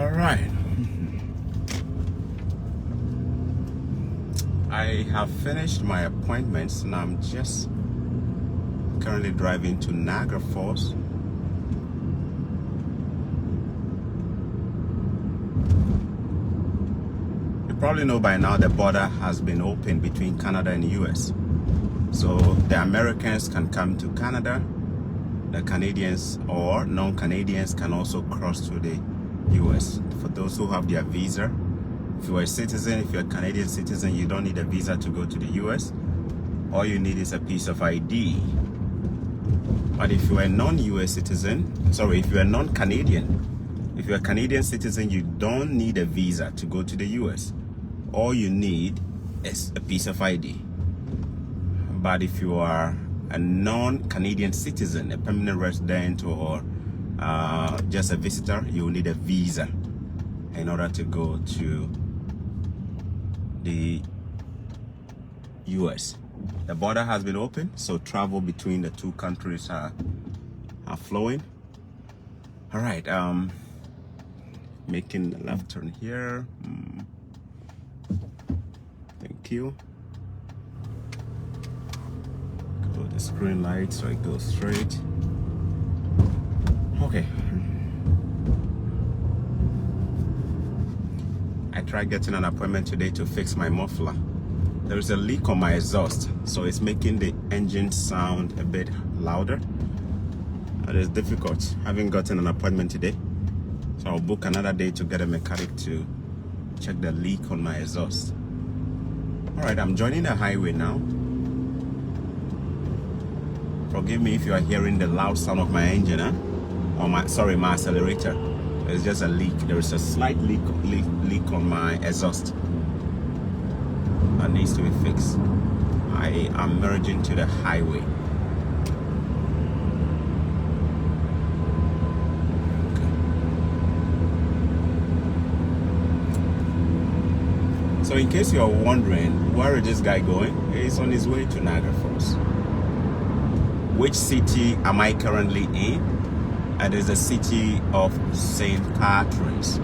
All right. I have finished my appointments and I'm just currently driving to Niagara Falls. You probably know by now the border has been opened between Canada and US. So the Americans can come to Canada, the Canadians or non-Canadians can also cross to the US. For those who have their visa, if you're a citizen, if you're a Canadian citizen, you don't need a visa to go to the US. All you need is a piece of ID. But if you're a non-US citizen, if you're a non-Canadian, if you're a Canadian citizen, you don't need a visa to go to the US. All you need is a piece of ID. But if you are a non-Canadian citizen, a permanent resident, or just a visitor, you will need a visa in order to go to the US. The border has been open, so travel between the two countries are flowing. All right, making the left turn here. Thank you. Go the screen light so it goes straight. Okay. I tried getting an appointment today to fix my muffler. There is a leak on my exhaust, so it's making the engine sound a bit louder. It is difficult. I haven't gotten an appointment today, so I'll book another day to get a mechanic to check the leak on my exhaust. All right, I'm joining the highway now. Forgive me if you are hearing the loud sound of my engine, or my accelerator. It's just a leak. There is a slight leak on my exhaust that needs to be fixed. I am merging to the highway. Okay. So in case you're wondering, where is this guy going? He's on his way to Niagara Falls. Which city am I currently in? It is the city of St. Catharines.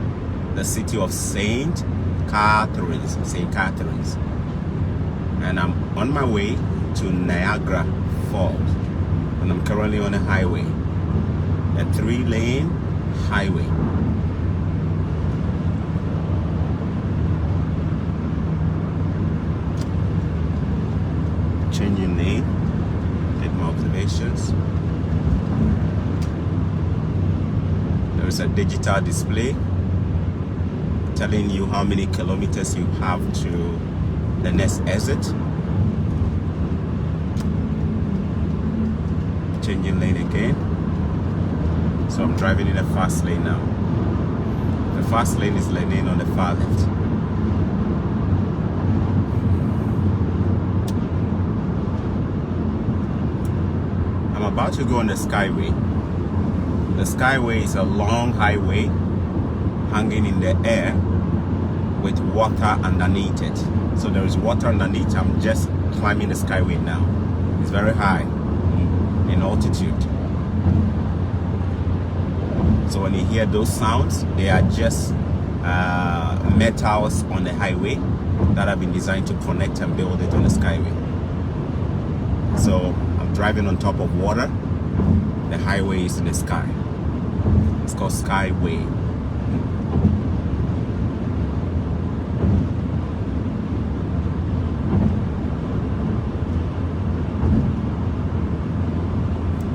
The city of St. Catharines. And I'm on my way to Niagara Falls. And I'm currently on a highway. A 3-lane highway. Changing lane. Did my observations. There is a digital display telling you how many kilometers you have to the next exit. Changing lane again. So I'm driving in a fast lane now. The fast lane is lane on the far left. I'm about to go on the Skyway. The Skyway is a long highway hanging in the air with water underneath it. So there is water underneath. I'm just climbing the Skyway now. It's very high in altitude. So when you hear those sounds, they are just metals on the highway that have been designed to connect and build it on the Skyway. So I'm driving on top of water. The highway is in the sky. It's called Skyway.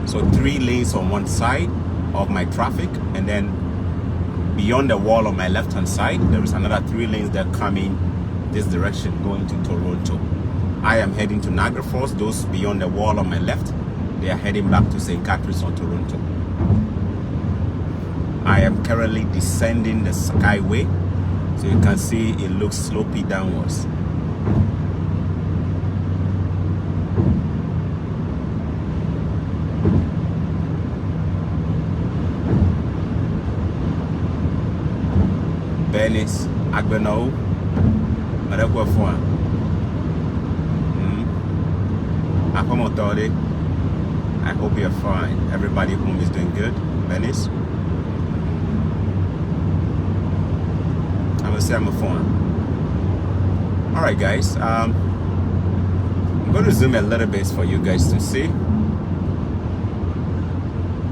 So 3 lanes on one side of my traffic, and then beyond the wall on my left hand side, there is another 3 lanes that come in this direction going to Toronto. I am heading to Niagara Falls. Those beyond the wall on my left, they are heading back to St. Catharines on Toronto. I am currently descending the Skyway, so you can see it looks slopey downwards. Venice, Agbeno, Madagwafua. I hope you're fine. Everybody home is doing good. Venice. say I'm a phone. All right, guys. I'm going to zoom a little bit for you guys to see.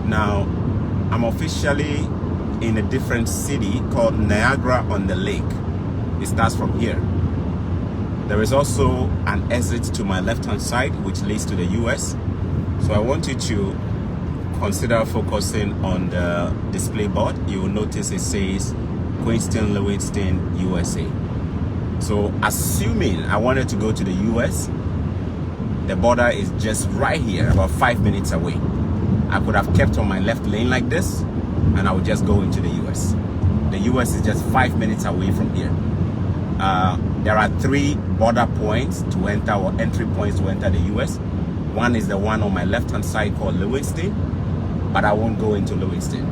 Now, I'm officially in a different city called Niagara-on-the-Lake. It starts from here. There is also an exit to my left-hand side, which leads to the US. So I want you to consider focusing on the display board. You will notice it says Queenston, Lewiston, USA. So assuming I wanted to go to the US, the border is just right here, about 5 minutes away. I could have kept on my left lane like this, and I would just go into the US. The US is just 5 minutes away from here. There are 3 border points to enter, or entry points to enter the US. One is the one on my left-hand side called Lewiston, but I won't go into Lewiston.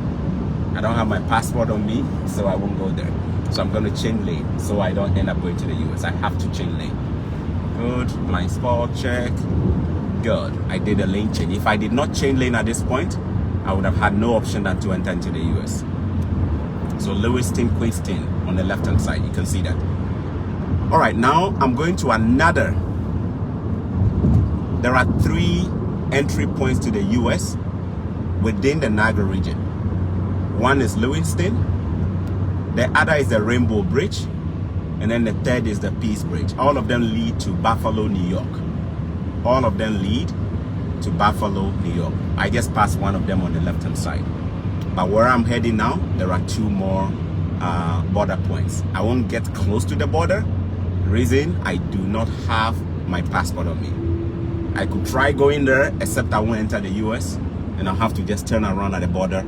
I don't have my passport on me, so I won't go there. So I'm going to change lane, so I don't end up going to the US. I have to change lane. Good, blind spot, check. Good, I did a lane change. If I did not change lane at this point, I would have had no option than to enter into the US. So Lewiston, Queenston on the left-hand side, you can see that. All right, now I'm going to another. There are 3 entry points to the US within the Niagara region. One is Lewiston, the other is the Rainbow Bridge, and then the third is the Peace Bridge. All of them lead to Buffalo, New York. All of them lead to Buffalo, New York. I just passed one of them on the left-hand side. But where I'm heading now, there are 2 more border points. I won't get close to the border. Reason, I do not have my passport on me. I could try going there, except I won't enter the US, and I'll have to just turn around at the border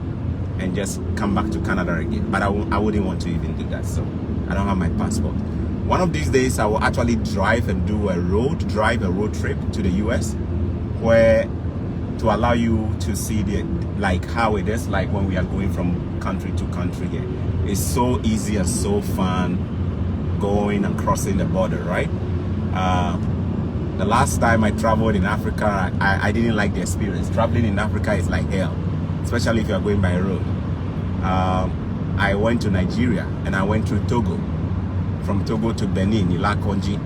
and just come back to Canada again. But I wouldn't want to even do that, so I don't have my passport. One of these days, I will actually drive and do a road trip to the US, where to allow you to see how it is like when we are going from country to country here. It's so easy and so fun going and crossing the border, right? The last time I traveled in Africa, I didn't like the experience. Traveling in Africa is like hell, especially if you are going by road. I went to Nigeria and I went through Togo. From Togo to Benin, Ilakonji,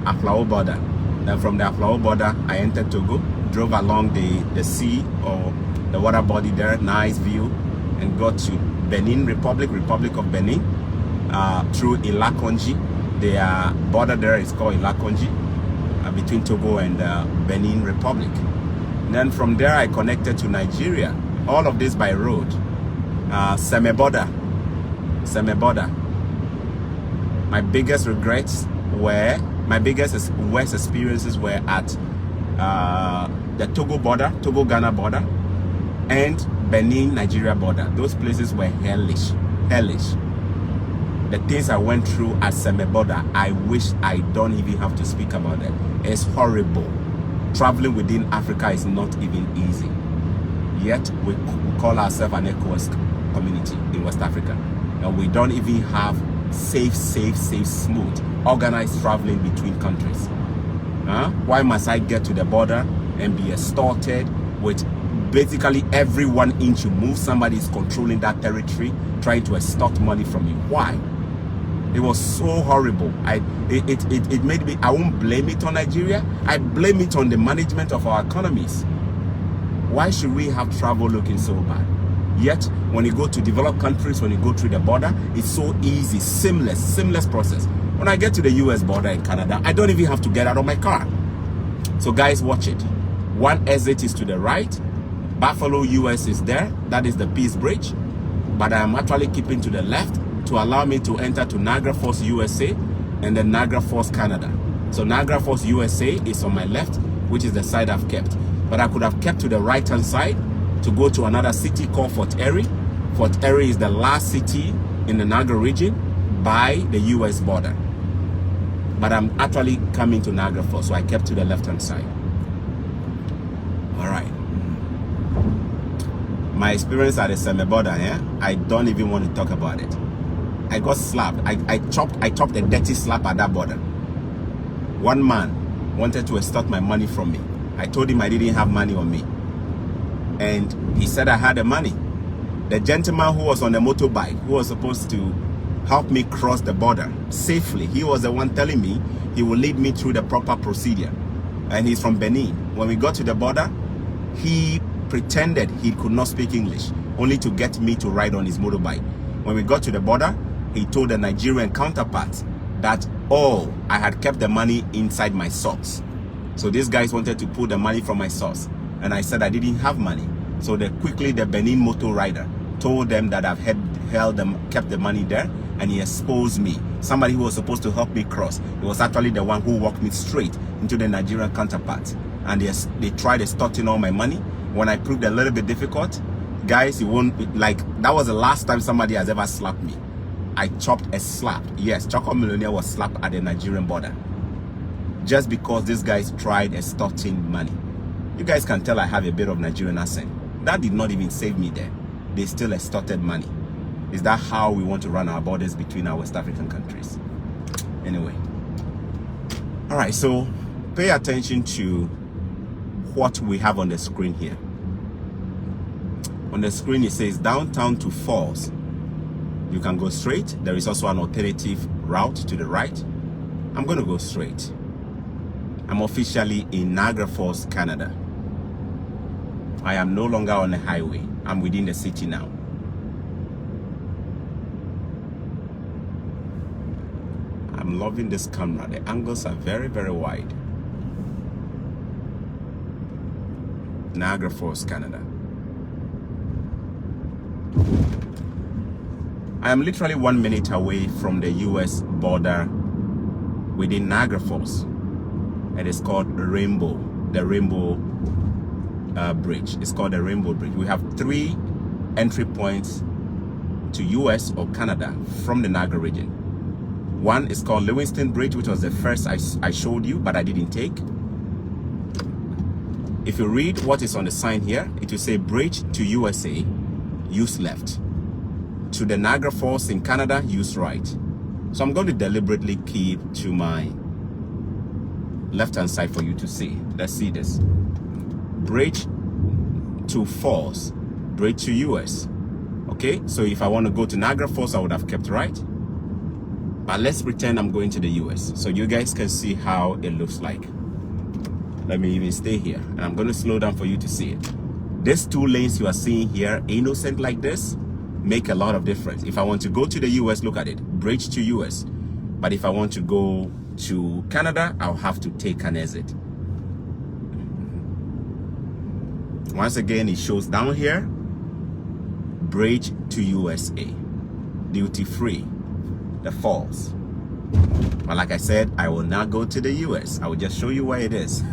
Aflao border. Then from the Aflao border, I entered Togo, drove along the sea or the water body there, nice view, and got to Benin Republic of Benin, through Ilakonji. The border there is called Ilakonji, between Togo and Benin Republic. And then from there, I connected to Nigeria. All of this by road. Semeboda. My biggest regrets were, my biggest worst experiences were at the Togo border, Togo-Ghana border, and Benin-Nigeria border. Those places were hellish. The things I went through at Semeboda, I wish I don't even have to speak about it. It's horrible. Traveling within Africa is not even easy. Yet we call ourselves an ECOWAS community in West Africa, and we don't even have safe, smooth, organized traveling between countries. Why must I get to the border and be extorted with basically every 1 inch you move, somebody is controlling that territory, trying to extort money from you? Why? It was so horrible. It made me, I won't blame it on Nigeria. I blame it on the management of our economies. Why should we have travel looking so bad? Yet, when you go to developed countries, when you go through the border, it's so easy, seamless process. When I get to the US border in Canada, I don't even have to get out of my car. So guys, watch it. One exit is to the right. Buffalo, US is there. That is the Peace Bridge. But I'm actually keeping to the left to allow me to enter to Niagara Falls, USA, and then Niagara Falls, Canada. So Niagara Falls, USA is on my left, which is the side I've kept. But I could have kept to the right-hand side to go to another city called Fort Erie. Fort Erie is the last city in the Niagara region by the US border. But I'm actually coming to Niagara Falls, so I kept to the left-hand side. All right. My experience at the Semeboda, I don't even want to talk about it. I got slapped. I chopped a dirty slap at that border. One man wanted to extort my money from me. I told him I didn't have money on me, and he said I had the money. The gentleman who was on the motorbike, who was supposed to help me cross the border safely. He was the one telling me he will lead me through the proper procedure. And he's from Benin. When we got to the border, he pretended he could not speak English, only to get me to ride on his motorbike. When we got to the border, he told the Nigerian counterpart that, oh, I had kept the money inside my socks. So these guys wanted to pull the money from my socks. And I said I didn't have money. So quickly the Benin motor rider told them that I've kept the money there, and he exposed me. Somebody who was supposed to help me cross, it was actually the one who walked me straight into the Nigerian counterpart. And they tried extorting all my money. When I proved a little bit difficult, guys, you won't, like, that was the last time somebody has ever slapped me. I chopped a slap. Yes, Choco Millionaire was slapped at the Nigerian border. Just because these guys tried extorting money. You guys can tell I have a bit of Nigerian accent. That did not even save me there. They still extorted money. Is that how we want to run our borders between our West African countries? Anyway. All right, so pay attention to what we have on the screen here. On the screen, it says downtown to Falls. You can go straight. There is also an alternative route to the right. I'm going to go straight. I'm officially in Niagara Falls, Canada. I am no longer on the highway. I'm within the city now. I'm loving this camera. The angles are very, very wide. Niagara Falls, Canada. I am literally 1 minute away from the US border within Niagara Falls. It is called Rainbow, the Rainbow Bridge. It's called the Rainbow Bridge. We have 3 entry points to US or Canada from the Niagara region. One is called Livingston Bridge, which was the first I showed you, but I didn't take. If you read what is on the sign here, it will say Bridge to USA, use left. To the Niagara Falls in Canada, use right. So I'm going to deliberately keep to my left-hand side for you to see. Let's see this. Bridge to Falls, Bridge to US. Okay, so if I want to go to Niagara Falls, I would have kept right. But let's pretend I'm going to the US so you guys can see how it looks like. Let me even stay here, and I'm going to slow down for you to see it. These 2 lanes you are seeing here, innocent like this, make a lot of difference. If I want to go to the US, look at it, Bridge to US. But if I want to go to Canada, I'll have to take an exit. Once again, it shows down here, Bridge to USA, duty free, the falls. But like I said, I will not go to the US. I will just show you where it is.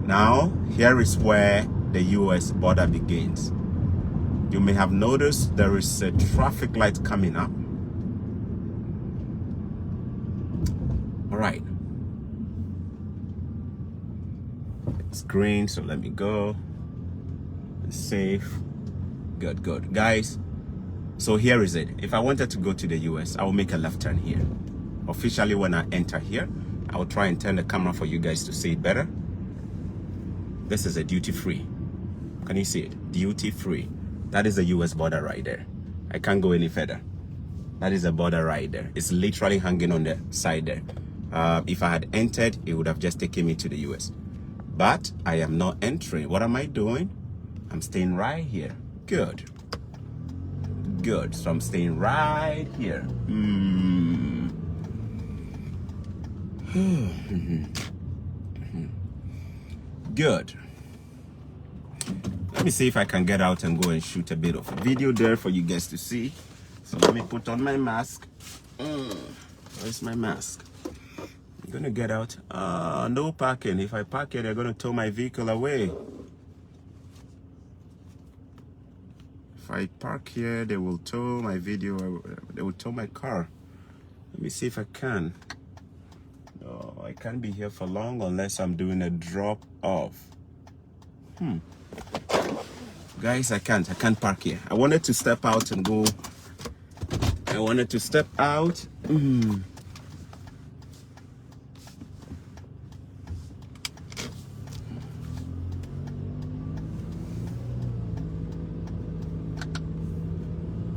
Now, here is where the US border begins. You may have noticed there is a traffic light coming up. All right. It's green, so let me go. It's safe. Good, good. Guys, so here is it. If I wanted to go to the US, I will make a left turn here. Officially, when I enter here, I will try and turn the camera for you guys to see it better. This is a duty-free. Can you see it? Duty-free. That is the US border right there. I can't go any further. That is the border right there. It's literally hanging on the side there. If I had entered, it would have just taken me to the US. But I am not entering. What am I doing? I'm staying right here. Good. Good. So I'm staying right here. Good. Let me see if I can get out and go and shoot a bit of a video there for you guys to see. So let me put on my mask. Where's my mask? I'm gonna get out. No parking. If I park here, they're gonna tow my vehicle away. If I park here, they will tow my video. They will tow my car. Let me see if I can. No, I can't be here for long unless I'm doing a drop off. Guys, I can't park here. I wanted to step out and go. I wanted to step out.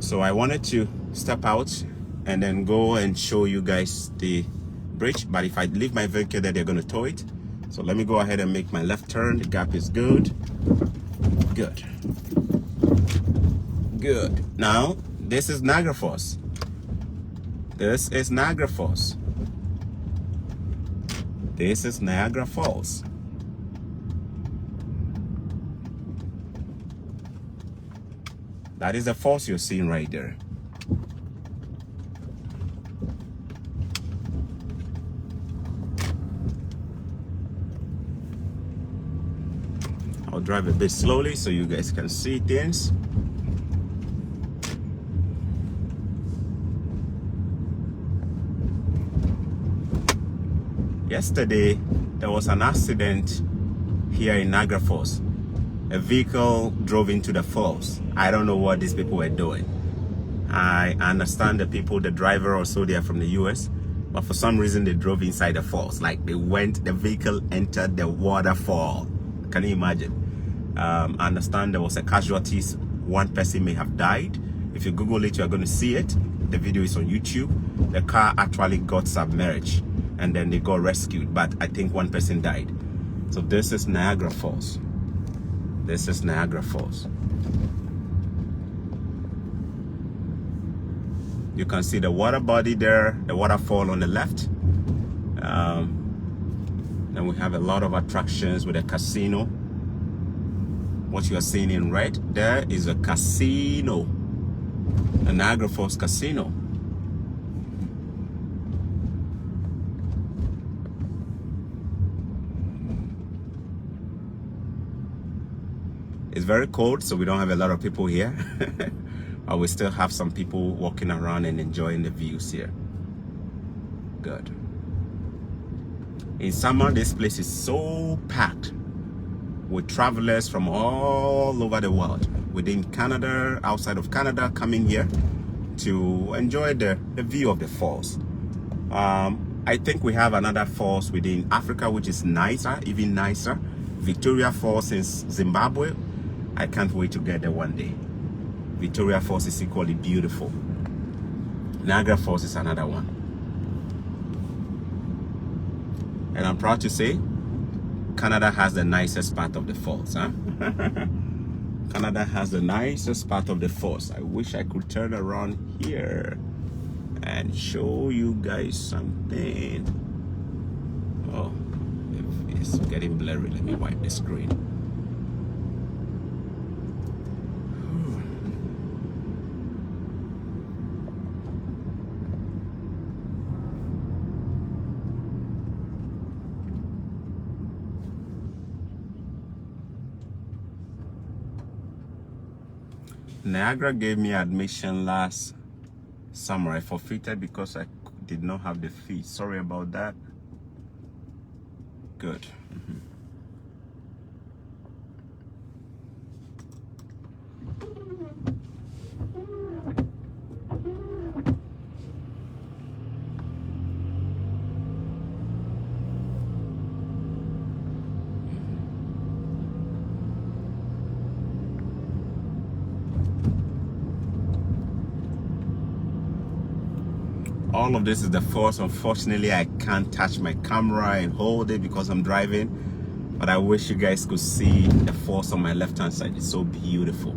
So I wanted to step out and then go and show you guys the bridge. But if I leave my vehicle there, they're going to tow it. So let me go ahead and make my left turn. The gap is good. Good. Good. Now, this is Niagara Falls. This is Niagara Falls. This is Niagara Falls. That is the falls you're seeing right there. I'll drive a bit slowly so you guys can see things. Yesterday, there was an accident here in Niagara Falls. A vehicle drove into the falls. I don't know what these people were doing. I understand the people, the driver also, they are from the US, but for some reason they drove inside the falls. Like the vehicle entered the waterfall. Can you imagine? I understand there was a casualty. One person may have died. If you Google it, you're going to see it. The video is on YouTube. The car actually got submerged and then they got rescued, but I think one person died. So this is Niagara Falls. This is Niagara Falls. You can see the water body there, the waterfall on the left. Then we have a lot of attractions with a casino. What you are seeing in red there is a casino, the Niagara Falls Casino. It's very cold, so we don't have a lot of people here. But we still have some people walking around and enjoying the views here. Good. In summer, this place is so packed with travelers from all over the world, within Canada, outside of Canada, coming here to enjoy the view of the falls. I think we have another falls within Africa, which is nicer, even nicer. Victoria Falls in Zimbabwe. I can't wait to get there one day. Victoria Falls is equally beautiful. Niagara Falls is another one. And I'm proud to say, Canada has the nicest part of the falls, huh? Canada has the nicest part of the falls. I wish I could turn around here and show you guys something. Oh, it's getting blurry. Let me wipe the screen. Niagara gave me admission last summer. I forfeited because I did not have the fee. Sorry about that. Good. All of this is the falls. Unfortunately, I can't touch my camera and hold it because I'm driving, but I wish you guys could see the falls on my left hand side. It's so beautiful.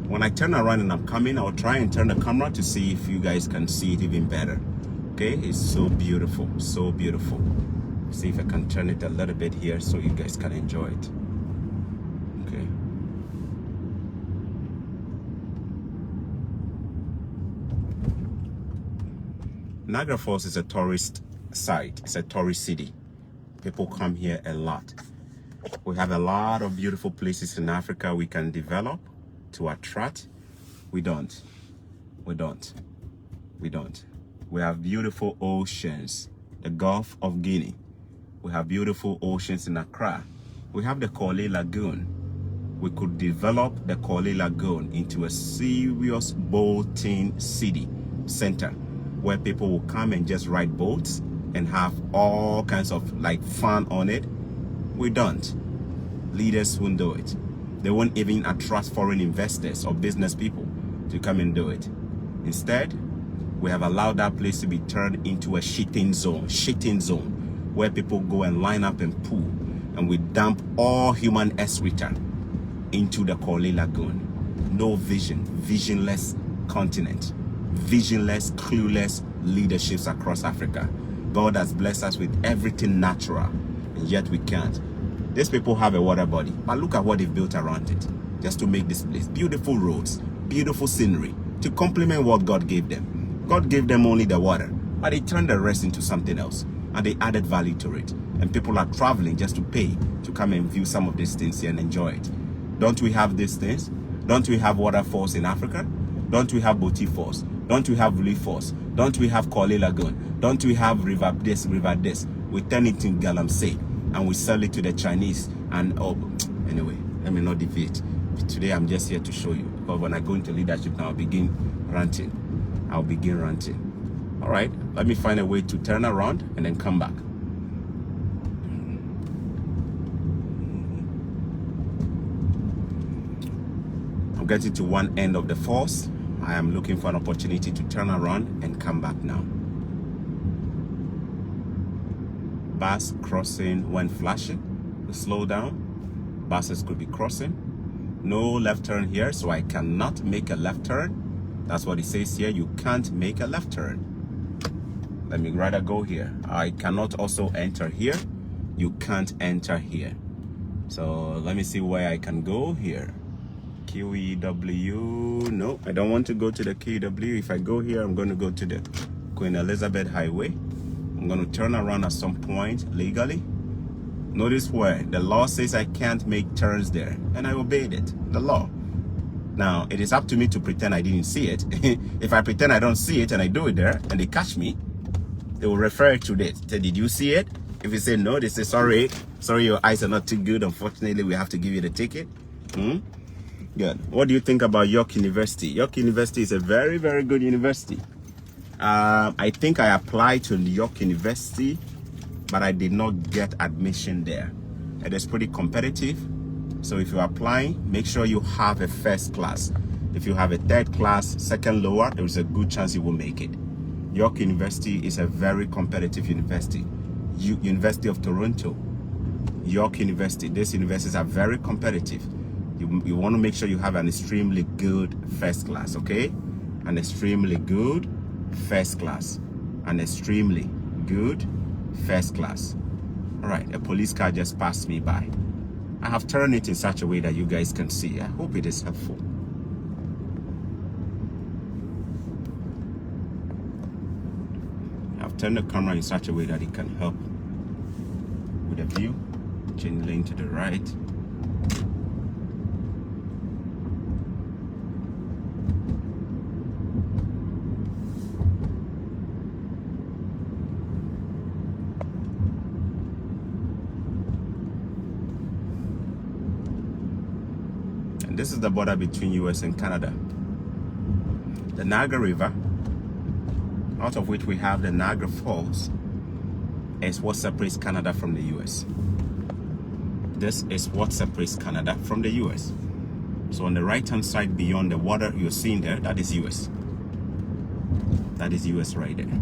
When I turn around and I'm coming, I'll try and turn the camera to see if you guys can see it even better. Okay, it's so beautiful, so beautiful. See if I can turn it a little bit here so you guys can enjoy it. Okay. Niagara Falls is a tourist site. It's a tourist city. People come here a lot. We have a lot of beautiful places in Africa we can develop to attract. We don't. We have beautiful oceans. The Gulf of Guinea. We have beautiful oceans in Accra. We have the Korle Lagoon. We could develop the Korle Lagoon into a serious boating city center, where people will come and just ride boats and have all kinds of like fun on it. We don't. Leaders won't do it. They won't even attract foreign investors or business people to come and do it. Instead, we have allowed that place to be turned into a shitting zone, where people go and line up and poo, and we dump all human excreta into the Korle Lagoon. No vision, visionless continent, visionless, clueless leaderships across Africa. God has blessed us with everything natural, and yet we can't. These people have a water body, but look at what they've built around it, just to make this place. Beautiful roads, beautiful scenery, to complement what God gave them. God gave them only the water, but they turned the rest into something else, and they added value to it. And people are traveling just to pay to come and view some of these things here and enjoy it. Don't we have these things? Don't we have waterfalls in Africa? Don't we have Boti Falls? Don't we have Lee Falls? Don't we have Korle Lagoon? Don't we have river this, river this? We turn it into Galamsey and we sell it to the Chinese. And oh, anyway, let me not deviate. Today I'm just here to show you, because when I go into leadership now, I'll begin ranting. All right, let me find a way to turn around and then come back. I'm getting to one end of the falls. I am looking for an opportunity to turn around and come back now. Bus crossing when flashing. Slow down. Buses could be crossing. No left turn here, so I cannot make a left turn. That's what it says here. You can't make a left turn. Let me rather go here. I cannot also enter here. You can't enter here. So let me see where I can go here. QEW. No, I don't want to go to the QEW. If I go here, I'm going to go to the Queen Elizabeth Highway. I'm going to turn around at some point legally. Notice where the law says I can't make turns there, and I obeyed it, the law. Now, it is up to me to pretend I didn't see it. If I pretend I don't see it and I do it there and they catch me, they will refer to this. Say, did you see it? If you say no, they say, sorry, your eyes are not too good. Unfortunately, we have to give you the ticket. Good. What do you think about York University? York University is a very, very good university. I think I applied to York University, but I did not get admission there. It is pretty competitive. So if you're applying, make sure you have a first class. If you have a third class, second lower, there is a good chance you will make it. York University is a very competitive university. University of Toronto, York University, these universities are very competitive. You want to make sure you have an extremely good first class, okay? An extremely good first class. An extremely good first class. All right, a police car just passed me by. I have turned it in such a way that you guys can see. I hope it is helpful. I've turned the camera in such a way that it can help with the view. Change lane to the right. This is the border between US and Canada. The Niagara River, out of which we have the Niagara Falls, is what separates Canada from the US. This is what separates Canada from the US. So on the right hand side beyond the water you're seeing there, that is US. That is US right there.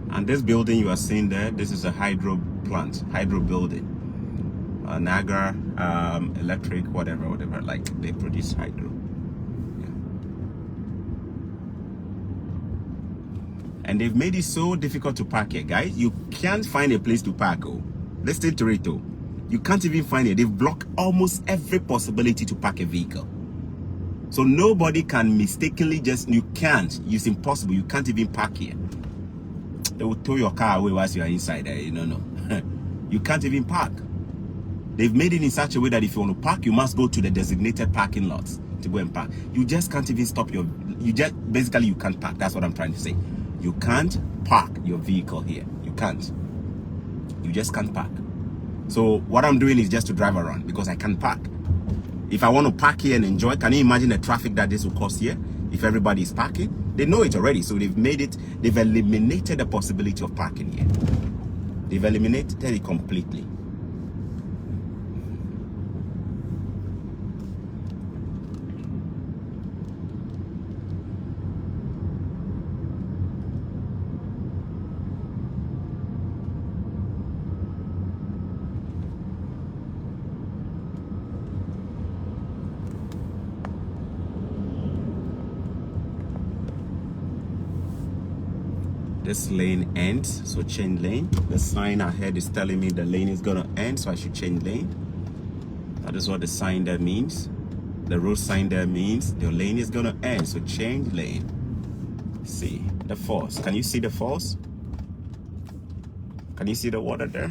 And this building you are seeing there, this is a hydro plant, hydro building. Niagara Electric, whatever, like they produce hydro. Yeah. And they've made it so difficult to park here, guys. You can't find a place to park. Oh, listen to it though. You can't even find it. They've blocked almost every possibility to park a vehicle. So nobody can mistakenly you can't. It's impossible. You can't even park here. They will tow your car away whilst you are inside there. No. You can't even park. They've made it in such a way that if you want to park, you must go to the designated parking lots to go and park. You just can't even stop basically you can't park. That's what I'm trying to say. You can't park your vehicle here. You can't. You just can't park. So what I'm doing is just to drive around because I can't park. If I want to park here and enjoy, can you imagine the traffic that this will cause here if everybody is parking? They know it already, so they've eliminated the possibility of parking here. They've eliminated it completely. This lane ends, so change lane. The sign ahead is telling me the lane is gonna end, so I should change lane. That is what the sign there means. The road sign there means the lane is gonna end, so change lane. See the falls. Can you see the falls? Can you see the water there?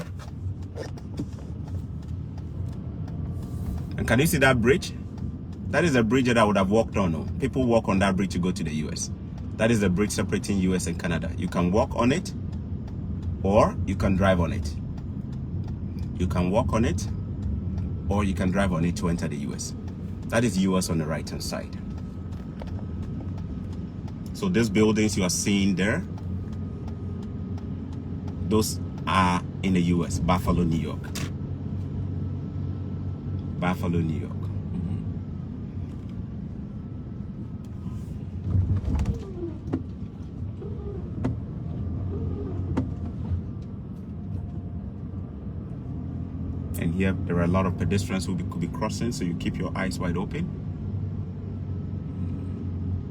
And can you see that bridge? That is a bridge that I would have walked on. Oh. People walk on that bridge to go to the US. That is the bridge separating US and Canada. You can walk on it, or you can drive on it. You can walk on it, or you can drive on it to enter the US. That is US on the right hand side. So these buildings you are seeing there, those are in the US, Buffalo, New York. Buffalo, New York. And here there are a lot of pedestrians who could be crossing, so you keep your eyes wide open.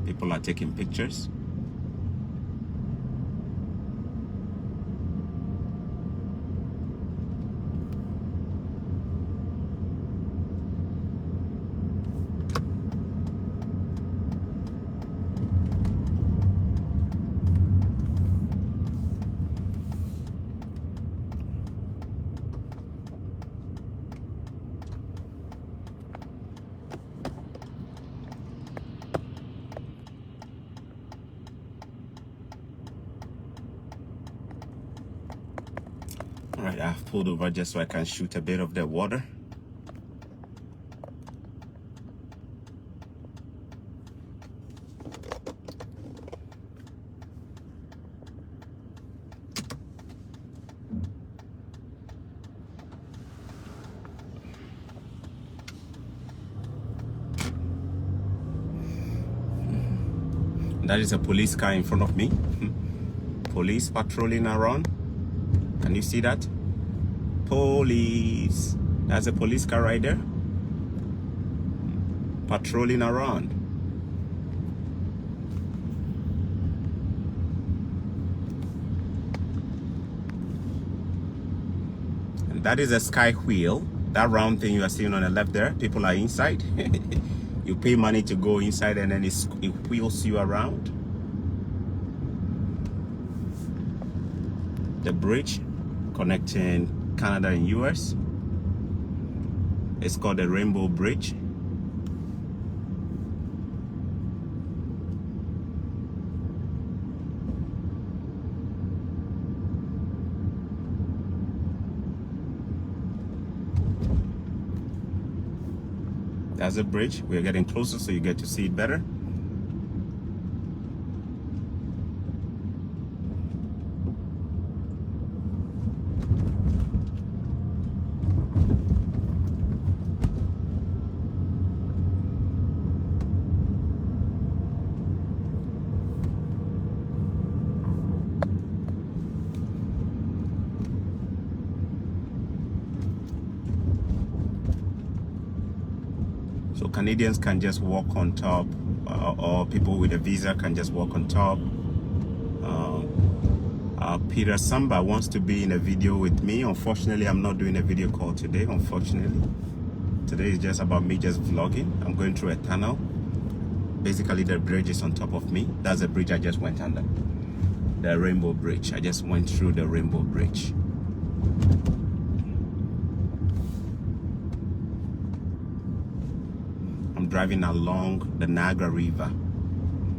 People are taking pictures. All right, I've pulled over just so I can shoot a bit of the water. That is a police car in front of me. Police patrolling around. Can you see that? Police. That's a police car right there. Patrolling around. And that is a sky wheel. That round thing you are seeing on the left there, people are inside. You pay money to go inside, and then it wheels you around. The bridge connecting Canada and US. It's called the Rainbow Bridge. That's a bridge. We're getting closer, so you get to see it better. So Canadians can just walk on top, or people with a visa can just walk on top. Peter Samba wants to be in a video with me. Unfortunately, I'm not doing a video call today. Unfortunately, today is just about me just vlogging. I'm going through a tunnel. Basically, the bridge is on top of me. That's the bridge I just went under. The Rainbow Bridge. I just went through the Rainbow Bridge. I'm driving along the Niagara River,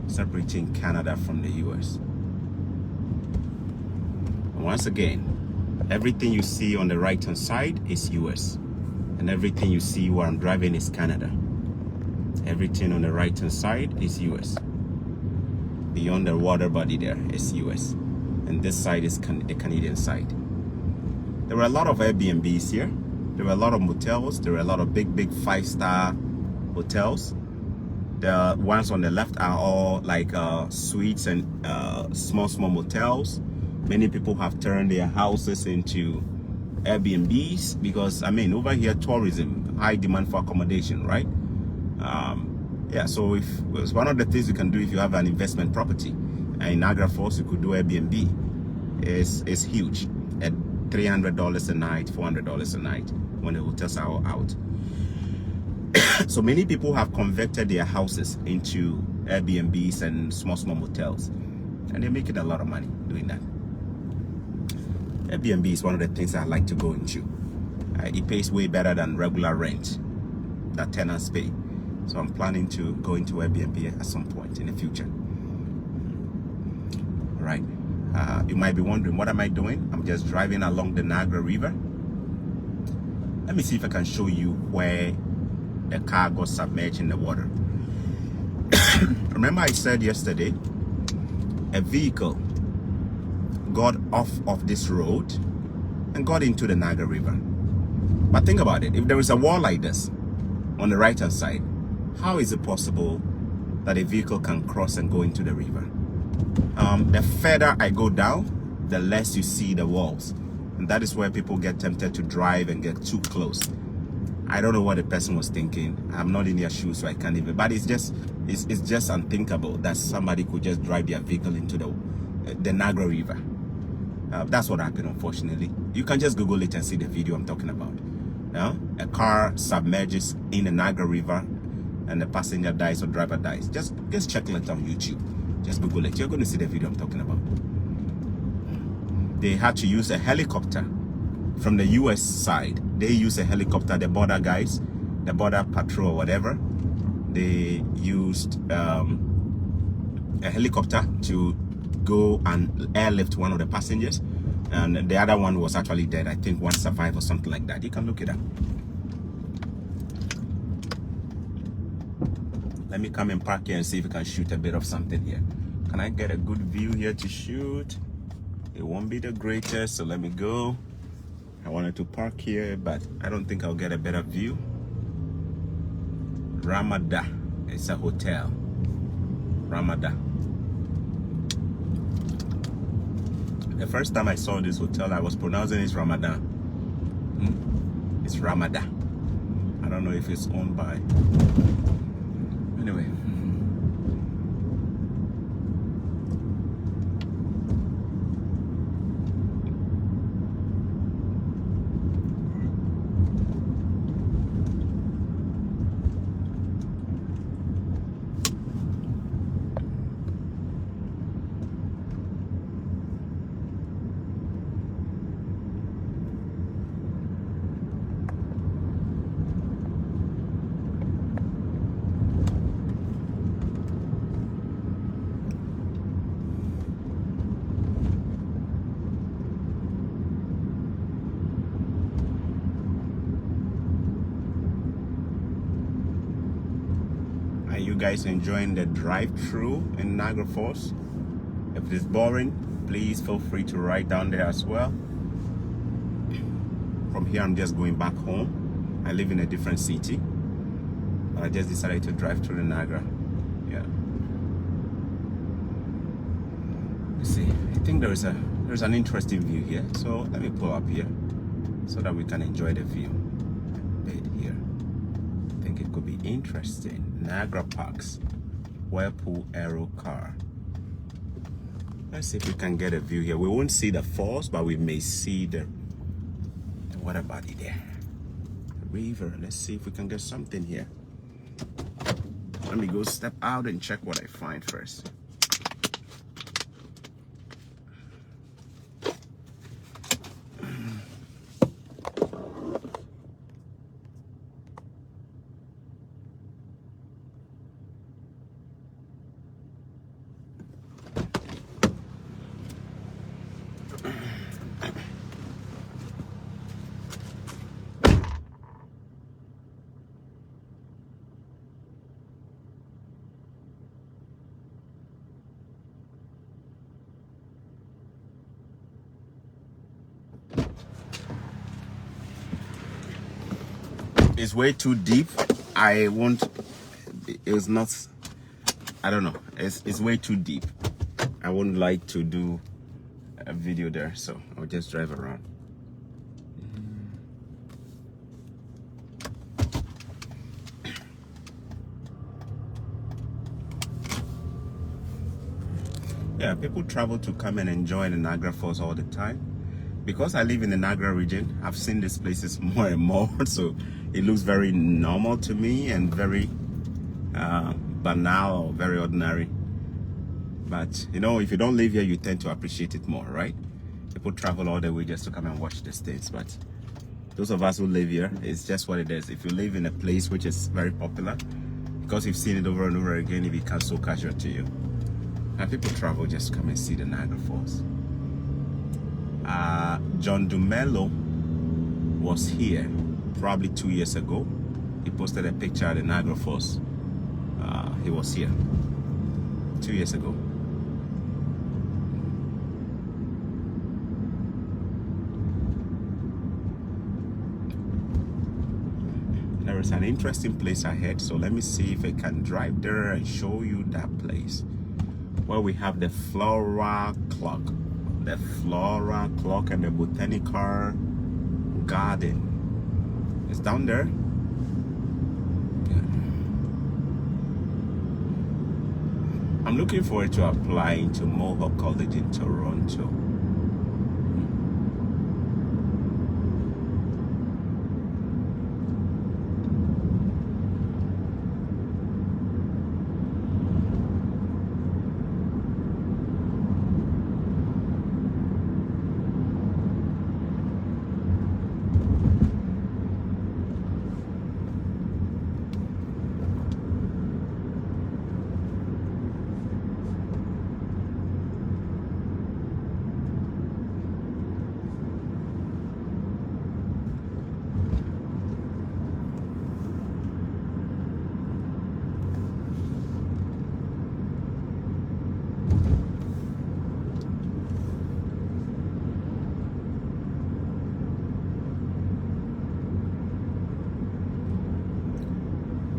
separating Canada from the US. And once again, everything you see on the right hand side is US, and everything you see where I'm driving is Canada. Everything on the right hand side is US. Beyond the water body there is US. And this side is the Canadian side. There were a lot of Airbnbs here. There were a lot of motels. There were a lot of big 5-star hotels. The ones on the left are all like suites and small motels. Many people have turned their houses into Airbnbs because, I mean, over here, tourism, high demand for accommodation, right? Yeah, so if it's one of the things you can do if you have an investment property. In Niagara Falls, you could do Airbnb. It's huge at $300 a night, $400 a night when the hotels are all out. So many people have converted their houses into Airbnbs and small motels, and they're making a lot of money doing that. Airbnb is one of the things I like to go into. It pays way better than regular rent that tenants pay. So I'm planning to go into Airbnb at some point in the future. All right. You might be wondering, what am I doing? I'm just driving along the Niagara River. Let me see if I can show you where the car got submerged in the water. Remember I said yesterday, a vehicle got off of this road and got into the Niagara River. But think about it. If there is a wall like this on the right hand side, how is it possible that a vehicle can cross and go into the river? The further I go down, the less you see the walls. And that is where people get tempted to drive and get too close. I don't know what the person was thinking. I'm not in their shoes, so I can't even. But it's just unthinkable that somebody could just drive their vehicle into the Niagara River. That's what happened, unfortunately. You can just Google it and see the video I'm talking about. Now, a car submerges in the Niagara River, and the passenger dies or driver dies. Just check it on YouTube. Just Google it. You're going to see the video I'm talking about. They had to use a helicopter from the US side. They use a helicopter, the border guys, the border patrol or whatever. They used a helicopter to go and airlift one of the passengers, and the other one was actually dead. I think one survived or something like that. You can look it up. Let me come and park here and see if we can shoot a bit of something here. Can I get a good view here to shoot? It won't be the greatest, so let me go. I wanted to park here, but I don't think I'll get a better view. Ramada. It's a hotel. Ramada. The first time I saw this hotel, I was pronouncing it Ramadan. It's Ramada. I don't know if it's owned by. Anyway. Are you guys enjoying the drive-through in Niagara Falls? If it's boring, please feel free to write down there as well. From here, I'm just going back home. I live in a different city, but I just decided to drive through the Niagara. Yeah. Let's see. I think there's an interesting view here. So let me pull up here so that we can enjoy the view a bit here. I think it could be interesting. Niagara Parks, Whirlpool Aero car. Let's see if we can get a view here. We won't see the falls, but we may see the water body there. The river. Let's see if we can get something here. Let me go step out and check what I find first. it's way too deep. I won't. It's not. I don't know. It's way too deep. I wouldn't like to do a video there, so I'll just drive around. Yeah, people travel to come and enjoy the Niagara Falls all the time. Because I live in the Niagara region, I've seen these places more and more, so it looks very normal to me and very banal, very ordinary. But you know, if you don't live here, you tend to appreciate it more, right? People travel all the way just to come and watch the states, but those of us who live here, it's just what it is. If you live in a place which is very popular, because you've seen it over and over again, it becomes so casual to you. And people travel just to come and see the Niagara Falls. John Dumelo was here probably 2 years ago. He posted a picture of the Niagara Falls. He was here 2 years ago. There is an interesting place ahead, so let me see if I can drive there and show you that place where we have the Flora Clock. The Flora Clock and the Botanical Garden. It's down there. I'm looking forward to applying to Mohawk College in Toronto.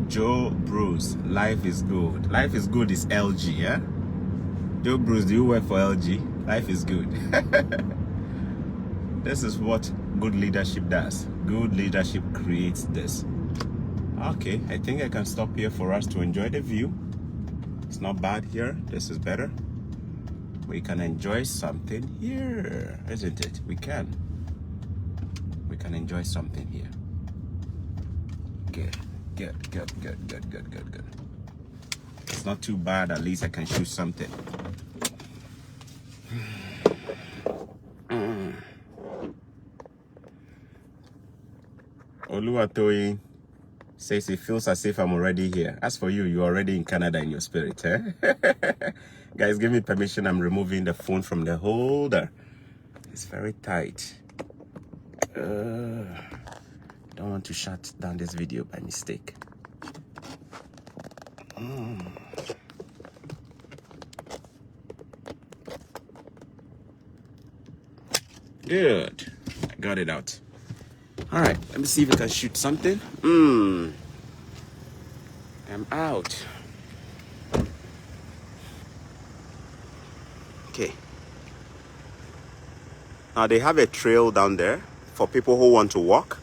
Joe Bruce, life is good. Life is good is LG, yeah? Joe Bruce, do you work for LG? Life is good. This is what good leadership does. Good leadership creates this. Okay, I think I can stop here for us to enjoy the view. It's not bad here. This is better. We can enjoy something here, isn't it? We can enjoy something here. Good. It's not too bad. At least I can shoot something. Oluwatoyin says it feels as if I'm already here. As for you, you're already in Canada in your spirit, eh? Guys, give me permission. I'm removing the phone from the holder. It's very tight. Don't want to shut down this video by mistake. Good. I got it out. All right, let me see if I can shoot something. I'm out. Okay. Now they have a trail down there for people who want to walk.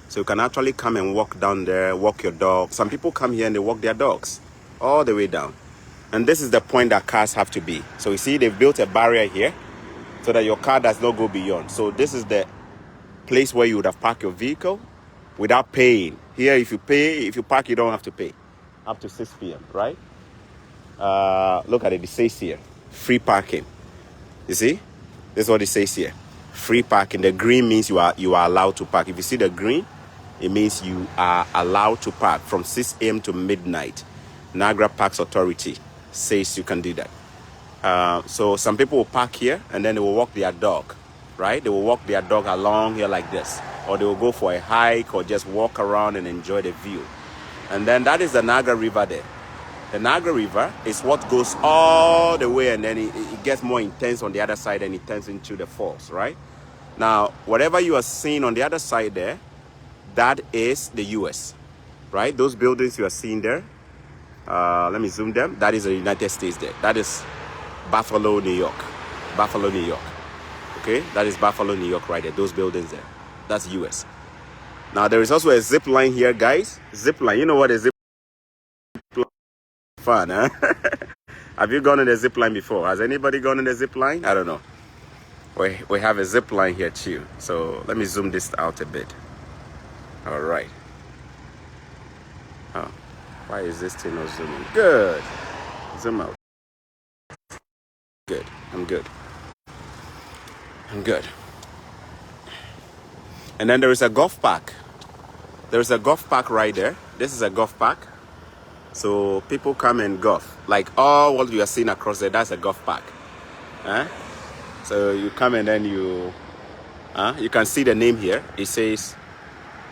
So you can actually come and walk down there, walk your dog. Some people come here and they walk their dogs all the way down. And this is the point that cars have to be. So you see, they've built a barrier here so that your car does not go beyond. So this is the place where you would have parked your vehicle without paying. Here, if you park, you don't have to pay. Up to 6 p.m., right? Look at it. It says here, free parking. You see? This is what it says here. Free parking. The green means you are allowed to park. If you see the green, it means you are allowed to park from 6 a.m. to midnight. Niagara Parks Authority says you can do that. So some people will park here and then they will walk their dog, right? They will walk their dog along here like this. Or they will go for a hike or just walk around and enjoy the view. And then that is the Niagara River there. The Niagara River is what goes all the way and then it gets more intense on the other side and it turns into the falls, right? Now, whatever you are seeing on the other side there, that is the US, right? Those buildings you are seeing there, let me zoom them. That is the United States there. That is Buffalo, New York. Buffalo, New York. Okay, that is Buffalo, New York right there. Those buildings there. That's US. Now there is also a zip line here, guys. Zip line. You know what a zip line is? Fun, huh? Have you gone on a zip line before? Has anybody gone on a zip line? I don't know. We have a zip line here too. So let me zoom this out a bit. All right. Oh, why is this thing not zooming? Good. Zoom out. Good. I'm good. I'm good. And then there is a golf park. There is a golf park right there. This is a golf park. So people come and golf. Like all what you are seeing across there, that's a golf park. So you come and then you can see the name here. It says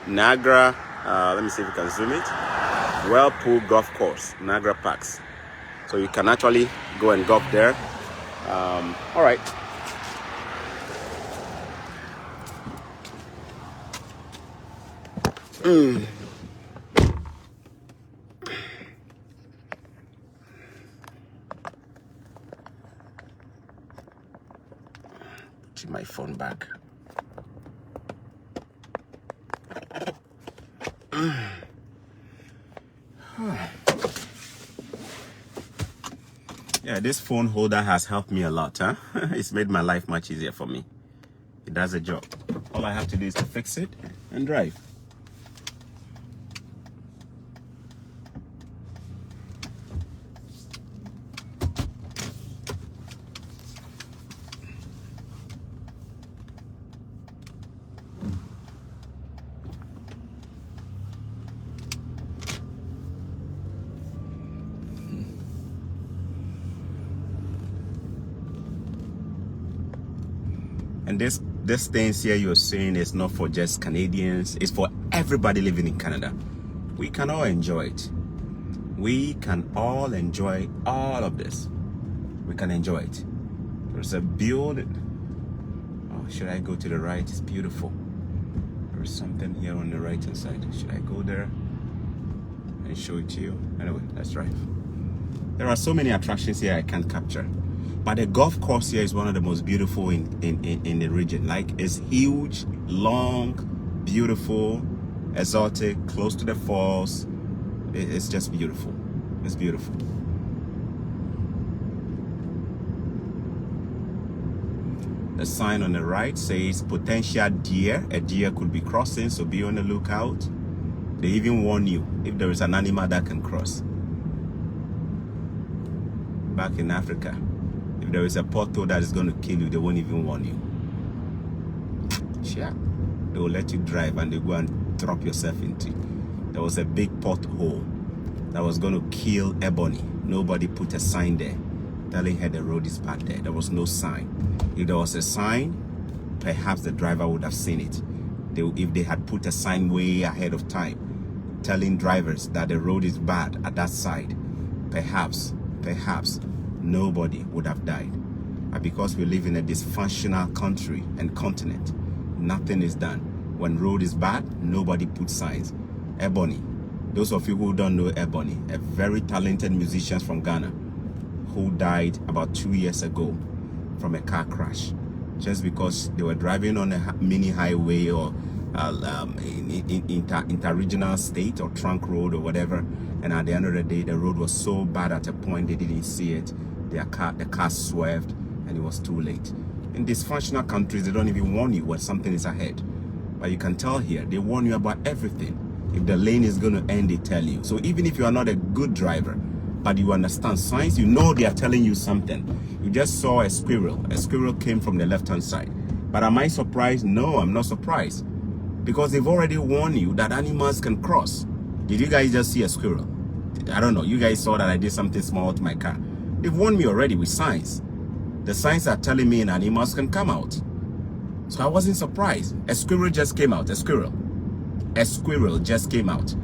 Niagara, let me see if we can zoom it. Whirlpool Golf Course, Niagara Parks. So you can actually go and golf there. All right. Put my phone back. Yeah, this phone holder has helped me a lot, huh? It's made my life much easier for me. It does the job. All I have to do is to fix it and drive. And this things here you're seeing is not for just Canadians. It's for everybody living in Canada. We can all enjoy it. We can all enjoy all of this. We can enjoy it. There's a building. Oh, should I go to the right? It's beautiful. There's something here on the right hand side. Should I go there and show it to you? Anyway, let's drive. There are so many attractions here I can't capture. But the golf course here is one of the most beautiful in the region. Like, it's huge, long, beautiful, exotic, close to the falls. It's just beautiful. It's beautiful. The sign on the right says potential deer. A deer could be crossing, so be on the lookout. They even warn you if there is an animal that can cross. Back in Africa, if there is a pothole that is going to kill you, they won't even warn you. Yeah. They will let you drive and they go and drop yourself into it. There was a big pothole that was going to kill Ebony. Nobody put a sign there telling her the road is bad there. There was no sign. If there was a sign, perhaps the driver would have seen it. If they had put a sign way ahead of time telling drivers that the road is bad at that side, perhaps nobody would have died. And because we live in a dysfunctional country and continent, nothing is done. When road is bad, nobody puts signs. Ebony, those of you who don't know Ebony, a very talented musician from Ghana who died about 2 years ago from a car crash, just because they were driving on a mini highway or interregional state or trunk road or whatever, and at the end of the day the road was so bad at a point they didn't see it. The car swerved and it was too late. In dysfunctional countries, they don't even warn you when something is ahead, but you can tell here they warn you about everything. If the lane is going to end, they tell you. So even if you are not a good driver but you understand science, you know they are telling you something. You just saw a squirrel. A squirrel came from the left hand side. But am I surprised? No, I'm not surprised, because they've already warned you that animals can cross. Did you guys just see a squirrel? I don't know. You guys saw that I did something small to my car. They've warned me already with signs. The signs are telling me animals can come out. So I wasn't surprised. A squirrel just came out. A squirrel just came out.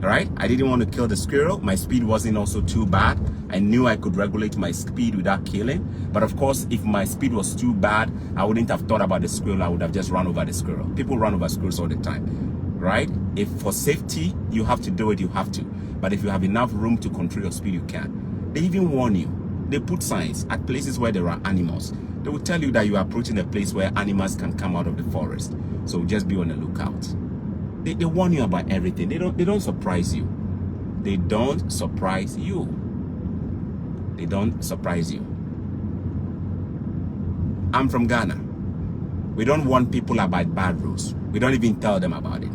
All right? I didn't want to kill the squirrel. My speed wasn't also too bad. I knew I could regulate my speed without killing. But of course, if my speed was too bad, I wouldn't have thought about the squirrel. I would have just run over the squirrel. People run over squirrels all the time. right? If for safety, you have to do it, you have to. But if you have enough room to control your speed, you can. They even warn you. They put signs at places where there are animals. They will tell you that you are approaching a place where animals can come out of the forest. So just be on the lookout. They warn you about everything. They don't surprise you. They don't surprise you. They don't surprise you. I'm from Ghana. We don't want people about bad roads. We don't even tell them about it.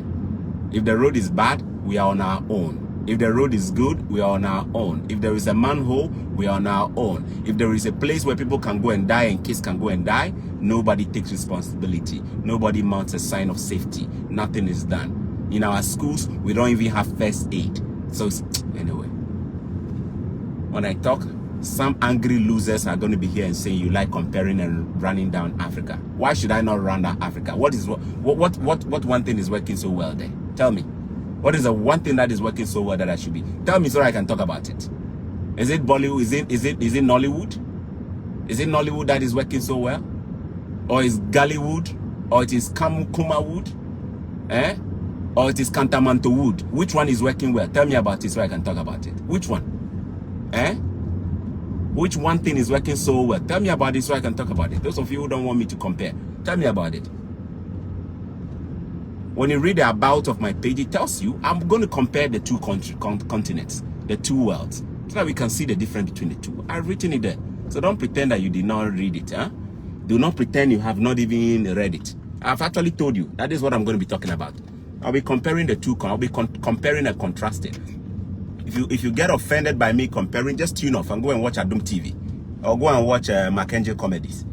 If the road is bad, we are on our own. If the road is good, we are on our own. If there is a manhole, we are on our own. If there is a place where people can go and die and kids can go and die, nobody takes responsibility. Nobody mounts a sign of safety. Nothing is done. In our schools, we don't even have first aid. So anyway, when I talk, some angry losers are going to be here and saying you like comparing and running down Africa. Why should I not run down Africa? What one thing is working so well there? Tell me. What is the one thing that is working so well that I should be? Tell me so I can talk about it. Is it Bollywood? Is it Nollywood? Is it Nollywood that is working so well? Or is Gallywood? Or it is Kumawood? Or it is Kantamanto Wood? Which one is working well? Tell me about it so I can talk about it. Which one? Which one thing is working so well? Tell me about it so I can talk about it. Those of you who don't want me to compare, tell me about it. When you read the about of my page, it tells you I'm going to compare the two continents, the two worlds, so that we can see the difference between the two. I've written it there. So don't pretend that you did not read it. Do not pretend you have not even read it. I've actually told you that is what I'm going to be talking about. I'll be comparing the two. I'll be comparing and contrasting. If you get offended by me comparing, just tune off and go and watch Adum TV or go and watch Mackenzie comedies.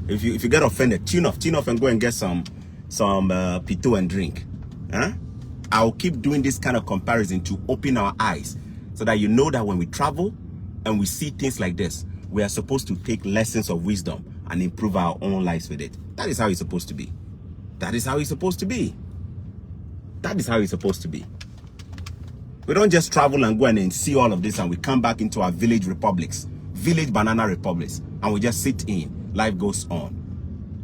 If you get offended, tune off and go and get some pito and drink. I'll keep doing this kind of comparison to open our eyes so that you know that when we travel and we see things like this, we are supposed to take lessons of wisdom and improve our own lives with it. That is how it's supposed to be. That is how it's supposed to be. That is how it's supposed to be. We don't just travel and go and see all of this and we come back into our village republics, village banana republics, and we just sit in. Life goes on.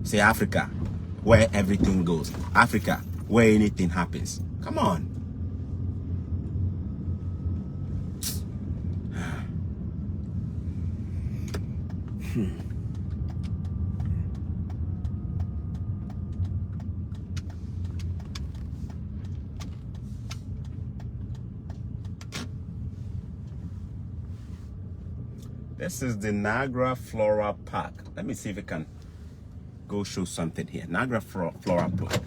Say Africa, where everything goes. Africa, where anything happens. Come on. This is the Niagara Flora Park. Let me see if I can go show something here. Niagara Flora Park.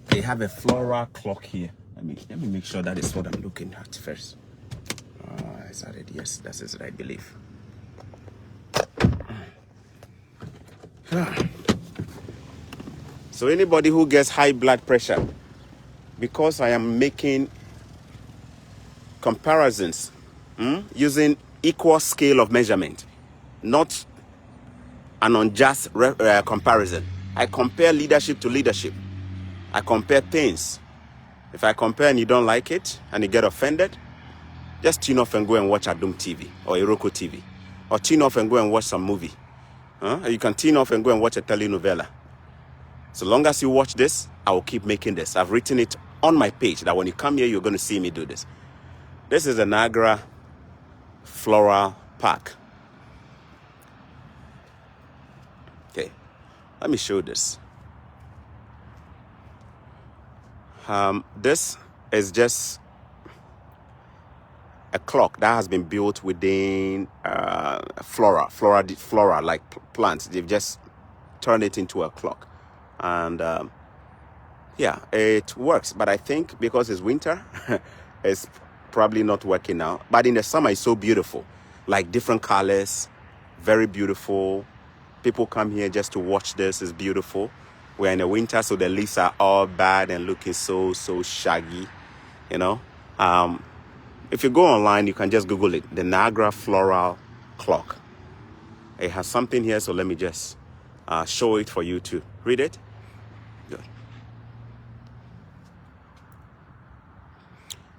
They have a flora clock here. Let me make sure that is what I'm looking at first. Is that it? Yes, that is it, I believe. So anybody who gets high blood pressure, because I am making comparisons using equal scale of measurement, not an unjust comparison. I compare leadership to leadership. I compare things. If I compare and you don't like it and you get offended, just tune off and go and watch Adum TV or Iroko TV, or tune off and go and watch some movie. You can tune off and go and watch a telenovela. So long as you watch this, I will keep making this. I've written it on my page that when you come here, you're going to see me do this. This is the Niagara Floral Park. Okay, let me show this. This is just a clock that has been built within flora like plants. They've just turned it into a clock, and yeah, it works. But I think because it's winter, it's probably not working now. But in the summer, it's so beautiful, like different colors, very beautiful. People come here just to watch this. It's beautiful. We're in the winter, so the leaves are all bad and looking so shaggy, you know. If you go online, you can just Google it, the Niagara Floral Clock. It has something here, so let me just show it for you to read it. Good.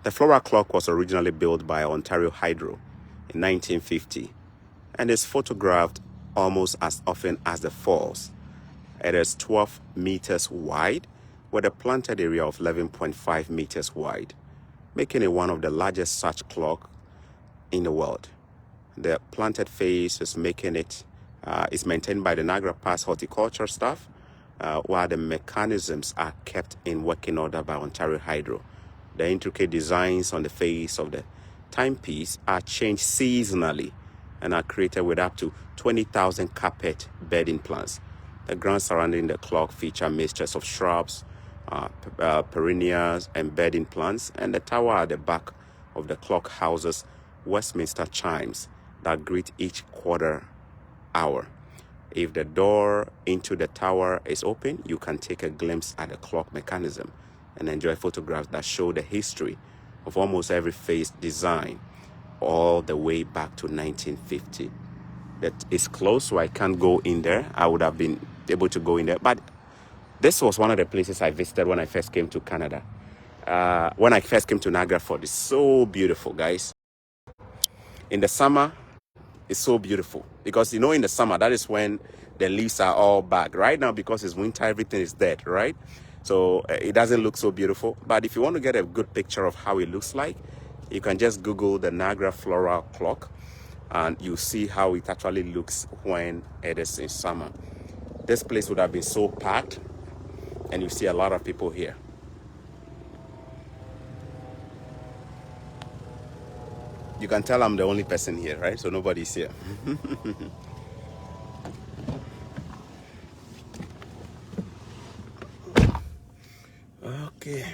The floral clock was originally built by Ontario Hydro in 1950 and is photographed almost as often as the falls. It is 12 meters wide with a planted area of 11.5 meters wide, making it one of the largest such clock in the world. The planted phase is making it is maintained by the Niagara Pass horticulture staff, while the mechanisms are kept in working order by Ontario Hydro. The intricate designs on the face of the timepiece are changed seasonally and are created with up to 20,000 carpet bedding plants. The ground surrounding the clock feature mixtures of shrubs, perennials, and bedding plants, and the tower at the back of the clock houses Westminster chimes that greet each quarter hour. If the door into the tower is open, you can take a glimpse at the clock mechanism and enjoy photographs that show the history of almost every phase design all the way back to 1950. That is close, so I can't go in there. I would have been able to go in there, but this was one of the places I visited when I first came to Canada. When I first came to Niagara Falls, it's so beautiful, guys. In the summer, it's so beautiful because, you know, in the summer, that is when the leaves are all back. Right now, because it's winter, everything is dead, right? So it doesn't look so beautiful. But if you want to get a good picture of how it looks like, you can just Google the Niagara Floral Clock and you see how it actually looks when it is in summer. This place would have been so packed, and you see a lot of people here. You can tell I'm the only person here, right? So nobody's here. Okay.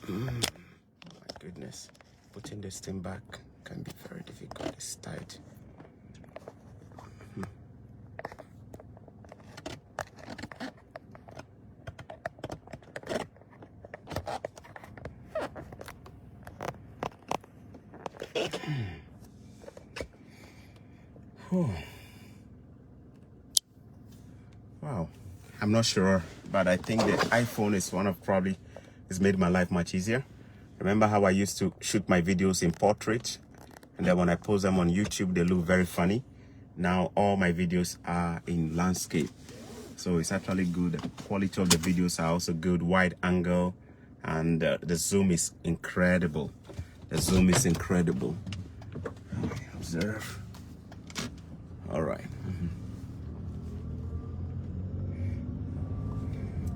My goodness. Putting this thing back can be very difficult. It's tight. Wow, I'm not sure, but I think the iPhone is it's made my life much easier. Remember how I used to shoot my videos in portrait, and then when I post them on YouTube, they look very funny. Now all my videos are in landscape, so it's actually good. The quality of the videos are also good, wide angle, and the zoom is incredible. The zoom is incredible. Observe. All right.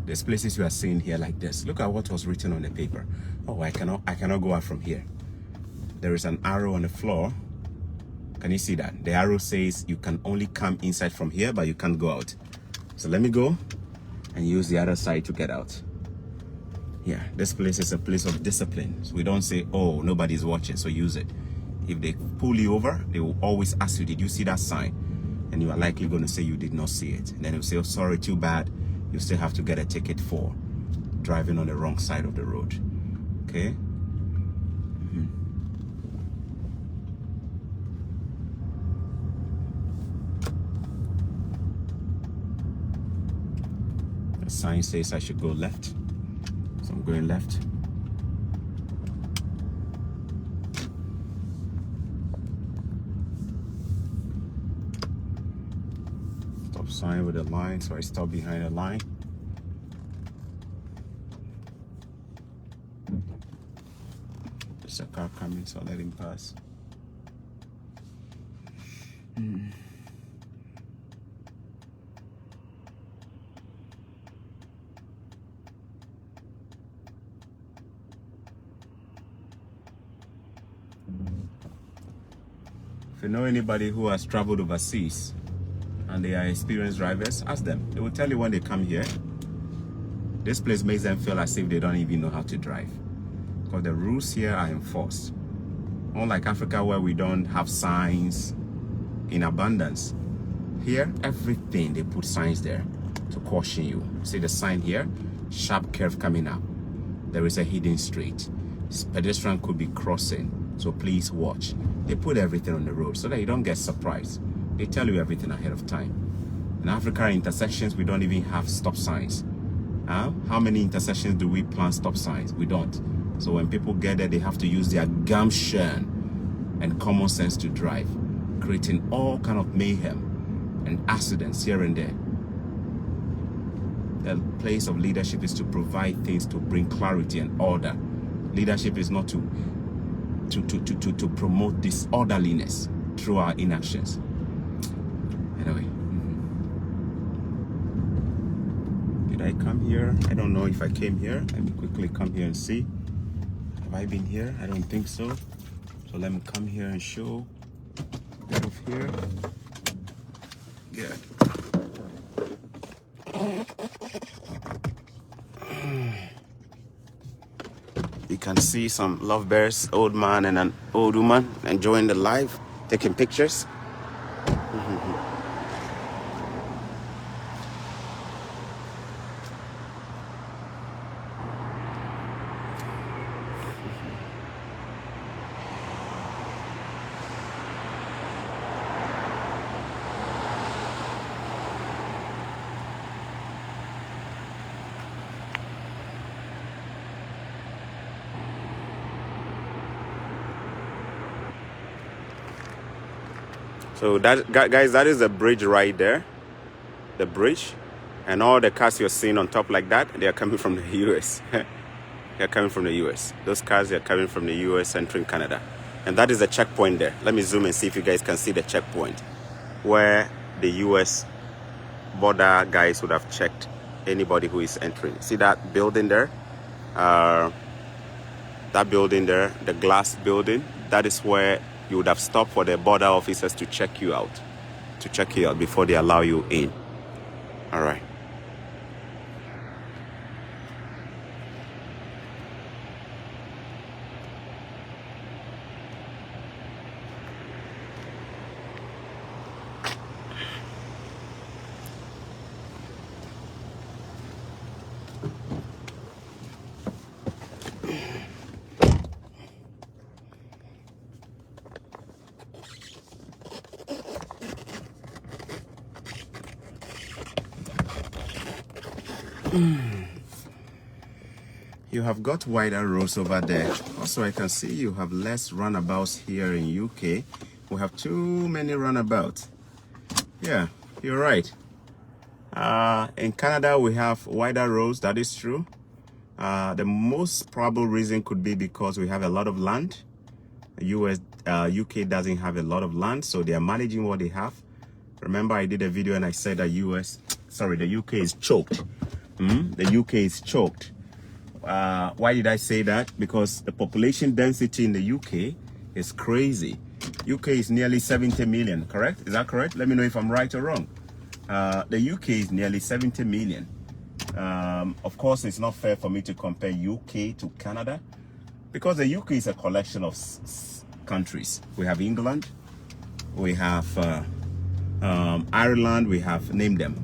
There's places you are seeing here like this. Look at what was written on the paper. Oh, I cannot go out from here. There is an arrow on the floor. Can you see that? The arrow says you can only come inside from here, but you can't go out. So let me go and use the other side to get out. Yeah, this place is a place of discipline. So we don't say, oh, nobody's watching, so use it. If they pull you over, they will always ask you, did you see that sign? And you are likely going to say you did not see it. And then they'll say, oh, sorry, too bad. You still have to get a ticket for driving on the wrong side of the road. Okay? The sign says I should go left. So I'm going left. Sign with a line, so I stop behind a line. There's a car coming, so let him pass. If you know anybody who has traveled overseas and they are experienced drivers, ask them. They will tell you when they come here. This place makes them feel as if they don't even know how to drive, because the rules here are enforced. Unlike Africa, where we don't have signs in abundance, here everything they put signs there to caution you. See the sign here? Sharp curve coming up. There is a hidden street. Pedestrian could be crossing, so please watch. They put everything on the road so that you don't get surprised. They tell you everything ahead of time. In Africa, intersections, we don't even have stop signs. How many intersections do we plant stop signs? We don't. So when people get there, they have to use their gumption and common sense to drive, creating all kind of mayhem and accidents here and there. The place of leadership is to provide things to bring clarity and order. Leadership is not to promote disorderliness through our inactions. Anyway, did I come here? I don't know if I came here. Let me quickly come here and see. Have I been here? I don't think so. So let me come here and show. Get off here. Good. You can see some lovebirds, old man and an old woman enjoying the life, taking pictures. So that, guys, that is the bridge right there. The bridge. And all the cars you're seeing on top like that, they are coming from the US. They are coming from the US. Those cars are coming from the US entering Canada. And that is the checkpoint there. Let me zoom and see if you guys can see the checkpoint where the US border guys would have checked anybody who is entering. See that building there? That building there, the glass building, that is where you would have stopped for the border officers to check you out. Before they allow you in. All right. You have got wider roads over there. Also, I can see you have less runabouts here in UK. We have too many runabouts. Yeah, you're right. In Canada, we have wider roads. That is true. The most probable reason could be because we have a lot of land. UK doesn't have a lot of land, so they are managing what they have. Remember, I did a video and I said that the UK is choked. The UK is choked. Why did I say that? Because the population density in the UK is crazy. UK is nearly 70 million, correct? Is that correct? Let me know if I'm right or wrong. The UK is nearly 70 million. Of course, it's not fair for me to compare UK to Canada because the UK is a collection of countries. We have England, we have Ireland, we have, name them.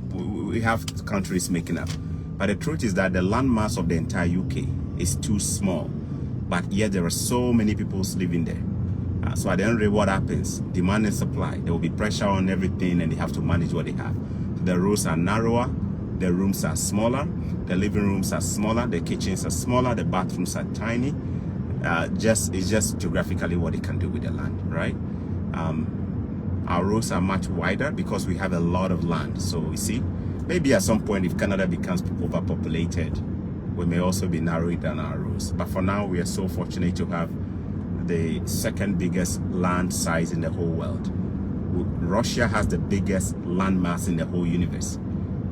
We have countries making up. But the truth is that the landmass of the entire UK is too small. But yet there are so many people living there. So at the end of the day, what happens? Demand and supply. There will be pressure on everything and they have to manage what they have. The roads are narrower, the rooms are smaller, the living rooms are smaller, the kitchens are smaller, the bathrooms are tiny. It's just geographically what they can do with the land, right? Our roads are much wider because we have a lot of land. So you see, maybe at some point if Canada becomes overpopulated, we may also be narrowing down our roads. But for now, we are so fortunate to have the second biggest land size in the whole world. Russia has the biggest land mass in the whole universe,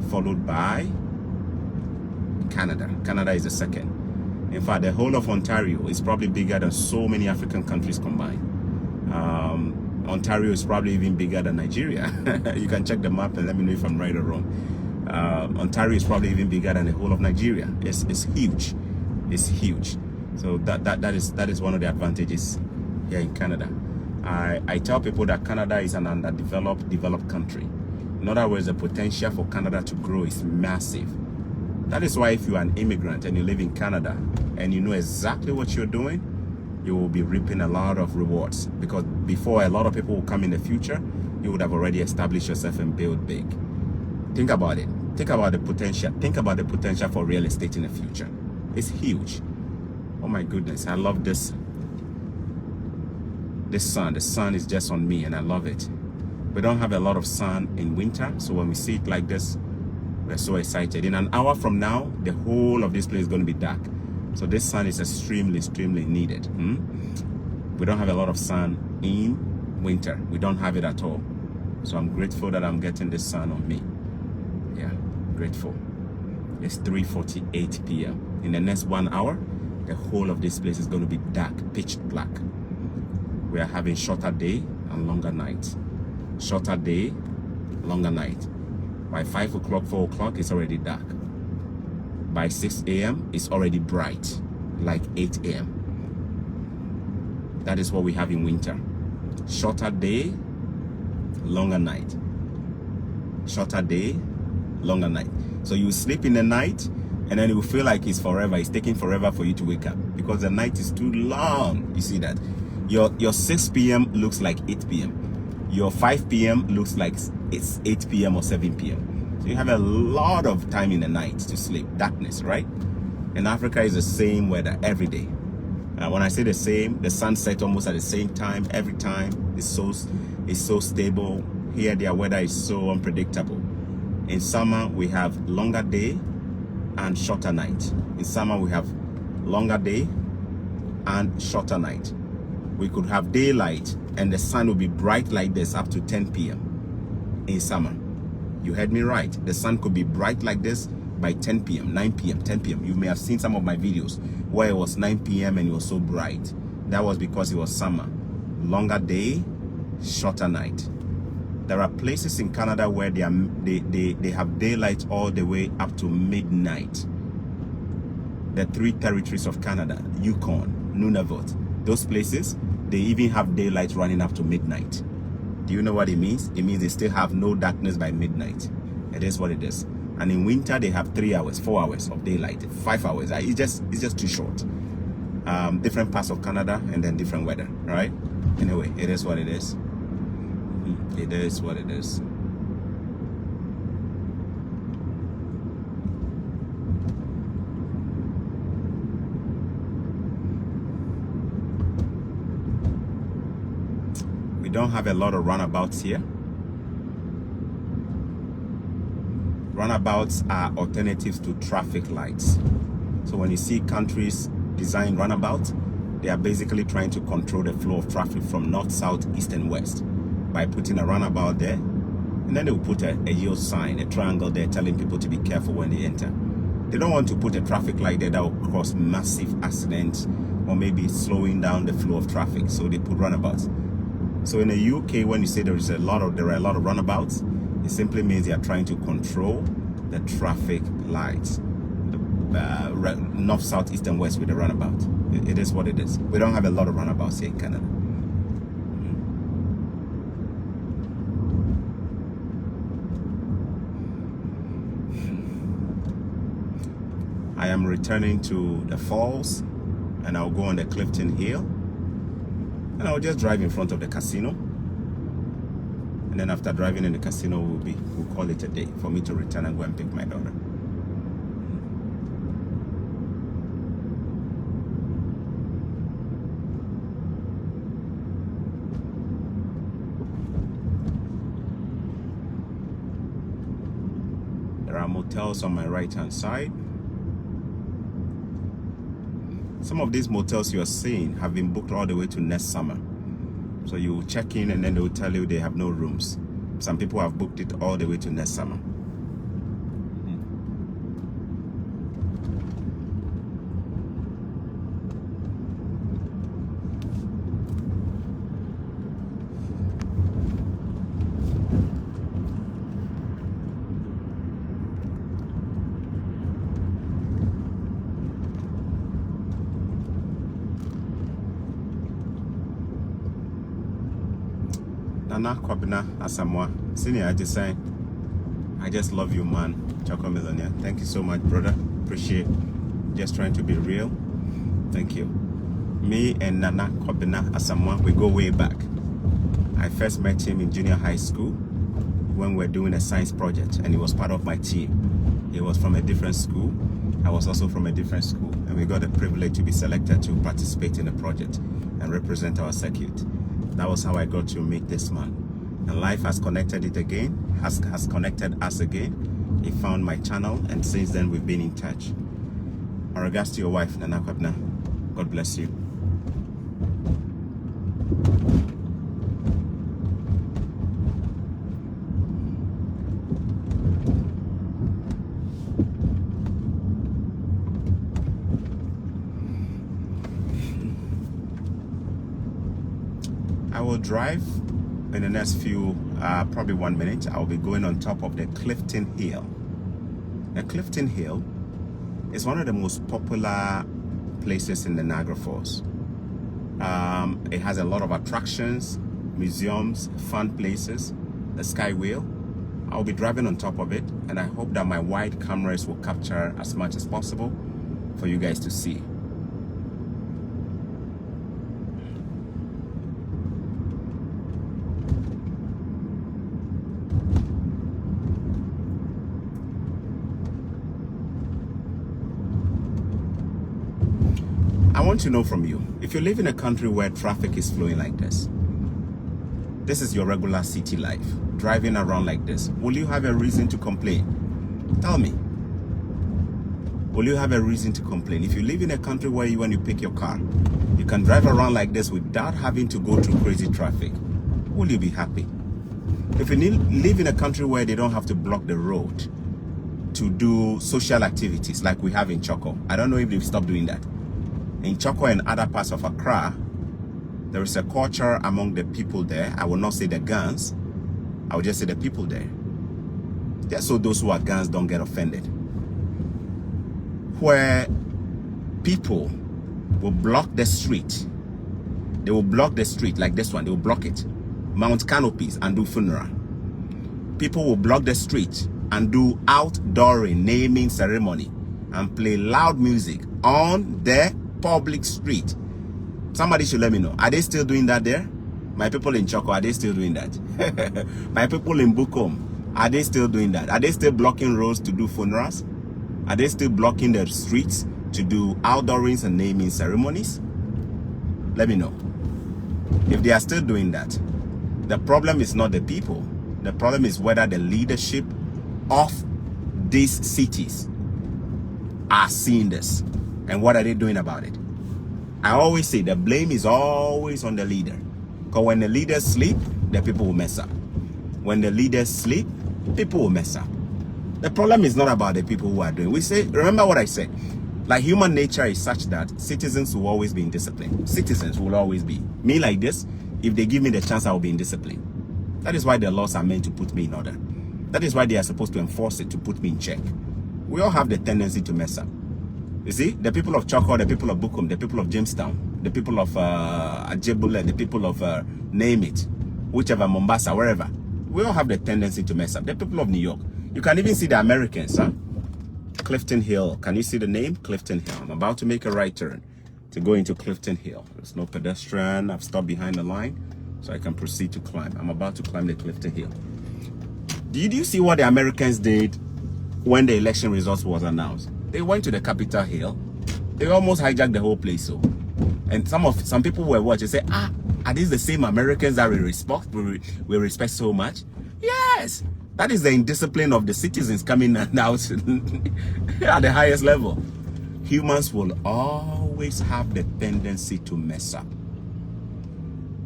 followed by Canada. Canada is the second. In fact, the whole of Ontario is probably bigger than so many African countries combined. Ontario is probably even bigger than Nigeria. You can check the map and let me know if I'm right or wrong. Ontario is probably even bigger than the whole of Nigeria. It's huge. It's huge. So that is one of the advantages here in Canada. I tell people that Canada is an developed country. In other words, the potential for Canada to grow is massive. That is why if you're an immigrant and you live in Canada and you know exactly what you're doing, you will be reaping a lot of rewards. Because before a lot of people will come in the future, you would have already established yourself and built big. Think about it. Think about the potential. Think about the potential for real estate in the future. It's huge. Oh my goodness, I love this sun. The sun is just on me and I love it. We don't have a lot of sun in winter, so when we see it like this, we're so excited. In an hour from now, the whole of this place is going to be dark. So this sun is extremely needed. We don't have a lot of sun in winter. We don't have it at all. So I'm grateful that I'm getting the sun on me. Yeah, grateful. It's 3:48 p.m. In the next 1 hour, the whole of this place is going to be dark, pitch black. We are having shorter day and longer night. Shorter day, longer night. By 5 o'clock, 4 o'clock, it's already dark. By 6 a.m., it's already bright, like 8 a.m. That is what we have in winter. Shorter day, longer night. Shorter day, longer night. So you sleep in the night, and then it will feel like it's forever. It's taking forever for you to wake up because the night is too long. You see that? Your 6 p.m. looks like 8 p.m. Your 5 p.m. looks like it's 8 p.m. or 7 p.m. So you have a lot of time in the night to sleep. Darkness, right? In Africa, is the same weather every day. When I say the same, the sun sets almost at the same time every time. It's so stable. Here, their weather is so unpredictable. In summer, we have longer day and shorter night. In summer, we have longer day and shorter night. We could have daylight and the sun will be bright like this up to 10 p.m. in summer. You heard me right. The sun could be bright like this by 10 p.m., 9 p.m., 10 p.m. You may have seen some of my videos where it was 9 p.m. and it was so bright. That was because it was summer. Longer day, shorter night. There are places in Canada where they have daylight all the way up to midnight. The 3 territories of Canada, Yukon, Nunavut, those places, they even have daylight running up to midnight. Do you know what it means? It means they still have no darkness by midnight. It is what it is. And in winter, they have 3 hours, 4 hours of daylight, 5 hours. It's just too short. Different parts of Canada and then different weather, right? Anyway, it is what it is. It is what it is. We don't have a lot of runabouts here. Runabouts are alternatives to traffic lights. So when you see countries design runabouts, they are basically trying to control the flow of traffic from north, south, east, and west by putting a runabout there, and then they will put a yield sign, a triangle there, telling people to be careful when they enter. They don't want to put a traffic light there that will cause massive accidents or maybe slowing down the flow of traffic. So they put runabouts. So in the UK, when you say there are a lot of runabouts, it simply means they are trying to control the traffic lights, north, south, east, and west with the runabout. It is what it is. We don't have a lot of runabouts here in Canada. I am returning to the falls, and I'll go on the Clifton Hill, and I'll just drive in front of the casino. And then after driving in the casino, we'll call it a day for me to return and go and pick my daughter. There are motels on my right-hand side. Some of these motels you are seeing have been booked all the way to next summer. So you check in and then they will tell you they have no rooms. Some people have booked it all the way to next summer. Nana Kwabena Asamoah, senior, I just say, I just love you, man. Choco Millionaire. Thank you so much, brother. Appreciate just trying to be real. Thank you. Me and Nana Kwabena Asamoah, we go way back. I first met him in junior high school when we were doing a science project, and he was part of my team. He was from a different school. I was also from a different school, and we got the privilege to be selected to participate in the project and represent our circuit. That was how I got to meet this man. and life has connected it again, has connected us again. He found my channel, and since then we've been in touch. My regards to your wife, Nana Kwabna. God bless you. I will drive in the next few, probably 1 minute. I'll be going on top of the Clifton Hill. The Clifton Hill is one of the most popular places in the Niagara Falls. It has a lot of attractions, museums, fun places, the Sky Wheel. I'll be driving on top of it, and I hope that my wide cameras will capture as much as possible for you guys to see. I want to know from you, if you live in a country where traffic is flowing like this is your regular city life, driving around like this, will you have a reason to complain? Tell me. Will you have a reason to complain? If you live in a country where when you pick your car, you can drive around like this without having to go through crazy traffic, will you be happy? If you live in a country where they don't have to block the road to do social activities like we have in Choco, I don't know if they've stopped doing that. In Choco and other parts of Accra, there is a culture among the people there. I will not say the gangs. I will just say the people there. Just so those who are gangs don't get offended. Where people will block the street. They will block the street like this one. They will block it. Mount canopies and do funeral. People will block the street and do outdoor naming ceremony and play loud music on the public street. Somebody should let me know. Are they still doing that there? My people in Choco, are they still doing that? My people in Bukom, are they still doing that? Are they still blocking roads to do funerals? Are they still blocking the streets to do outdoorings and naming ceremonies? Let me know. If they are still doing that, the problem is not the people. The problem is whether the leadership of these cities are seeing this. And what are they doing about it? I always say the blame is always on the leader. Because when the leaders sleep, the people will mess up. When the leaders sleep, people will mess up. The problem is not about the people who are doing. We say, remember what I said. Like human nature is such that citizens will always be in discipline. Citizens will always be. Me like this, if they give me the chance, I will be in discipline. That is why the laws are meant to put me in order. That is why they are supposed to enforce it, to put me in check. We all have the tendency to mess up. You see, the people of Choco, the people of Bukom, the people of Jamestown, the people of Ajebule, the people of name it, whichever, Mombasa, wherever. We all have the tendency to mess up. The people of New York. You can even see the Americans, huh? Clifton Hill. Can you see the name? Clifton Hill. I'm about to make a right turn to go into Clifton Hill. There's no pedestrian. I've stopped behind the line so I can proceed to climb. I'm about to climb the Clifton Hill. Did you see what the Americans did when the election results was announced? They went to the Capitol Hill. They almost hijacked the whole place. So, and some people were watching. Say, are these the same Americans that we respect so much? Yes, that is the indiscipline of the citizens coming out at the highest level. Humans will always have the tendency to mess up.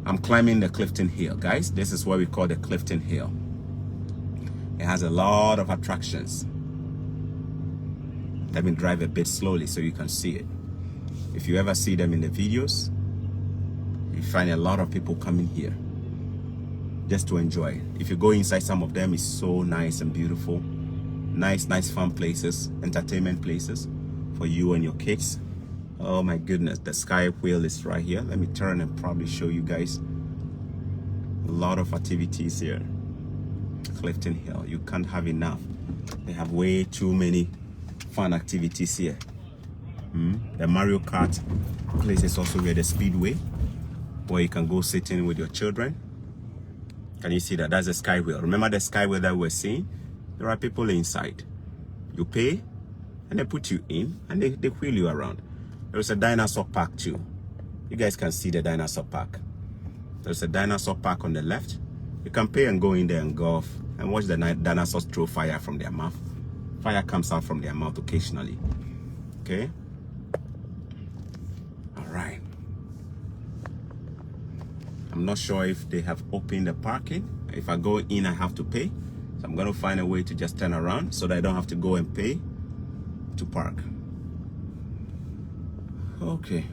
I'm climbing the Clifton Hill, guys. This is what we call the Clifton Hill. It has a lot of attractions. Let me drive a bit slowly so you can see it. If you ever see them in the videos, you find a lot of people coming here just to enjoy. If you go inside some of them, it's so nice and beautiful. Nice fun places, entertainment places for you and your kids. Oh my goodness, the Sky Wheel is right here. Let me turn and probably show you guys a lot of activities here. Clifton Hill, you can't have enough. They have way too many fun activities here. The Mario Kart place is also where the Speedway, where you can go sit in with your children. Can you see that? That's the Sky Wheel. Remember the Sky Wheel that we're seeing? There are people inside. You pay and they put you in and they wheel you around. There's a dinosaur park too. You guys can see the dinosaur park. There's a dinosaur park on the left You can pay and go in there and golf and watch the dinosaurs throw fire from their mouth. Fire comes out from their mouth occasionally. Okay. All right. I'm not sure if they have opened the parking. If I go in, I have to pay. So I'm going to find a way to just turn around so that I don't have to go and pay to park. Okay.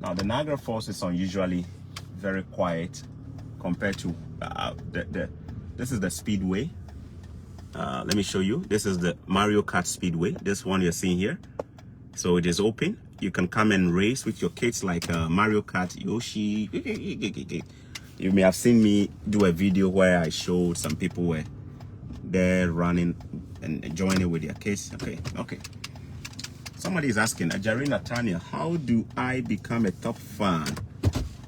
Now the Niagara Falls is unusually very quiet compared to this is the speedway. Let me show you. This is the Mario Kart speedway. This one you're seeing here. So it is open. You can come and race with your kids like Mario Kart, Yoshi. You may have seen me do a video where I showed some people were there running and enjoying it with their kids. Okay. Somebody is asking, Ajarina Tanya, how do I become a top fan?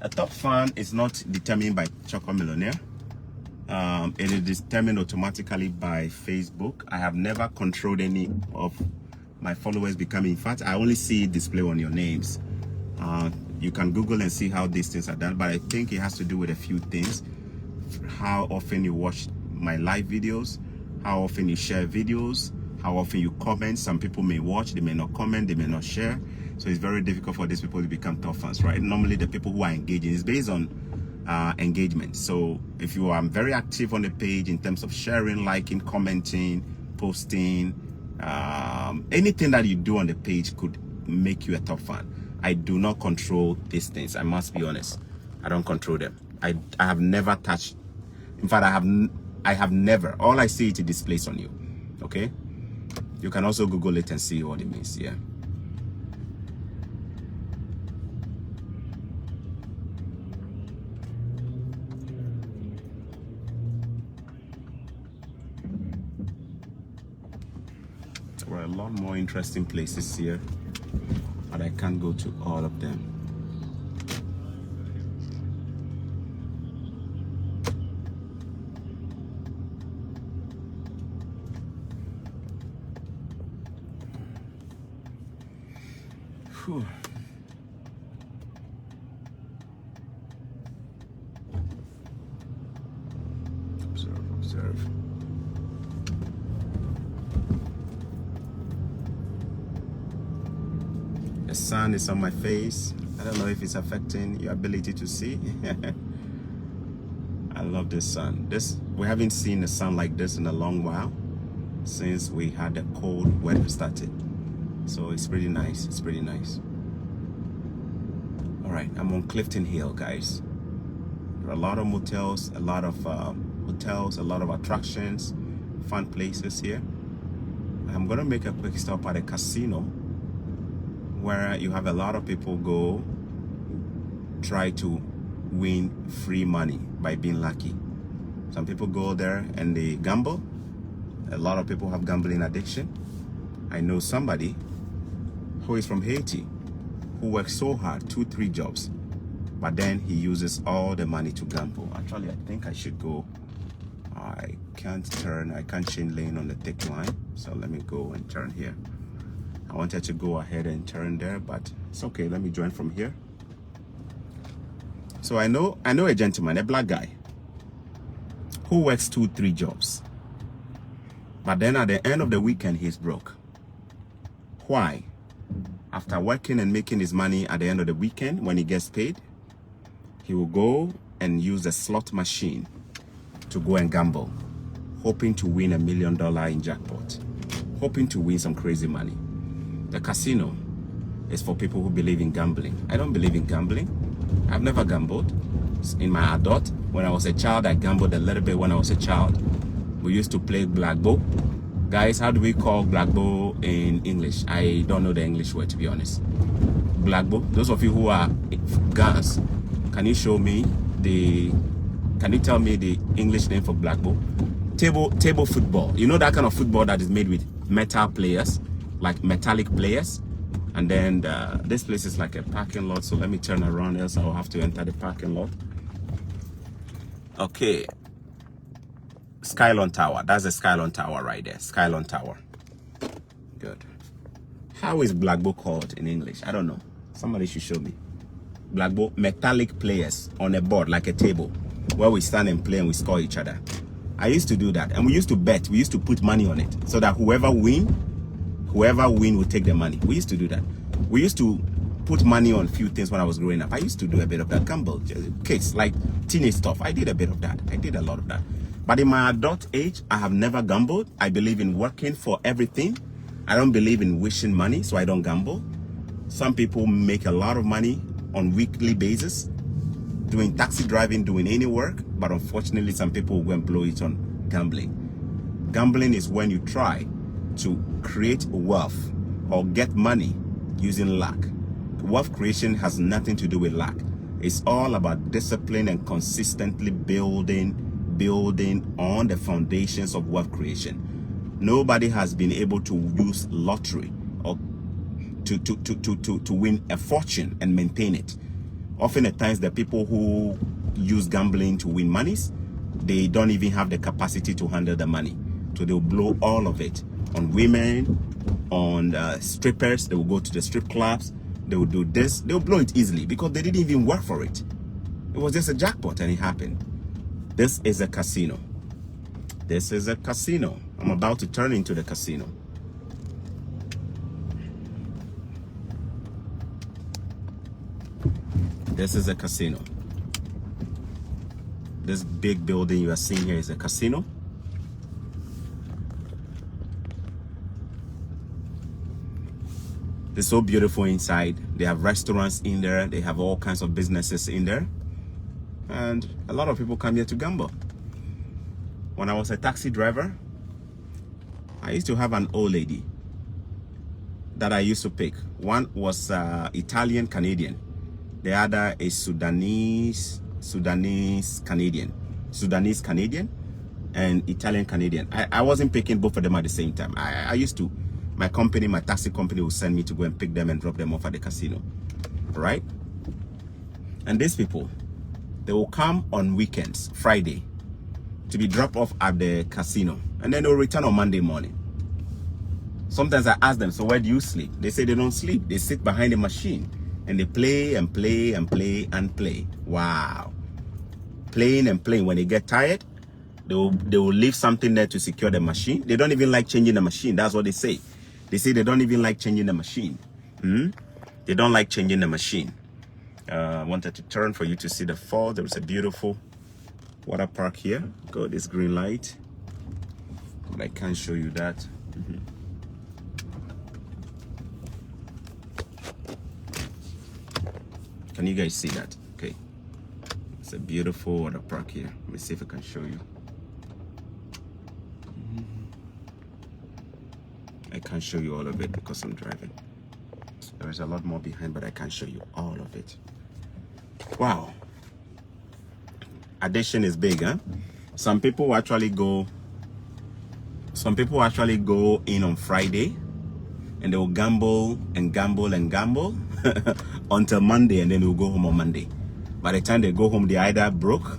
A top fan is not determined by Choco Millionaire. It is determined automatically by Facebook. I have never controlled any of my followers becoming. In fact, I only see it display on your names. You can Google and see how these things are done, but I think it has to do with a few things. How often you watch my live videos, how often you share videos, how often you comment. Some people may watch, they may not comment, they may not share. So it's very difficult for these people to become top fans, right? Normally the people who are engaging is based on engagement. So if you are very active on the page in terms of sharing, liking, commenting, posting, anything that you do on the page could make you a top fan. I do not control these things. I must be honest. I don't control them. I have never touched. In fact, I have never. All I see it displays on you. Okay. You can also Google it and see what it means. Yeah. There are a lot more interesting places here, but I can't go to all of them. Whew. Observe. The sun is on my face. I don't know if it's affecting your ability to see. I love this sun. We haven't seen the sun like this in a long while since we had the cold weather started. So it's pretty nice. It's pretty nice. All right, I'm on Clifton Hill, guys. There are a lot of motels, a lot of hotels, a lot of attractions, fun places here. I'm gonna make a quick stop at a casino where you have a lot of people go try to win free money by being lucky. Some people go there and they gamble. A lot of people have gambling addiction. I know somebody who is from Haiti who works so hard, 2-3 jobs, but then he uses all the money to gamble. Actually, I think I should go. I can't change lane on the thick line, so let me go and turn here. I wanted to go ahead and turn there, but it's okay. Let me join from here. So I know a gentleman, a black guy, who works 2-3 jobs, but then at the end of the weekend he's broke. Why? After working and making his money at the end of the weekend, when he gets paid, he will go and use the slot machine to go and gamble, hoping to win $1 million in jackpot, hoping to win some crazy money. The casino is for people who believe in gambling. I don't believe in gambling. I've never gambled. In my adult, when I was a child, I gambled a little bit when I was a child. We used to play blackbo. Guys, how do we call blackbo in English? I don't know the English word, to be honest. Blackbo. Those of you who are guns, can you show me can you tell me the English name for blackbo? Table football. You know that kind of football that is made with metal players, like metallic players? And then this place is like a parking lot, so let me turn around, else I'll have to enter the parking lot. Okay. Skylon Tower. That's the Skylon Tower right there. Skylon Tower. Good. How is blackbo called in English? I don't know. Somebody should show me. blackboard, metallic players on a board like a table where we stand and play and we score each other. I used to do that, and we used to bet. We used to put money on it so that whoever win will take the money. We used to do that. We used to put money on few things when I was growing up. I used to do a bit of that, gamble, kids, like teenage stuff. I did a bit of that. I did a lot of that. But in my adult age, I have never gambled. I believe in working for everything. I don't believe in wishing money, so I don't gamble. Some people make a lot of money on weekly basis, doing taxi driving, doing any work, but unfortunately some people will go and blow it on gambling. Gambling is when you try to create wealth or get money using luck. Wealth creation has nothing to do with luck. It's all about discipline and consistently building on the foundations of wealth creation. Nobody has been able to use lottery or to win a fortune and maintain it. Often at times the people who use gambling to win monies, they don't even have the capacity to handle the money. So they'll blow all of it on women, on strippers. They will go to the strip clubs. They will do this. They'll blow it easily because they didn't even work for it. It was just a jackpot and it happened. This is a casino. This is a casino. I'm about to turn into the casino. This is a casino. This big building you are seeing here is a casino. It's so beautiful inside. They have restaurants in there. They have all kinds of businesses in there. And a lot of people come here to gamble. When I was a taxi driver, I used to have an old lady that I used to pick. One was Italian Canadian. The other is Sudanese Canadian, and Italian Canadian. I wasn't picking both of them at the same time. I used to, my taxi company would send me to go and pick them and drop them off at the casino, right? And these people, they will come on weekends, Friday, to be dropped off at the casino, and then they'll return on Monday morning. Sometimes I ask them, so where do you sleep? They say they don't sleep. They sit behind a machine and they play and play and play and play. Wow. Playing and playing. When they get tired, they will leave something there to secure the machine. They don't even like changing the machine. That's what they say. They say they don't even like changing the machine. They don't like changing the machine. I wanted to turn for you to see the fall. There is a beautiful water park here. Got this green light, but I can't show you that. Can you guys see that? Okay, it's a beautiful water park here. Let me see if I can show you. I can't show you all of it because I'm driving. There is a lot more behind, but I can't show you all of it. Wow. Addition is big, huh? Some people actually go in on Friday and they will gamble and gamble and gamble until Monday, and then they'll go home on Monday. By the time they go home, they're either broke.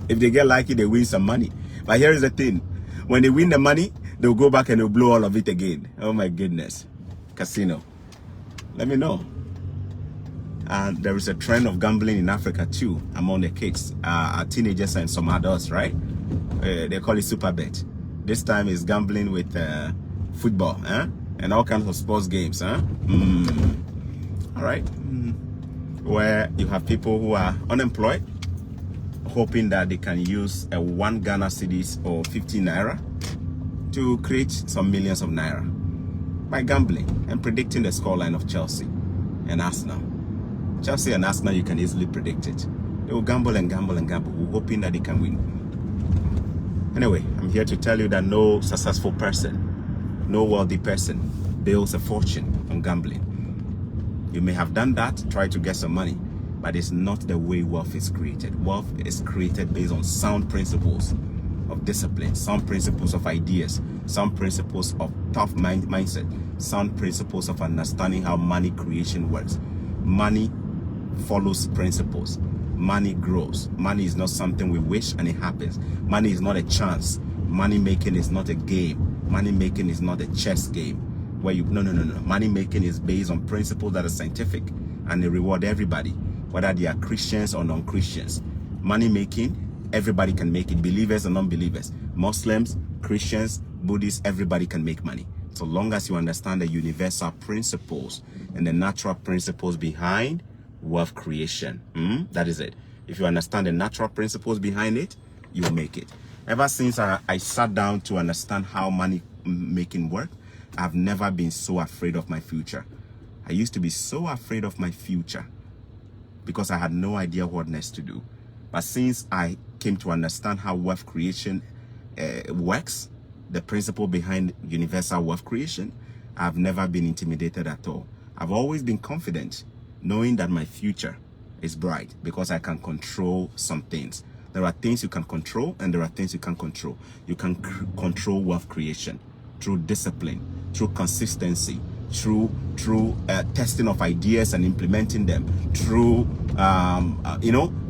If they get lucky, they win some money. But here is the thing. When they win the money, they'll go back and they'll blow all of it again. Oh my goodness. Casino. Let me know. And there is a trend of gambling in Africa too, among the kids, teenagers and some adults, right? They call it super bet. This time is gambling with football, and all kinds of sports games, All right. Where you have people who are unemployed, hoping that they can use a 1 Ghana cedis or 50 naira to create some millions of naira by gambling and predicting the scoreline of Chelsea and Arsenal. Chelsea and Arsenal, you can easily predict it. They will gamble and gamble and gamble, hoping that they can win. Anyway, I'm here to tell you that no successful person, no wealthy person builds a fortune on gambling. You may have done that, try to get some money, but it's not the way wealth is created. Wealth is created based on sound principles of discipline, sound principles of ideas, sound principles of tough mindset, sound principles of understanding how money creation works. Money follows principles. Money grows. Money is not something we wish and it happens. Money is not a chance. Money making is not a game. Money making is not a chess game where you no. Money making is based on principles that are scientific and they reward everybody, whether they are Christians or non-Christians. Money making, everybody can make it, believers and non-believers, Muslims, Christians, Buddhists, everybody can make money, so long as you understand the universal principles and the natural principles behind wealth creation. That is it. If you understand the natural principles behind it, you will make it. Ever since I sat down to understand how money making work, I've never been so afraid of my future. I used to be so afraid of my future because I had no idea what next to do. But since I came to understand how wealth creation works, the principle behind universal wealth creation, I've never been intimidated at all. I've always been confident, knowing that my future is bright because I can control some things. There are things you can control and there are things you can't control. You can control wealth creation through discipline, through consistency, through testing of ideas and implementing them, through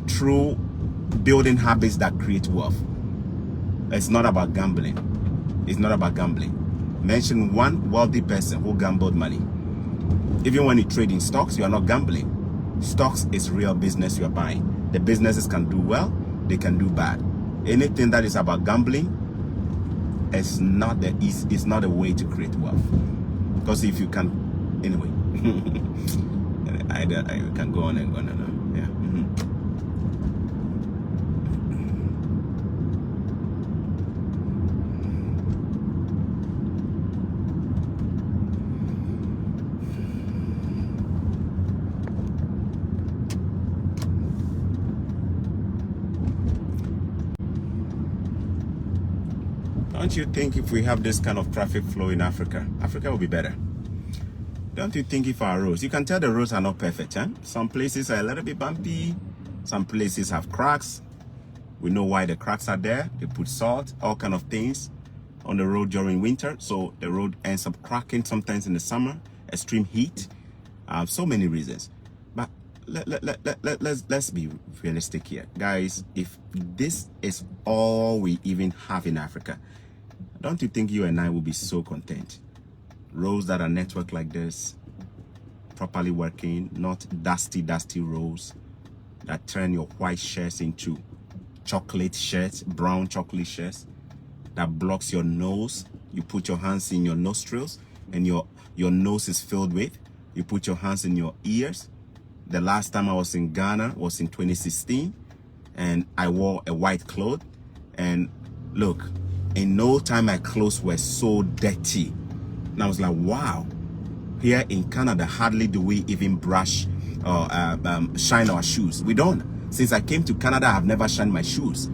through building habits that create wealth. It's not about gambling. It's not about gambling. Mention one wealthy person who gambled money. Even when you trade in stocks, you are not gambling. Stocks is real business you are buying. The businesses can do well, they can do bad. Anything that is about gambling, it's not a way to create wealth. Because if you can, anyway, I can go on and go on and on. Yeah. Don't you think if we have this kind of traffic flow in Africa, Africa will be better? Don't you think if our roads, you can tell the roads are not perfect, huh? Some places are a little bit bumpy, some places have cracks. We know why the cracks are there. They put salt, all kind of things on the road during winter, so the road ends up cracking sometimes in the summer, extreme heat, so many reasons. But let's be realistic here, guys. If this is all we even have in Africa, don't you think you and I will be so content? Roads that are networked like this, properly working, not dusty roads that turn your white shirts into chocolate shirts, brown chocolate shirts, that blocks your nose. You put your hands in your nostrils and your nose is filled with. You put your hands in your ears. The last time I was in Ghana was in 2016 and I wore a white cloth, and look, in no time my clothes were so dirty. And I was like, wow, here in Canada hardly do we even brush or shine our shoes. We don't. Since I came to Canada, I have never shined my shoes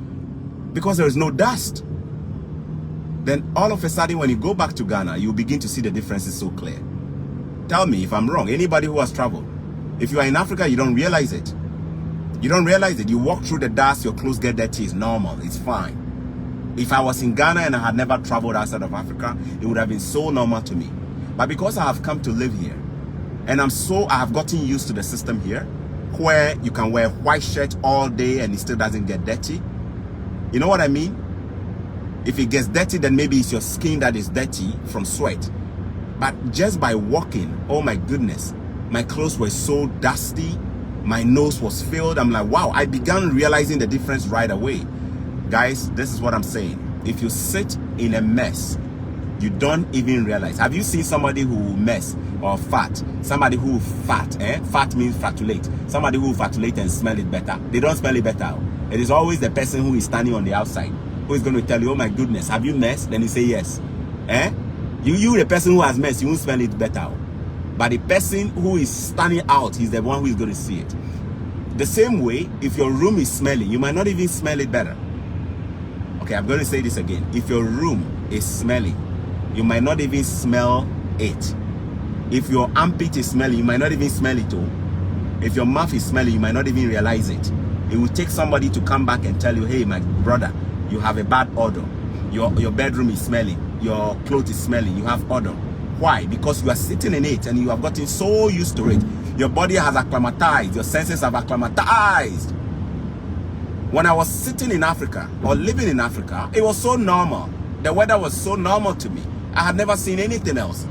because there is no dust. Then all of a sudden when you go back to Ghana, you begin to see the differences so clear. Tell me if I'm wrong. Anybody who has traveled, if you are in Africa, you don't realize it. You don't realize it. You walk through the dust, your clothes get dirty. It's normal. It's fine. If I was in Ghana and I had never traveled outside of Africa, it would have been so normal to me. But because I have come to live here, and I have gotten used to the system here, where you can wear a white shirt all day and it still doesn't get dirty. You know what I mean? If it gets dirty, then maybe it's your skin that is dirty from sweat. But just by walking, oh my goodness, my clothes were so dusty, my nose was filled. I'm like, wow, I began realizing the difference right away. Guys, this is what I'm saying. If you sit in a mess, you don't even realize. Have you seen somebody who mess or fat? Somebody who fat, Fat means fatulate. Somebody who fatulate and smell it better. They don't smell it better. It is always the person who is standing on the outside who is going to tell you, oh my goodness, have you messed? Then you say yes. You the person who has messed, you won't smell it better. But the person who is standing out, he's the one who is going to see it. The same way, if your room is smelling, you might not even smell it better. Okay, I'm going to say this again. If your room is smelling, you might not even smell it. If your armpit is smelling, you might not even smell it. If your mouth is smelling, you might not even realize it. It will take somebody to come back and tell you, hey, my brother, you have a bad odor. Your bedroom is smelling. Your clothes is smelling. You have odor. Why? Because you are sitting in it and you have gotten so used to it. Your body has acclimatized. Your senses have acclimatized. When I was sitting in Africa or living in Africa, it was so normal. The weather was so normal to me. I had never seen anything else.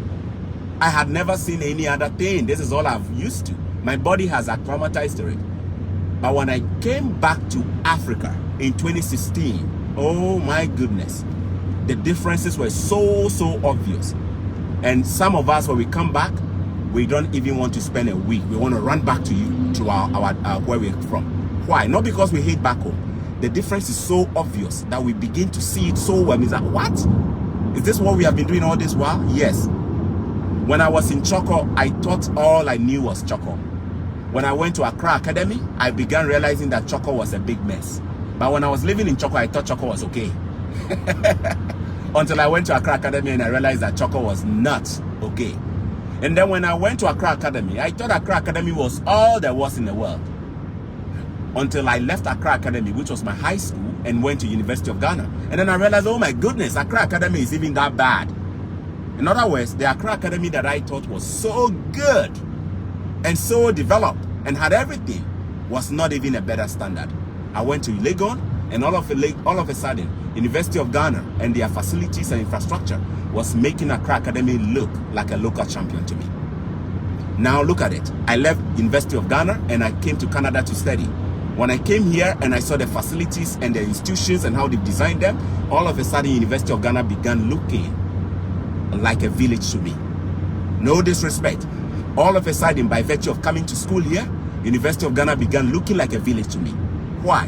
I had never seen any other thing. This is all I've used to. My body has acclimatized to it. But when I came back to Africa in 2016, oh my goodness, the differences were so obvious. And some of us, when we come back, we don't even want to spend a week. We want to run back to our where we're from. Why? Not because we hate back home. The difference is so obvious that we begin to see it so well. It's like, what? Is this what we have been doing all this while? Yes. When I was in Choco, I thought all I knew was Choco. When I went to Accra Academy, I began realizing that Choco was a big mess. But when I was living in Choco, I thought Choco was okay. Until I went to Accra Academy and I realized that Choco was not okay. And then when I went to Accra Academy, I thought Accra Academy was all there was in the world. Until I left Accra Academy, which was my high school, and went to University of Ghana. And then I realized, oh my goodness, Accra Academy is even that bad. In other words, the Accra Academy that I thought was so good and so developed and had everything was not even a better standard. I went to Legon, and all of a sudden, University of Ghana and their facilities and infrastructure was making Accra Academy look like a local champion to me. Now look at it. I left University of Ghana and I came to Canada to study. When I came here and I saw the facilities and the institutions and how they've designed them, all of a sudden University of Ghana began looking like a village to me. No disrespect. All of a sudden, by virtue of coming to school here, University of Ghana began looking like a village to me. Why?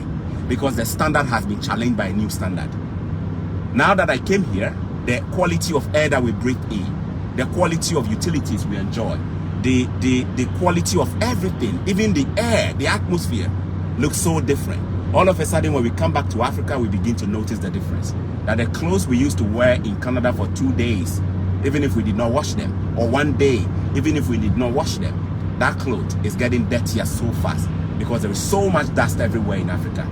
Because the standard has been challenged by a new standard. Now that I came here, the quality of air that we breathe in, the quality of utilities we enjoy, the quality of everything, even the air, the atmosphere, looks so different. All of a sudden, when we come back to Africa, we begin to notice the difference. That the clothes we used to wear in Canada for 2 days, even if we did not wash them, or 1 day, even if we did not wash them, that cloth is getting dirtier so fast because there is so much dust everywhere in Africa.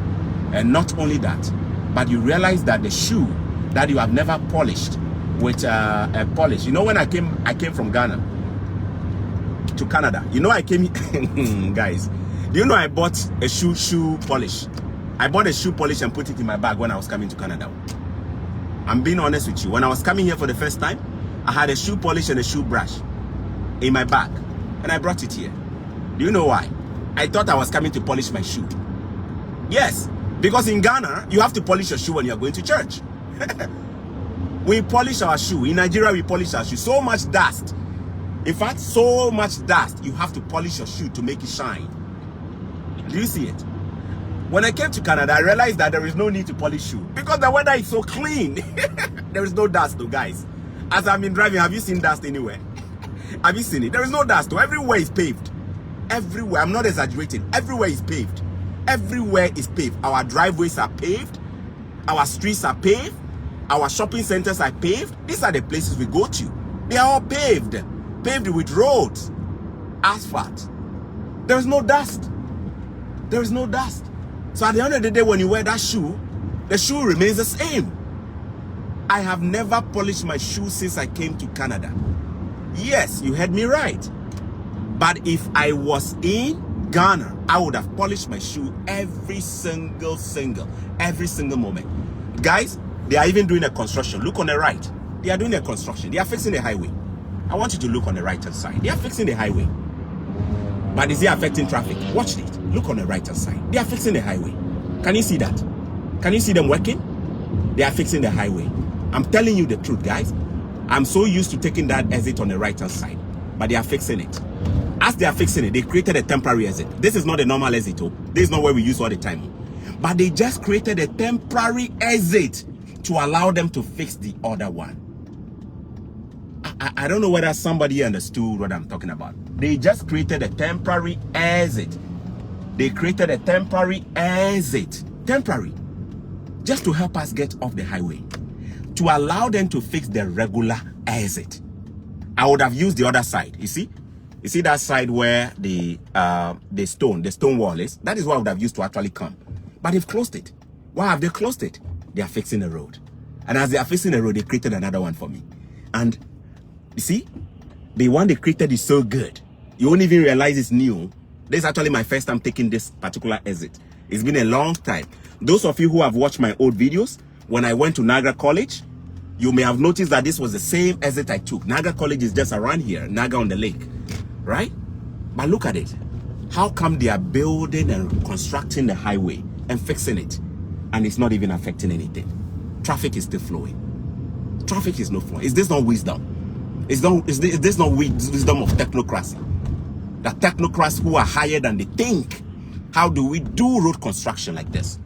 And not only that, but you realize that the shoe that you have never polished with a polish. You know, when I came from Ghana to Canada. You know, I came guys. Do you know I bought a shoe polish? I bought a shoe polish and put it in my bag when I was coming to Canada. I'm being honest with you. When I was coming here for the first time, I had a shoe polish and a shoe brush in my bag, and I brought it here. Do you know why? I thought I was coming to polish my shoe. Yes, because in Ghana, you have to polish your shoe when you're going to church. We polish our shoe. In Nigeria, we polish our shoe. So much dust. In fact, so much dust. You have to polish your shoe to make it shine. Do you see it? When I came to Canada, I realized that there is no need to polish shoe because the weather is so clean. There is no dust though, guys. As I've been driving, have you seen dust anywhere? Have you seen it? There is no dust though. Everywhere is paved. Everywhere. I'm not exaggerating. Everywhere is paved. Everywhere is paved. Our driveways are paved. Our streets are paved. Our shopping centers are paved. These are the places we go to. They are all paved. Paved with roads. Asphalt. There is no dust. There is no dust. So at the end of the day, when you wear that shoe, the shoe remains the same. I have never polished my shoe since I came to Canada. Yes, you heard me right. But if I was in Ghana, I would have polished my shoe every single moment. Guys, they are even doing a construction. Look on the right. They are doing a construction. They are fixing the highway. I want you to look on the right hand side. They are fixing the highway. But is it affecting traffic? Watch it. Look on the right hand side. They are fixing the highway. Can you see that? Can you see them working? They are fixing the highway. I'm telling you the truth, guys. I'm so used to taking that exit on the right hand side. But they are fixing it. As they are fixing it, they created a temporary exit. This is not a normal exit. Oh. This is not where we use all the time. But they just created a temporary exit to allow them to fix the other one. I don't know whether somebody understood what I'm talking about. They just created a temporary exit. They created a temporary exit. Temporary. Just to help us get off the highway. To allow them to fix the regular exit. I would have used the other side. You see? You see that side where the stone wall is? That is what I would have used to actually come. But they've closed it. Why have they closed it? They are fixing the road. And as they are fixing the road, they created another one for me. And you see, the one they created is so good. You won't even realize it's new. This is actually my first time taking this particular exit. It's been a long time. Those of you who have watched my old videos, when I went to Niagara College, you may have noticed that this was the same exit I took. Niagara College is just around here, Niagara on the lake, right? But look at it. How come they are building and constructing the highway and fixing it, and it's not even affecting anything? Traffic is still flowing. Traffic is not flowing. Is this not wisdom? Is this not wisdom of technocracy? The technocrats who are higher than they think. How do we do road construction like this?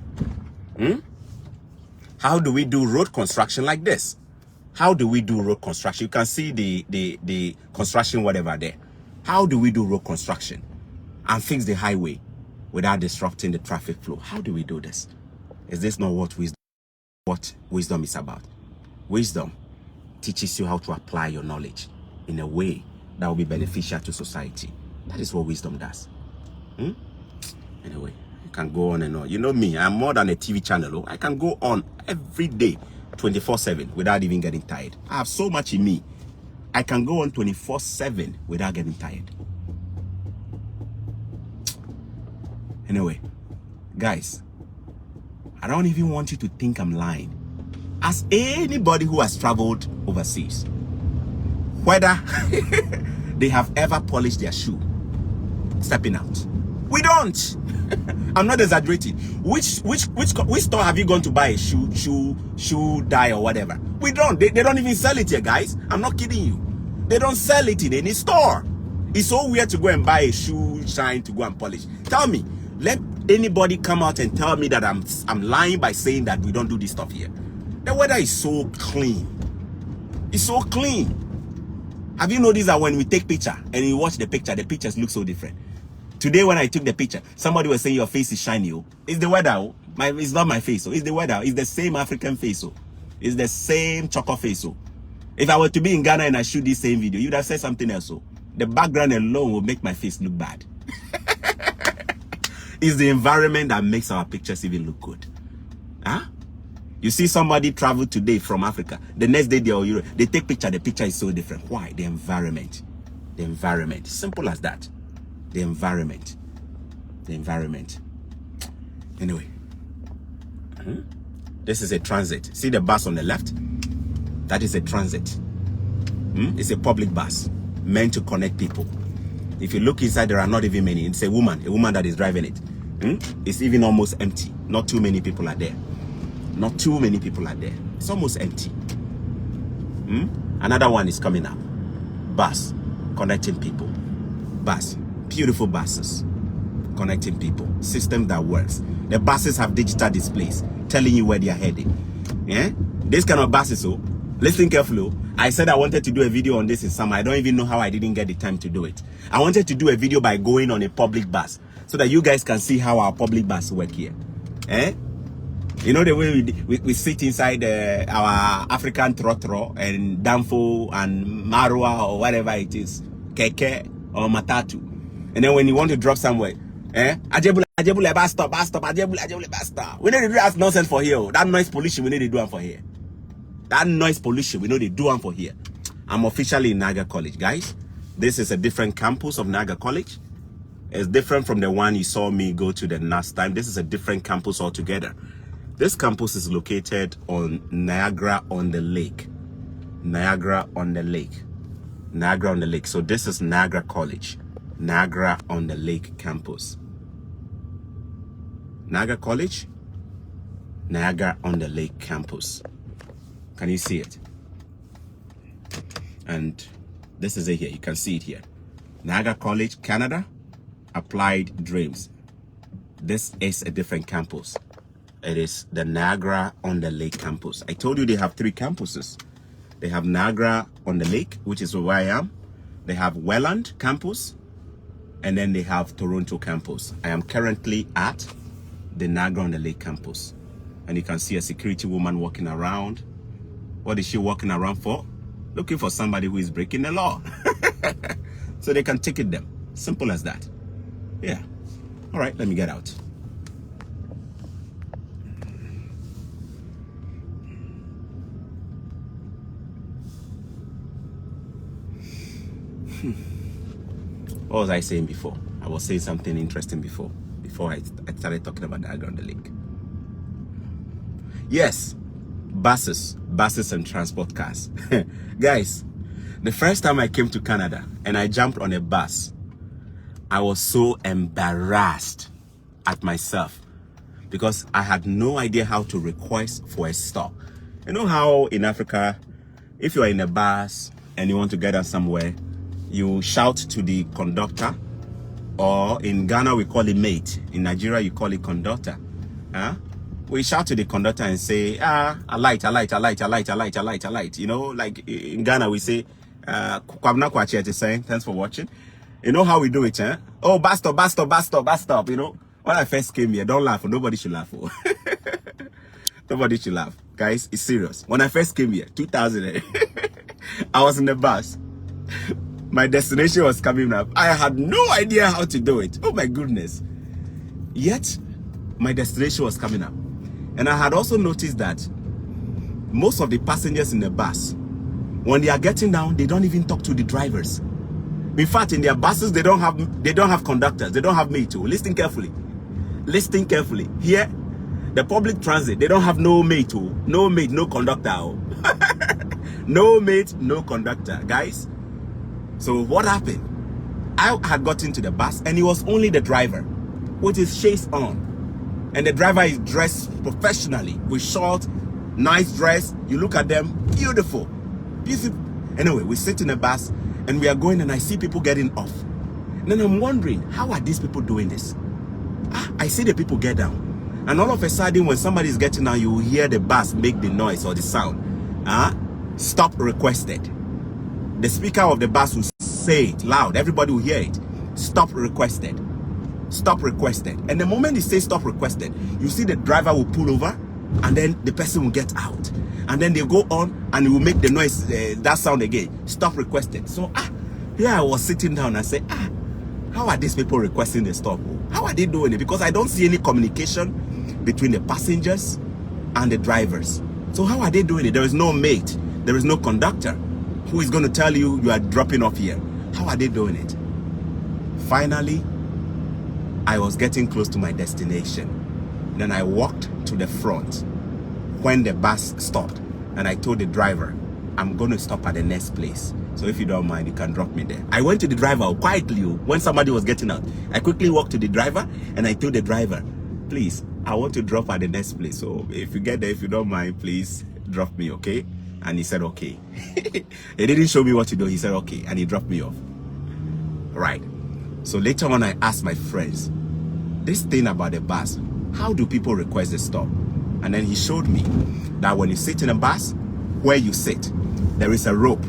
How do we do road construction like this? How do we do road construction? You can see the construction whatever there. How do we do road construction and fix the highway without disrupting the traffic flow? How do we do this? Is this not what wisdom is about? Wisdom teaches you how to apply your knowledge in a way that will be beneficial to society. That is what wisdom does. Anyway, you can go on and on. You know me, I'm more than a TV channel. I can go on every day, 24/7, without even getting tired. I have so much in me. I can go on 24/7 without getting tired. Anyway, guys, I don't even want you to think I'm lying. As anybody who has traveled overseas, whether they have ever polished their shoe stepping out, we don't. I'm not exaggerating. Which store have you gone to buy a shoe dye or whatever? We don't. They don't even sell it here, guys. I'm not kidding you. They don't sell it in any store. It's so weird to go and buy a shoe shine to go and polish. Tell me, let anybody come out and tell me that I'm lying by saying that we don't do this stuff here. The weather is so clean. It's so clean. Have you noticed that when we take picture and you watch the pictures look so different? Today when I took the picture, somebody was saying your face is shiny. Oh. It's the weather. Oh. It's not my face. Oh. It's the weather. It's the same African face. Oh. It's the same chocolate face. Oh. If I were to be in Ghana and I shoot this same video, you'd have said something else. Oh. The background alone will make my face look bad. It's the environment that makes our pictures even look good. Huh? You see somebody travel today from Africa. The next day they are Europe. They take picture. The picture is so different. Why? The environment. The environment. Simple as that. The environment. The environment. Anyway. This is a transit. See the bus on the left? That is a transit. It's a public bus meant to connect people. If you look inside, there are not even many. It's a woman that is driving it. It's even almost empty. Not too many people are there. Not too many people are there. It's almost empty. Another one is coming up. Bus connecting people. Bus. Beautiful buses connecting people. System that works. The buses have digital displays telling you where they are heading. Yeah? This kind of buses, so listen carefully. I said I wanted to do a video on this in summer. I don't even know how I didn't get the time to do it. I wanted to do a video by going on a public bus so that you guys can see how our public bus work here. Eh? You know the way we sit inside our African trotro and Danfo and Marwa or whatever it is, Keke or Matatu. And then when you want to drop somewhere, Ajebule bus stop, Ajebule bus stop. We need to do that nonsense for here. That noise pollution, we need to do it for here. That noise pollution, we know they do one for here. I'm officially in Niagara College, guys. This is a different campus of Niagara College. It's different from the one you saw me go to the last time. This is a different campus altogether. This campus is located on Niagara-on-the-Lake. Niagara-on-the-Lake. Niagara-on-the-Lake. So this is Niagara College. Niagara-on-the-Lake campus. Niagara College. Niagara-on-the-Lake campus. Can you see it? And this is it here. You can see it here. Niagara College, Canada, Applied Dreams. This is a different campus. It is the Niagara-on-the-Lake campus. I told you they have 3 campuses. They have Niagara-on-the-Lake, which is where I am. They have Welland campus. And then they have Toronto campus. I am currently at the Niagara-on-the-Lake campus. And you can see a security woman walking around. What is she walking around for? Looking for somebody who is breaking the law. So they can ticket them. Simple as that. Yeah. All right, let me get out. What was I saying before? I was saying something interesting before I started talking about Niagara-on-the-Lake. Yes. Buses and transport cars. Guys, the first time I came to Canada and I jumped on a bus, I was so embarrassed at myself because I had no idea how to request for a stop. You know how in Africa, if you are in a bus and you want to get us somewhere, you shout to the conductor, or in Ghana we call it mate. In Nigeria you call it conductor. We shout to the conductor and say, alight. You know, like in Ghana we say, thanks for watching. You know how we do it, Oh, bus stop. You know, when I first came here, don't laugh, nobody should laugh. Nobody should laugh. Guys, it's serious. When I first came here, 2000, I was in the bus. My destination was coming up. I had no idea how to do it. Oh my goodness. Yet, my destination was coming up. And I had also noticed that most of the passengers in the bus, when they are getting down, they don't even talk to the drivers. In fact, in their buses, they don't have conductors. They don't have mate. Listen carefully. Listen carefully. Here, the public transit, they don't have no mate. No mate, no conductor. No mate, no conductor. Guys, so what happened? I had got into the bus and it was only the driver with his shades on. And the driver is dressed professionally with short, nice dress. You look at them, beautiful. Beautiful. Anyway, we sit in the bus and we are going and I see people getting off. And then I'm wondering, how are these people doing this? I see the people get down. And all of a sudden, when somebody is getting down, you will hear the bus make the noise or the sound. Stop requested. The speaker of the bus will say it loud. Everybody will hear it. Stop requested. Stop requested. And the moment he says stop requested, you see the driver will pull over and then the person will get out. And then they go on and it will make the noise, that sound again. Stop requested. So, here I was sitting down and I said, how are these people requesting the stop? How are they doing it? Because I don't see any communication between the passengers and the drivers. So how are they doing it? There is no mate. There is no conductor who is going to tell you you are dropping off here. How are they doing it? Finally, I was getting close to my destination. Then I walked to the front when the bus stopped. And I told the driver, I'm going to stop at the next place. So if you don't mind, you can drop me there. I went to the driver quietly when somebody was getting out. I quickly walked to the driver and I told the driver, please, I want to drop at the next place. So if you get there, if you don't mind, please drop me, okay? And he said, okay. He didn't show me what to do. He said, okay. And he dropped me off. Right. So later on, I asked my friends, this thing about the bus, how do people request a stop? And then he showed me that when you sit in a bus, where you sit, there is a rope.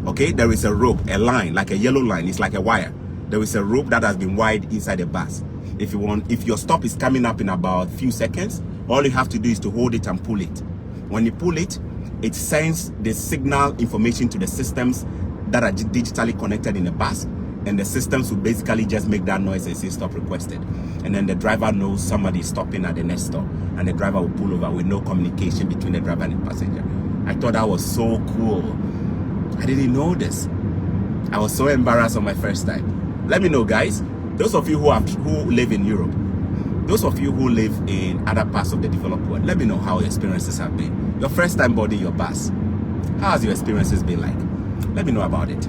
Okay, there is a rope, a line, like a yellow line. It's like a wire. There is a rope that has been wired inside the bus. If your stop is coming up in about a few seconds, all you have to do is to hold it and pull it. When you pull it, it sends the signal information to the systems that are digitally connected in the bus, and the systems will basically just make that noise and say stop requested. And then the driver knows somebody is stopping at the next stop, and the driver will pull over with no communication between the driver and the passenger. I thought that was so cool. I didn't know this. I was so embarrassed on my first time. Let me know, guys. Those of you who live in Europe, those of you who live in other parts of the developed world, let me know how your experiences have been. Your first time boarding your bus, how has your experiences been like? Let me know about it.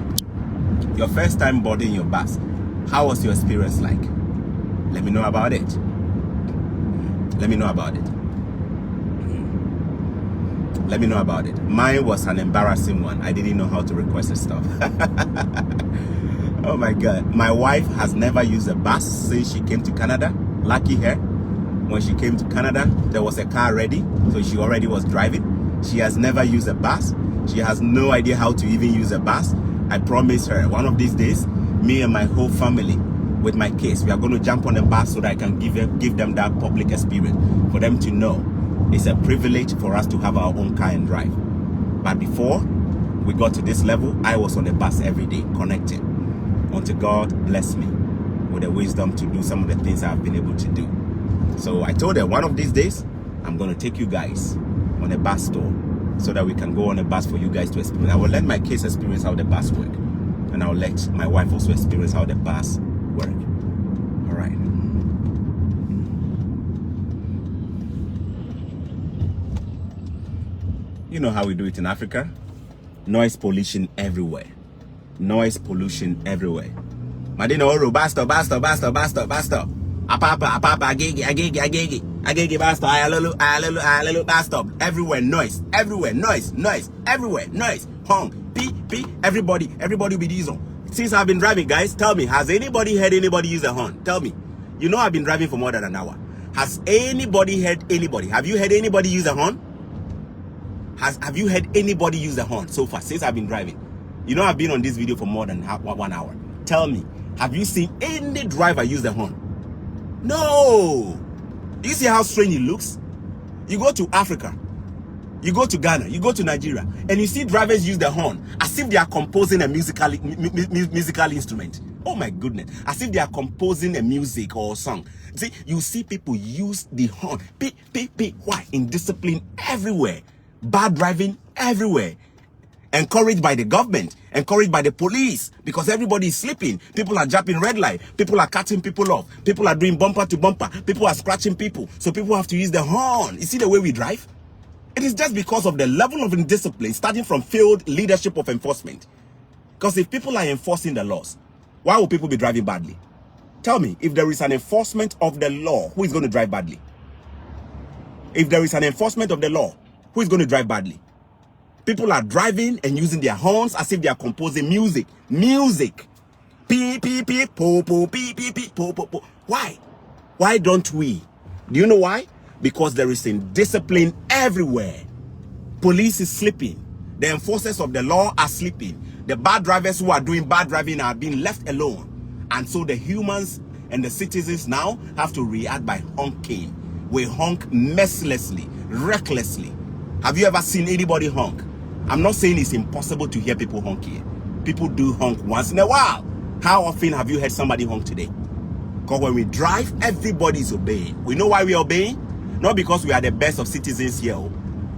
Your first time boarding your bus, how was your experience like? Let me know about it. Let me know about it. Let me know about it. Mine was an embarrassing one. I didn't know how to request the stuff. Oh my God. My wife has never used a bus since she came to Canada. Lucky her. When she came to Canada, there was a car ready, so she already was driving. She has never used a bus. She has no idea how to even use a bus. I promise her, one of these days, me and my whole family, with my kids, we are going to jump on a bus so that I can give them that public experience, for them to know it's a privilege for us to have our own car and drive. But before we got to this level, I was on the bus every day, connected, until God blessed me with the wisdom to do some of the things I've been able to do. So I told her, one of these days, I'm going to take you guys on a bus tour so that we can go on a bus for you guys to experience. I will let my kids experience how the bus work, and I'll let my wife also experience how the bus work. All right. You know how we do it in Africa. Noise pollution everywhere. Noise pollution everywhere. Madina oro basta. Apapa, agege, basta, alelu, basta. Everywhere noise, honk, beep, everybody will be this on. Since I've been driving, guys, tell me, has anybody heard anybody use a horn? Tell me. You know I've been driving for more than an hour. Has anybody heard anybody? Have you heard anybody use a horn? Have you heard anybody use a horn so far since I've been driving? You know I've been on this video for more than 1 hour. Tell me, have you seen any driver use the horn? No. You see how strange it looks? You go to Africa, you go to Ghana, you go to Nigeria, and you see drivers use the horn as if they are composing a musical instrument. Oh my goodness, as if they are composing a music or a song. See, you see people use the horn. Beep. Why? Indiscipline everywhere. Bad driving everywhere. Encouraged by the government, encouraged by the police, because everybody is sleeping. People are jumping red light. People are cutting people off. People are doing bumper to bumper. People are scratching people. So people have to use the horn. You see the way we drive? It is just because of the level of indiscipline, starting from failed leadership of enforcement. Because if people are enforcing the laws, why will people be driving badly? Tell me, if there is an enforcement of the law, who is going to drive badly? If there is an enforcement of the law, who is going to drive badly? People are driving and using their horns as if they are composing music. Beep, po, beep, po. Why? Why don't we? Do you know why? Because there is indiscipline everywhere. Police is sleeping. The enforcers of the law are sleeping. The bad drivers who are doing bad driving are being left alone. And so the humans and the citizens now have to react by honking. We honk mercilessly, recklessly. Have you ever seen anybody honk? I'm not saying it's impossible to hear people honk here. People do honk once in a while. How often have you heard somebody honk today? Because when we drive, everybody is obeying. We know why we are obeying? Not because we are the best of citizens here,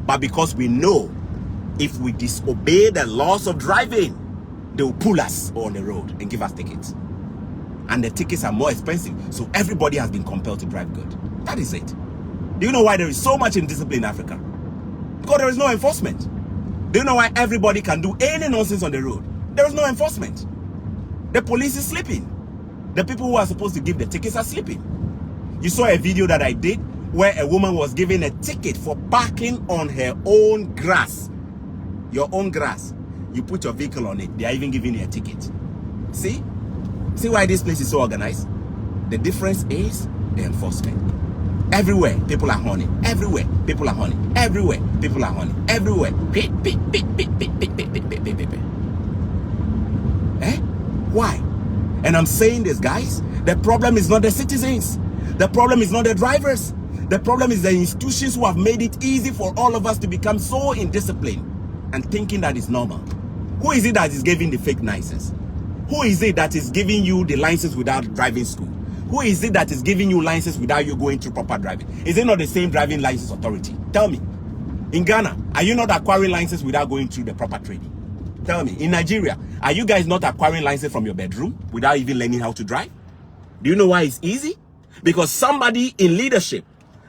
but because we know if we disobey the laws of driving, they will pull us on the road and give us tickets. And the tickets are more expensive, so everybody has been compelled to drive good. That is it. Do you know why there is so much indiscipline in Africa? Because there is no enforcement. Do you know why everybody can do any nonsense on the road? There is no enforcement. The police is sleeping. The people who are supposed to give the tickets are sleeping. You saw a video that I did where a woman was given a ticket for parking on her own grass. Your own grass. You put your vehicle on it. They are even giving you a ticket. See? See why this place is so organized? The difference is the enforcement. Everywhere, people are horning. Everywhere, people are horning. Everywhere, people are horning. Everywhere. Beep. Why? And I'm saying this, guys. The problem is not the citizens. The problem is not the drivers. The problem is the institutions who have made it easy for all of us to become so indisciplined and thinking that is normal. Who is it that is giving the fake license? Who is it that is giving you the license without driving school? Who is it that is giving you license without you going through proper driving? Is it not the same driving license authority? Tell me. In Ghana, are you not acquiring license without going through the proper training? Tell me. In Nigeria, are you guys not acquiring license from your bedroom without even learning how to drive? Do you know why it's easy? Because somebody in leadership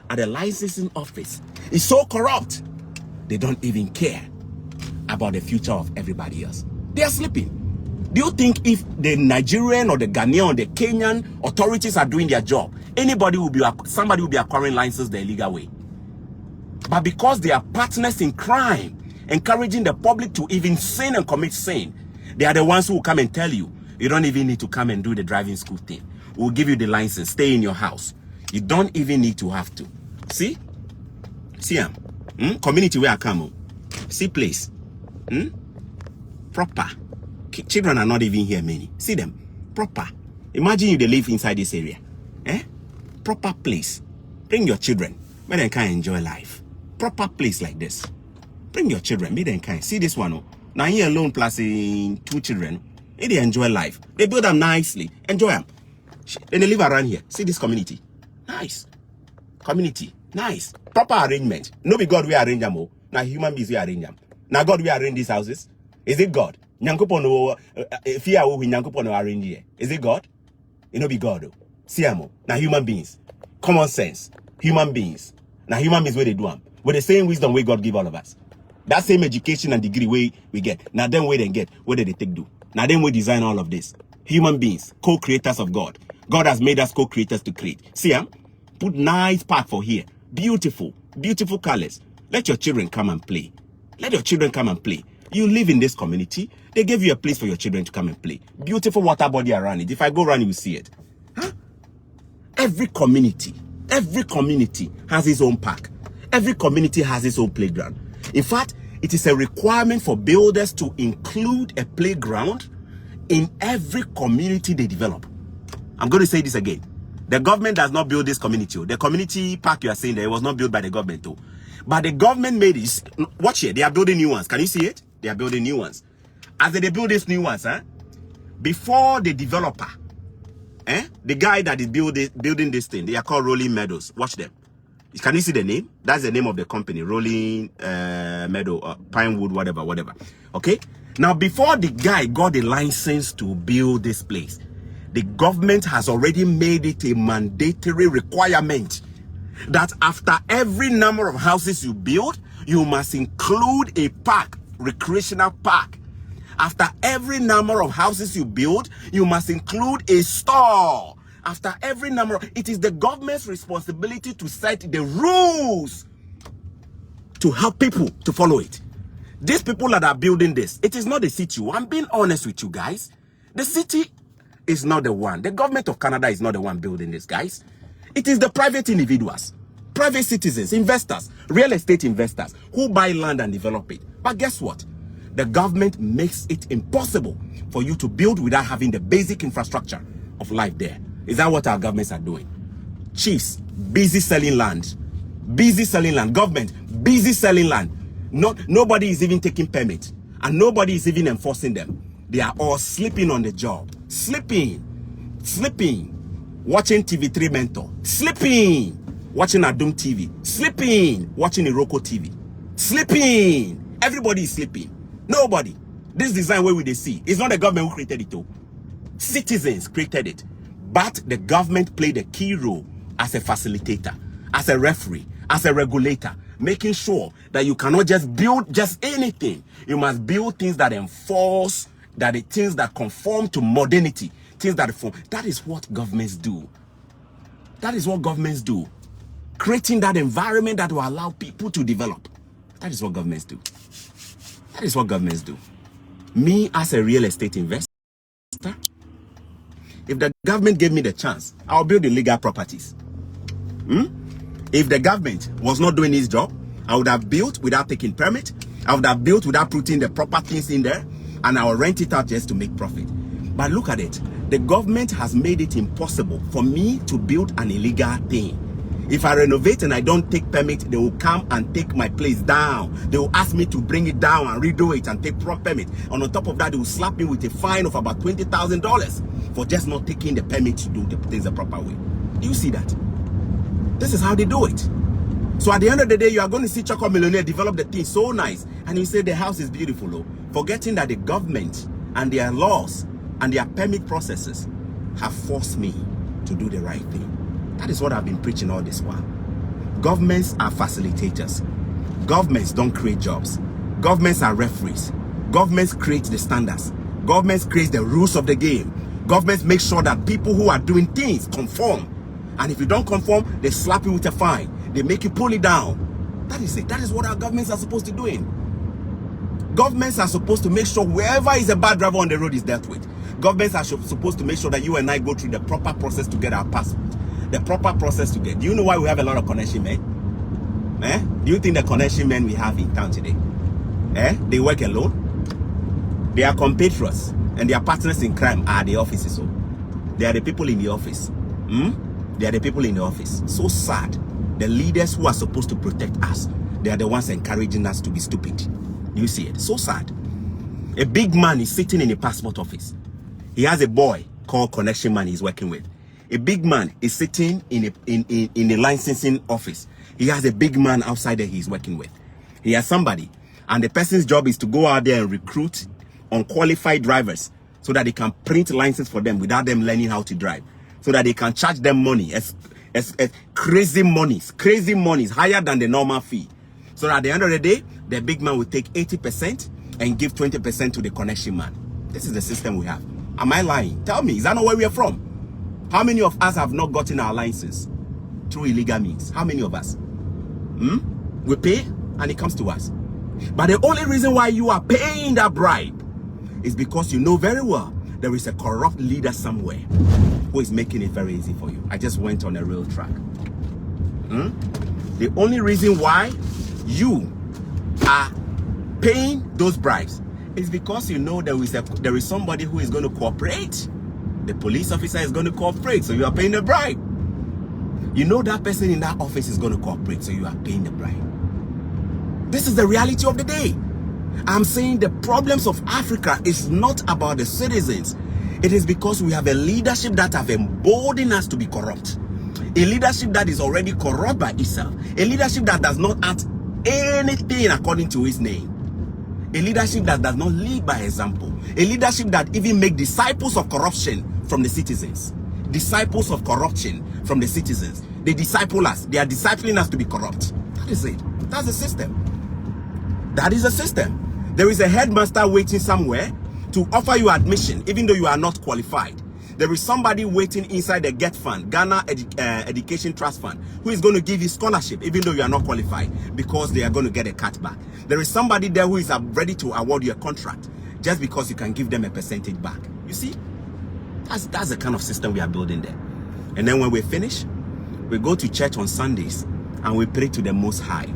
at the licensing office is so corrupt, they don't even care about the future of everybody else. They are sleeping. Do you think if the Nigerian or the Ghanaian or the Kenyan authorities are doing their job, somebody will be acquiring license the illegal way? But because they are partners in crime, encouraging the public to even sin and commit sin, they are the ones who will come and tell you, you don't even need to come and do the driving school thing. We'll give you the license, stay in your house. You don't even need to have to. See? See, community where I come. See place. Proper. Children are not even here many. See them. Proper. Imagine they live inside this area. Proper place. Bring your children. Where they can enjoy life. Proper place like this. Bring your children. Make them kind. See this one. Now here alone plus 2 children. They enjoy life. They build them nicely. Enjoy them. And they live around here. See this community. Nice. Community. Nice. Proper arrangement. No be God we arrange them. Now human beings we arrange them. Now God we arrange these houses. Is it God? Nyankopono fear who Nyankopono arrange here. Is it God? It no be God. See amo. Now human beings. Common sense. Human beings. Now human beings where they do them. With the same wisdom way God give all of us. That same education and degree way we get. Now them way they get. What did they take do? Now them we design all of this. Human beings, co-creators of God. God has made us co-creators to create. See, put nice park for here. Beautiful, beautiful colors. Let your children come and play. Let your children come and play. You live in this community. They gave you a place for your children to come and play. Beautiful water body around it. If I go around, you will see it. Huh? Every community has its own park. Every community has its own playground. In fact, it is a requirement for builders to include a playground in every community they develop. I'm going to say this again. The government does not build this community. The community park you are saying there was not built by the government too. But the government made this. Watch here. They are building new ones. Can you see it? They are building new ones. As they build these new ones, before the developer, the guy that is building this thing, they are called Rolling Meadows. Watch them. Can you see the name? That's the name of the company. Rolling Meadow, Pinewood, whatever. Okay? Now, before the guy got the license to build this place, the government has already made it a mandatory requirement that after every number of houses you build, you must include a park, recreational park. After every number of houses you build, you must include a store. After every number, it is the government's responsibility to set the rules to help people to follow it. These people that are building this, it is not the city. I'm being honest with you guys. The city is not the one. The government of Canada is not the one building this, guys. It is the private individuals, private citizens, investors, real estate investors who buy land and develop it. But guess what? The government makes it impossible for you to build without having the basic infrastructure of life there. Is that what our governments are doing? Chiefs, busy selling land. Busy selling land. Government, busy selling land. Nobody is even taking permit. And nobody is even enforcing them. They are all sleeping on the job. Sleeping. Watching TV3 Mentor. Sleeping. Watching Adum TV. Sleeping. Watching Iroko TV. Sleeping. Everybody is sleeping. Nobody. This design where we they see. It's not the government who created it though. Citizens created it. But the government played a key role as a facilitator, as a referee, as a regulator, making sure that you cannot just build just anything. You must build things that enforce, that the things that conform to modernity, things that form. That is what governments do. That is what governments do. Creating that environment that will allow people to develop. That is what governments do. That is what governments do. Me as a real estate investor, if the government gave me the chance, I'll build illegal properties. If the government was not doing its job, I would have built without taking permit. I would have built without putting the proper things in there, and I will rent it out just to make profit. But look at it. The government has made it impossible for me to build an illegal thing. If I renovate and I don't take permit, they will come and take my place down. They will ask me to bring it down and redo it and take proper permit. And on top of that, they will slap me with a fine of about $20,000 for just not taking the permit to do the things the proper way. Do you see that? This is how they do it. So at the end of the day, you are going to see Choco Millionaire develop the thing so nice. And you say the house is beautiful, though, forgetting that the government and their laws and their permit processes have forced me to do the right thing. That is what I've been preaching all this while. Governments are facilitators. Governments don't create jobs. Governments are referees. Governments create the standards. Governments create the rules of the game. Governments make sure that people who are doing things conform. And if you don't conform, they slap you with a fine. They make you pull it down. That is it. That is what our governments are supposed to do. Governments are supposed to make sure wherever is a bad driver on the road is dealt with. Governments are supposed to make sure that you and I go through the proper process to get our passport. The proper process to get. Do you know why we have a lot of connection men? Do you think the connection men we have in town today? They work alone. They are compatriots, and their partners in crime are the offices. So they are the people in the office. They are the people in the office. So sad. The leaders who are supposed to protect us, they are the ones encouraging us to be stupid. Do you see it? So sad. A big man is sitting in a passport office. He has a boy called connection man he's working with. A big man is sitting in a licensing office. He has a big man outside there he's working with. He has somebody, and the person's job is to go out there and recruit unqualified drivers so that they can print license for them without them learning how to drive, so that they can charge them money, as crazy monies higher than the normal fee. So at the end of the day, the big man will take 80% and give 20% to the connection man. This is the system we have. Am I lying? Tell me, is that not where we are from? How many of us have not gotten our license through illegal means? How many of us? We pay and it comes to us. But the only reason why you are paying that bribe is because you know very well there is a corrupt leader somewhere who is making it very easy for you. I just went on a real track. The only reason why you are paying those bribes is because you know there is somebody who is going to cooperate. The police officer is going to cooperate, so you are paying the bribe. You know that person in that office is going to cooperate, so you are paying the bribe. This is the reality of the day. I'm saying the problems of Africa is not about the citizens. It is because we have a leadership that have emboldened us to be corrupt. A leadership that is already corrupt by itself. A leadership that does not act anything according to his name. A leadership that does not lead by example. A leadership that even make disciples of corruption from the citizens. Disciples of corruption from the citizens. They disciple us. They are discipling us to be corrupt. That is it. That's the system. That is the system. There is a headmaster waiting somewhere to offer you admission, even though you are not qualified. There is somebody waiting inside the GET Fund, Ghana Education Trust Fund, who is going to give you scholarship, even though you are not qualified, because they are going to get a cutback. There is somebody there who is ready to award you a contract, just because you can give them a percentage back. You see, that's the kind of system we are building there. And then when we finish, we go to church on Sundays, and we pray to the Most High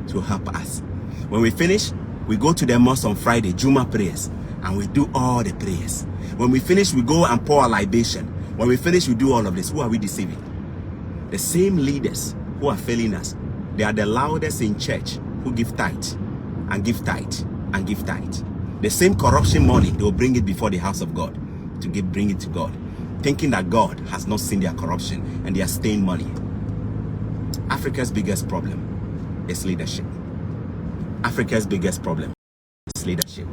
to help us. When we finish, we go to the mosque on Friday, Juma prayers, and we do all the prayers. When we finish, we go and pour a libation. When we finish, we do all of this. Who are we deceiving? The same leaders who are failing us. They are the loudest in church who give tithe and give tithe and give tithe. The same corruption money, they will bring it before the house of God to bring it to God, thinking that God has not seen their corruption and they are staying money. Africa's biggest problem is leadership. Africa's biggest problem is leadership.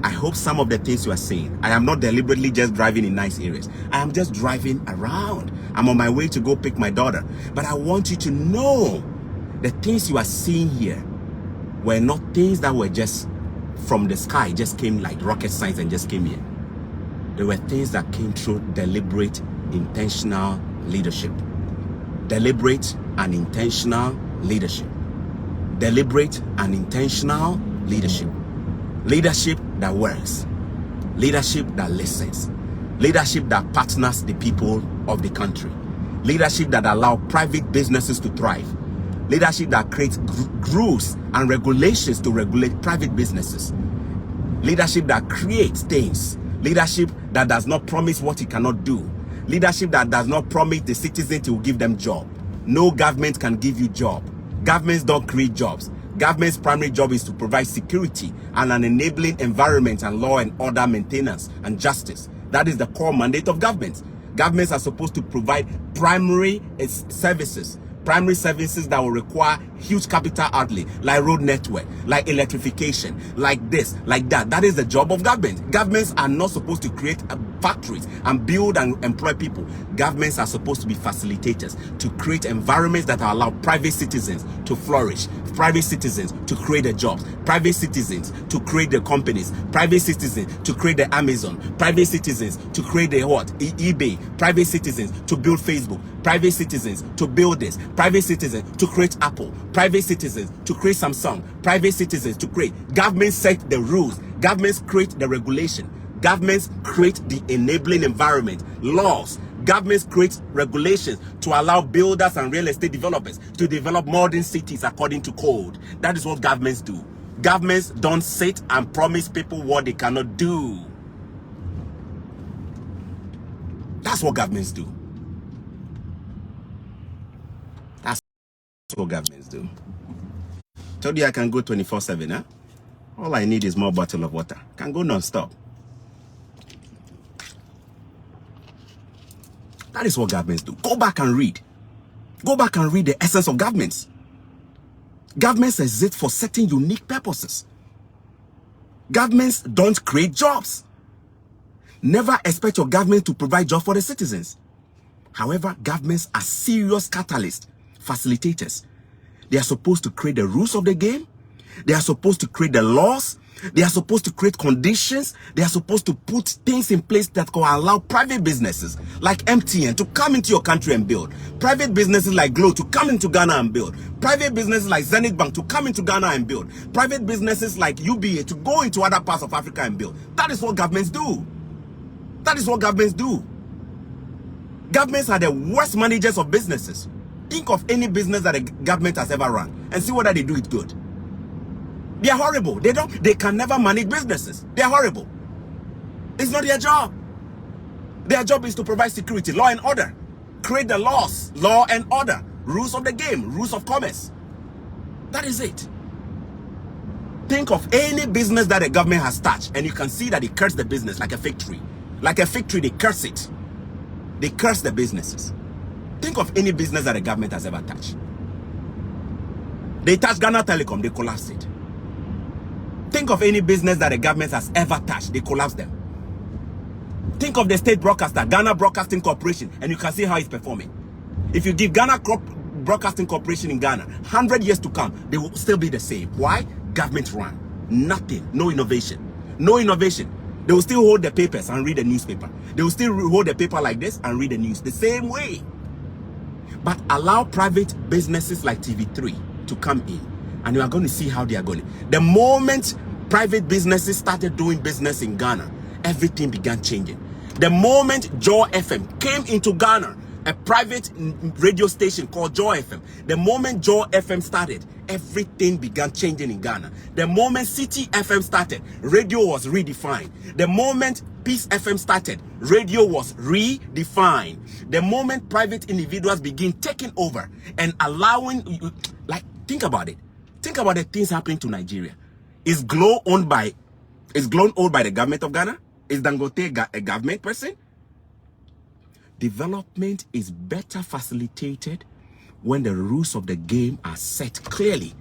I hope some of the things you are saying, I am not deliberately just driving in nice areas. I am just driving around. I'm on my way to go pick my daughter. But I want you to know the things you are seeing here were not things that were just from the sky, just came like rocket science and just came here. There were things that came through deliberate, intentional leadership. Deliberate and intentional leadership. Deliberate and intentional leadership. Leadership that works. Leadership that listens. Leadership that partners the people of the country. Leadership that allows private businesses to thrive. Leadership that creates rules and regulations to regulate private businesses. Leadership that creates things. Leadership that does not promise what it cannot do. Leadership that does not promise the citizens to give them job. No government can give you job. Governments don't create jobs. Government's primary job is to provide security and an enabling environment and law and order maintenance and justice. That is the core mandate of governments. Governments are supposed to provide primary services that will require huge capital outlay, like road network, like electrification, like this, like that. That is the job of government. Governments are not supposed to create factories and build and employ people. Governments are supposed to be facilitators, to create environments that allow private citizens to flourish, private citizens to create the jobs, private citizens to create the companies, private citizens to create the Amazon, private citizens to create the eBay, private citizens to build Facebook, private citizens to build this, private citizens to create Apple, private citizens to create Samsung, private citizens to create. Governments set the rules. Governments create the regulation. Governments create the enabling environment, laws. Governments create regulations to allow builders and real estate developers to develop modern cities according to code. That is what governments do. Governments don't sit and promise people what they cannot do. That's what governments do. That's what governments do. Told you I can go 24/7, huh? All I need is more bottle of water. Can go non-stop. That is what governments do. Go back and read. Go back and read the essence of governments. Governments exist for certain unique purposes. Governments don't create jobs. Never expect your government to provide jobs for the citizens. However, governments are serious catalysts, facilitators. They are supposed to create the rules of the game. They are supposed to create the laws. They are supposed to create conditions. They are supposed to put things in place that can allow private businesses like MTN to come into your country and build. Private businesses like Glo to come into Ghana and build. Private businesses like Zenith Bank to come into Ghana and build. Private businesses like UBA to go into other parts of Africa and build. That is what governments do. That is what governments do. Governments are the worst managers of businesses. Think of any business that a government has ever run and see whether they do it good. They are horrible. They can never manage businesses. They are horrible. It's not their job. Their job is to provide security, law and order. Create the laws, law and order, rules of the game, rules of commerce. That is it. Think of any business that a government has touched and you can see that they curse the business like a fig tree. Like a fig tree, they curse it. They curse the businesses. Think of any business that a government has ever touched. They touched Ghana Telecom, they collapsed it. Think of any business that a government has ever touched, they collapse them. Think of the state broadcaster, Ghana Broadcasting Corporation, and you can see how it's performing. If you give Ghana Broadcasting Corporation in Ghana 100 years to come, they will still be the same. Why? Government run. Nothing. No innovation. No innovation. They will still hold the papers and read the newspaper. They will still hold the paper like this and read the news the same way. But allow private businesses like TV3 to come in, and you are going to see how they are going. The moment private businesses started doing business in Ghana, everything began changing. The moment Joy FM came into Ghana, a private radio station called Joy FM, the moment Joy FM started, everything began changing in Ghana. The moment City FM started, radio was redefined. The moment Peace FM started, radio was redefined. The moment private individuals begin taking over and allowing, like, think about it. Think about the things happening to Nigeria. Is Glo owned by the government of Ghana? Is Dangote a government person? Development is better facilitated when the rules of the game are set clearly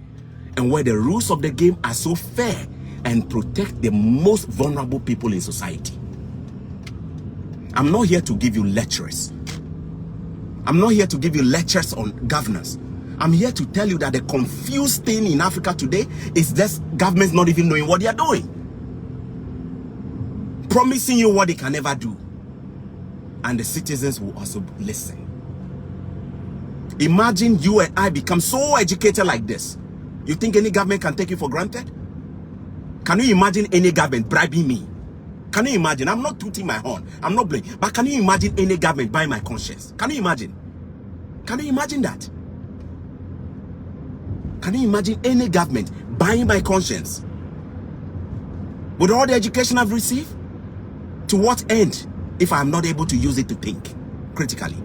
and where the rules of the game are so fair and protect the most vulnerable people in society. I'm not here to give you lectures. I'm not here to give you lectures on governance. I'm here to tell you that the confused thing in Africa today is just governments not even knowing what they are doing. Promising you what they can never do. And the citizens will also listen. Imagine you and I become so educated like this. You think any government can take you for granted? Can you imagine any government bribing me? Can you imagine? I'm not tooting my horn. I'm not blaming. But can you imagine any government buying my conscience? Can you imagine? Can you imagine that? Can you imagine any government buying my conscience? With all the education I've received? To what end if I'm not able to use it to think critically?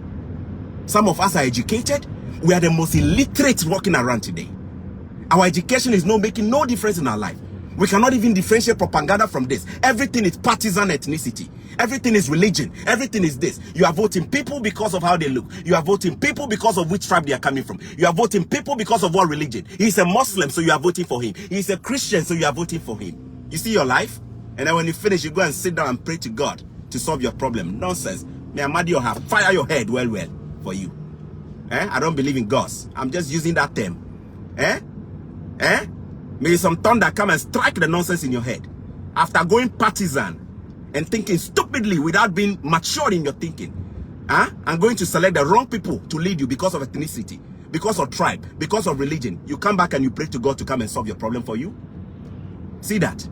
Some of us are educated. We are the most illiterate walking around today. Our education is not making no difference in our life. We cannot even differentiate propaganda from this. Everything is partisan ethnicity. Everything is religion. Everything is this. You are voting people because of how they look. You are voting people because of which tribe they are coming from. You are voting people because of what religion. He's a Muslim, so you are voting for him. He's a Christian, so you are voting for him. You see your life? And then when you finish, you go and sit down and pray to God to solve your problem. Nonsense. May Amadio have fire your head well for you. I don't believe in gods. I'm just using that term. May some thunder come and strike the nonsense in your head. After going partisan and thinking stupidly without being mature in your thinking, I'm going to select the wrong people to lead you because of ethnicity, because of tribe, because of religion. You come back and you pray to God to come and solve your problem for you. See that?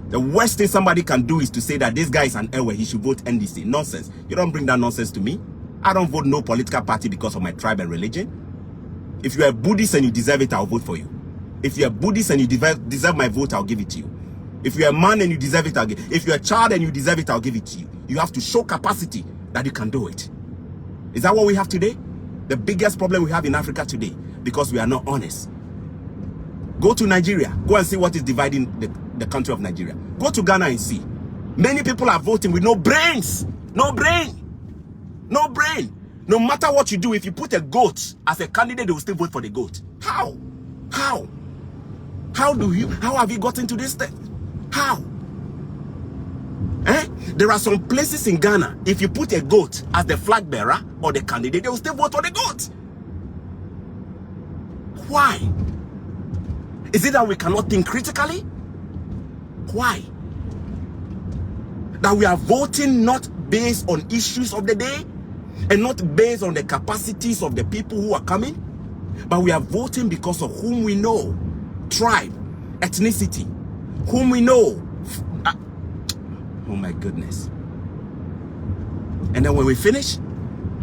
The worst thing somebody can do is to say that this guy is an Ewe, he should vote NDC. Nonsense. You don't bring that nonsense to me. I don't vote no political party because of my tribe and religion. If you're a Buddhist and you deserve it, I'll vote for you. If you're a Buddhist and you deserve my vote, I'll give it to you. If you're a man and you deserve it, I'll give it. If you're a child and you deserve it, I'll give it to you. You have to show capacity that you can do it. Is that what we have today? The biggest problem we have in Africa today, because we are not honest. Go to Nigeria. Go and see what is dividing the country of Nigeria. Go to Ghana and see. Many people are voting with no brains. No brain. No brain. No matter what you do, if you put a goat as a candidate, they will still vote for the goat. How? How? How have you gotten to this state? How? There are some places in Ghana, if you put a goat as the flag bearer or the candidate, they will still vote for the goat. Why? Is it that we cannot think critically? Why? That we are voting not based on issues of the day and not based on the capacities of the people who are coming, but we are voting because of whom we know, tribe, ethnicity, whom we know. Oh my goodness. And then when we finish,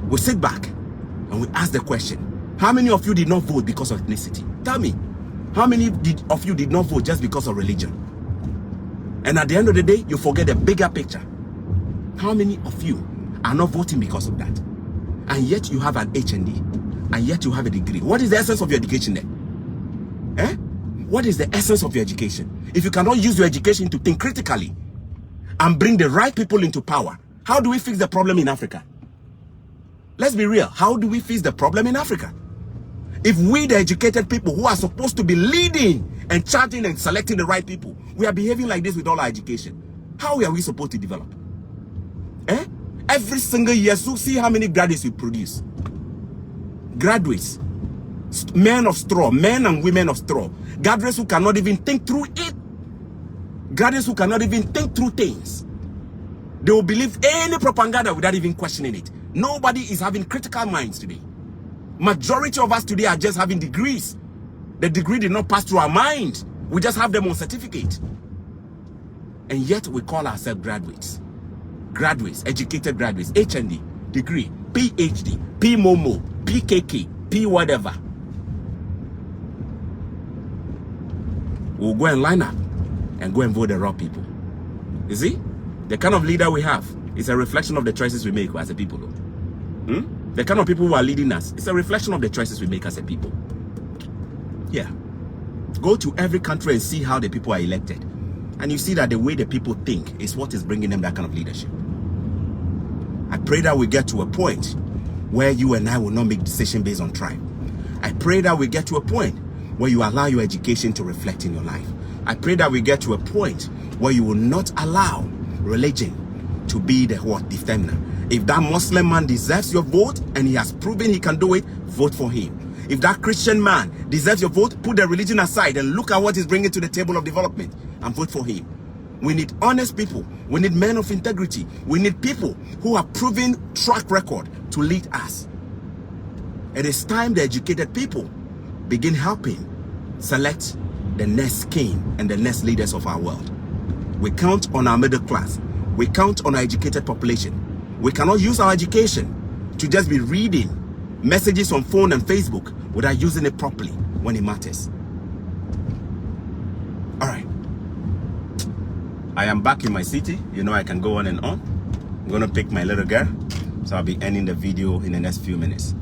we sit back and we ask the question, how many of you did not vote because of ethnicity? Tell me, how many of you did not vote just because of religion? And at the end of the day, you forget the bigger picture. How many of you are not voting because of that? And yet you have an HND, and yet you have a degree. What is the essence of your education then? What is the essence of your education? If you cannot use your education to think critically and bring the right people into power, how do we fix the problem in Africa? Let's be real. How do we fix the problem in Africa? If we, the educated people who are supposed to be leading and charging and selecting the right people, we are behaving like this with all our education, how are we supposed to develop? Every single year, so see how many graduates we produce. Graduates, men of straw, men and women of straw. Graduates who cannot even think through it. Graduates who cannot even think through things. They will believe any propaganda without even questioning it. Nobody is having critical minds today. Majority of us today are just having degrees. The degree did not pass through our mind. We just have them on certificate. And yet we call ourselves graduates. Graduates, educated graduates, HND, degree, PhD, PMOMO, PKK, P whatever. We'll go and line up and go and vote the wrong people. You see? The kind of leader we have is a reflection of the choices we make as a people. The kind of people who are leading us, it's a reflection of the choices we make as a people. Yeah. Go to every country and see how the people are elected. And you see that the way the people think is what is bringing them that kind of leadership. I pray that we get to a point where you and I will not make decisions based on tribe. I pray that we get to a point where you allow your education to reflect in your life. I pray that we get to a point where you will not allow religion to be the determiner. If that Muslim man deserves your vote and he has proven he can do it, vote for him. If that Christian man deserves your vote, put the religion aside and look at what he's bringing to the table of development and vote for him. We need honest people. We need men of integrity. We need people who are proven track record to lead us. It is time the educated people begin helping select the next king and the next leaders of our world. We count on our middle class. We count on our educated population. We cannot use our education to just be reading messages on phone and Facebook without using it properly when it matters. All right. I am back in my city. You know I can go on and on. I'm going to pick my little girl. So I'll be ending the video in the next few minutes.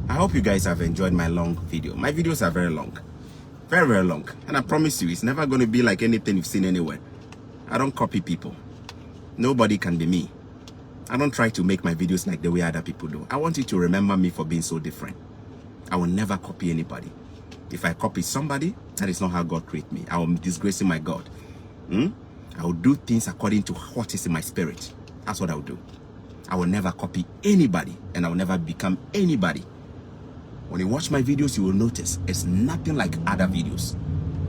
I hope you guys have enjoyed my long video. My videos are very long. Very, very long. And I promise you, it's never going to be like anything you've seen anywhere. I don't copy people. Nobody can be me. I don't try to make my videos like the way other people do. I want you to remember me for being so different. I will never copy anybody. If I copy somebody, that is not how God created me. I will be disgracing my God. I will do things according to what is in my spirit. That's what I will do. I will never copy anybody, and I will never become anybody. When you watch my videos, you will notice it's nothing like other videos,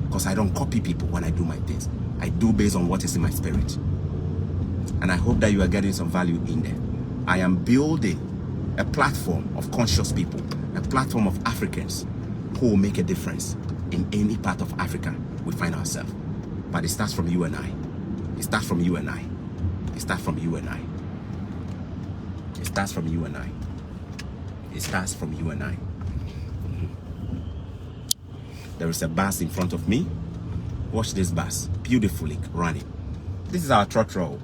because I don't copy people when I do my things. I do based on what is in my spirit. And I hope that you are getting some value in there. I am building a platform of conscious people, a platform of Africans who will make a difference in any part of Africa we find ourselves. But it starts from you and I. It starts from you and I. It starts from you and I. It starts from you and I. It starts from you and I. There is a bus in front of me. Watch this bus, beautifully running. This is our trotro.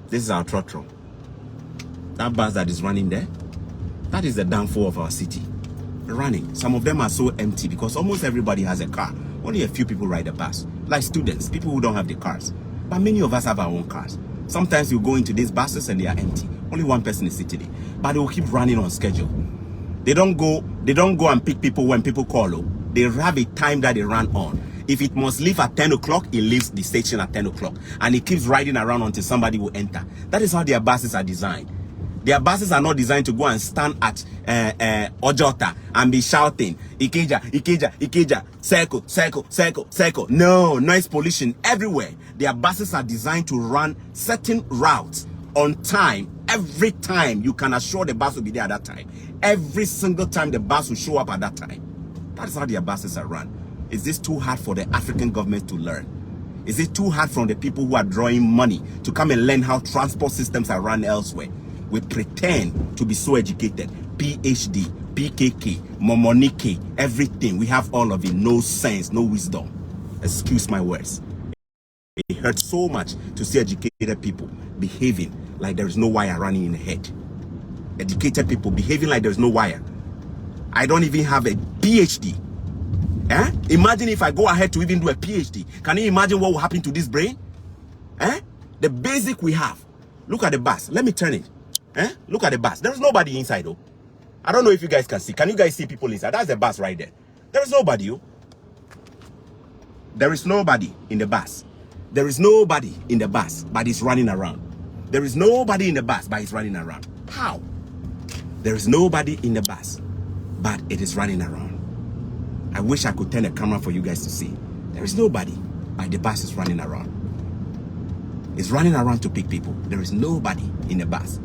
This is our trotro. That bus that is running there, that is the downfall of our city. Running. Some of them are so empty because almost everybody has a car. Only a few people ride a bus. Like students, people who don't have the cars. But many of us have our own cars. Sometimes you go into these buses and they are empty. Only one person is sitting there. But they will keep running on schedule. They don't go and pick people when people call. They have a time that they run on. If it must leave at 10 o'clock, it leaves the station at 10 o'clock. And it keeps riding around until somebody will enter. That is how their buses are designed. Their buses are not designed to go and stand at Ojota and be shouting, Ikeja, Ikeja, Ikeja, circle, circle, circle, circle. No, noise pollution everywhere. Their buses are designed to run certain routes on time. Every time, you can assure the bus will be there at that time. Every single time the bus will show up at that time. That is how their buses are run. Is this too hard for the African government to learn? Is it too hard from the people who are drawing money to come and learn how transport systems are run elsewhere? We pretend to be so educated. PhD, PKK, Momonike, everything. We have all of it. No sense, no wisdom. Excuse my words. It hurts so much to see educated people behaving like there is no wire running in the head. Educated people behaving like there is no wire. I don't even have a PhD. Imagine if I go ahead to even do a PhD. Can you imagine what will happen to this brain? The basic we have. Look at the bus. Let me turn it. Look at the bus. There is nobody inside though. I don't know if you guys can see. Can you guys see people inside? That's the bus right there. There is nobody. There is nobody in the bus. There is nobody in the bus, but it's running around. There is nobody in the bus, but it's running around. How? There is nobody in the bus, but it is running around. I wish I could turn the camera for you guys to see. There is nobody, but the bus is running around. It's running around to pick people. There is nobody in the bus.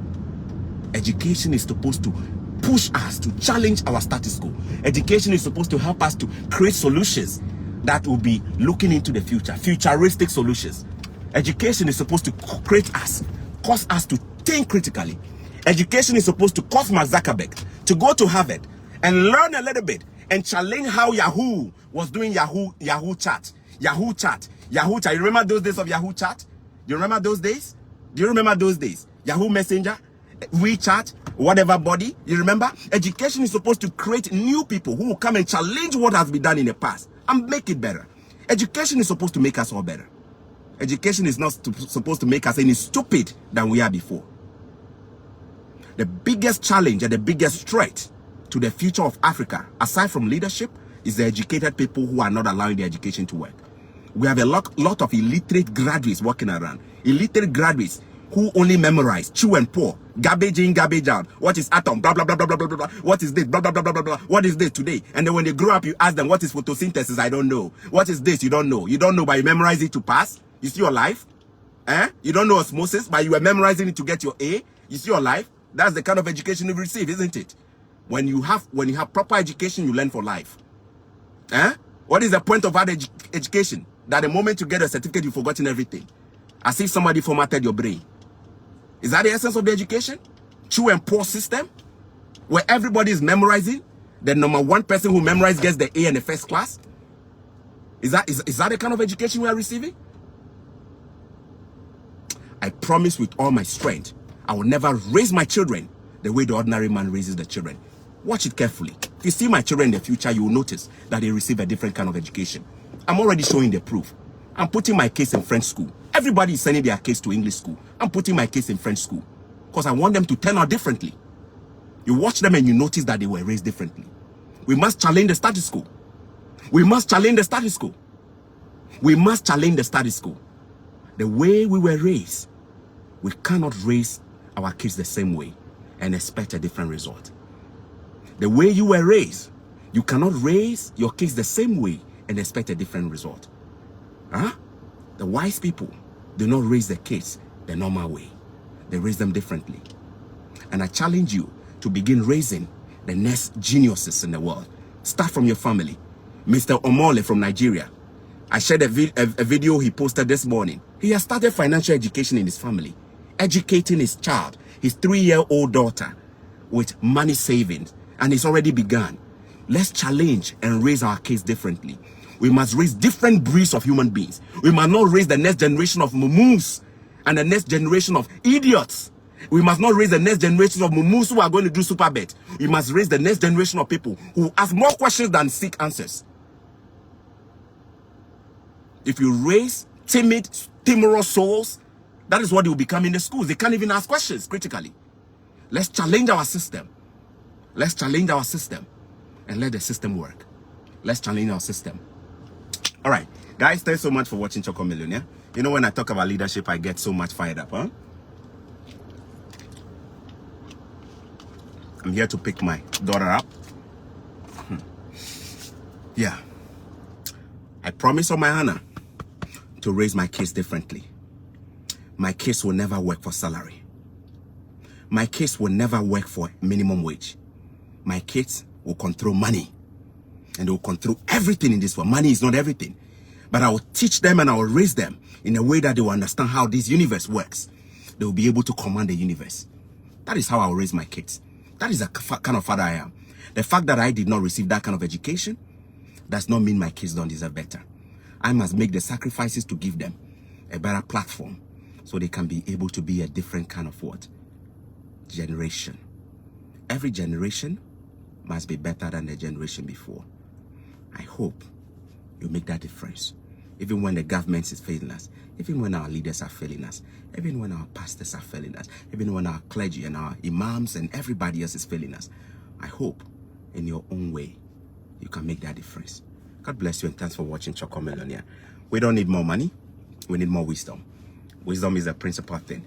Education is supposed to push us to challenge our status quo. Education is supposed to help us to create solutions that will be looking into the future, futuristic solutions. Education is supposed to cause us to think critically. Education is supposed to cause Mark Zuckerberg to go to Harvard and learn a little bit and challenge how Yahoo was doing Yahoo chat. You remember those days of Yahoo chat? Do you remember those days? Do you remember those days? Yahoo Messenger, WeChat, whatever body. You remember? Education is supposed to create new people who will come and challenge what has been done in the past and make it better. Education is supposed to make us all better. Education is not supposed to make us any stupid than we are before. The biggest challenge and the biggest threat to the future of Africa, aside from leadership, is the educated people who are not allowing the education to work. We have a lot of illiterate graduates walking around. Illiterate graduates who only memorize, chew and pour, garbage in, garbage out. What is atom? Blah, blah, blah, blah, blah, blah, blah. What is this? Blah, blah, blah, blah, blah, blah. What is this today? And then when they grow up, you ask them, what is photosynthesis? I don't know. What is this? You don't know. You don't know, but you memorize it to pass. You see your life? You don't know osmosis, but you were memorizing it to get your A. You see your life? That's the kind of education you receive, isn't it? When you have proper education, you learn for life. What is the point of that education? That the moment you get a certificate, you've forgotten everything. As if somebody formatted your brain. Is that the essence of the education? Chew and pour system? Where everybody is memorizing? The number one person who memorizes gets the A in the first class? Is that the kind of education we are receiving? I promise with all my strength, I will never raise my children the way the ordinary man raises the children. Watch it carefully. If you see my children in the future, you will notice that they receive a different kind of education. I'm already showing the proof. I'm putting my case in French school. Everybody is sending their case to English school. I'm putting my case in French school because I want them to turn out differently. You watch them and you notice that they were raised differently. We must challenge the status quo. We must challenge the status quo. We must challenge the status quo. The way we were raised, we cannot raise our kids the same way and expect a different result. The way you were raised, you cannot raise your kids the same way and expect a different result. The wise people do not raise their kids the normal way. They raise them differently. And I challenge you to begin raising the next geniuses in the world. Start from your family. Mr. Omole from Nigeria. I shared a video he posted this morning. He has started financial education in his family, educating his child, his 3-year-old daughter, with money savings, and it's already begun. Let's challenge and raise our kids differently. We must raise different breeds of human beings. We must not raise the next generation of mumus and the next generation of idiots. We must not raise the next generation of mumus who are going to do super bet. We must raise the next generation of people who ask more questions than seek answers. If you raise timid, timorous souls, that is what they will become in the schools. They can't even ask questions critically. Let's challenge our system. Let's challenge our system and let the system work. Let's challenge our system. All right, guys, thanks so much for watching Choco Millionaire. You know, when I talk about leadership, I get so much fired up, I'm here to pick my daughter up. Yeah. I promise on my honor to raise my kids differently. My kids will never work for salary. My kids will never work for minimum wage. My kids will control money. And they will control everything in this world. Money is not everything. But I will teach them and I will raise them in a way that they will understand how this universe works. They will be able to command the universe. That is how I will raise my kids. That is the kind of father I am. The fact that I did not receive that kind of education does not mean my kids don't deserve better. I must make the sacrifices to give them a better platform so they can be able to be a different kind of what? Generation. Every generation must be better than the generation before. I hope you make that difference. Even when the government is failing us, even when our leaders are failing us, even when our pastors are failing us, even when our clergy and our imams and everybody else is failing us, I hope in your own way you can make that difference. God bless you and thanks for watching Choco Millionaire. We don't need more money, we need more wisdom. Wisdom is the principal thing.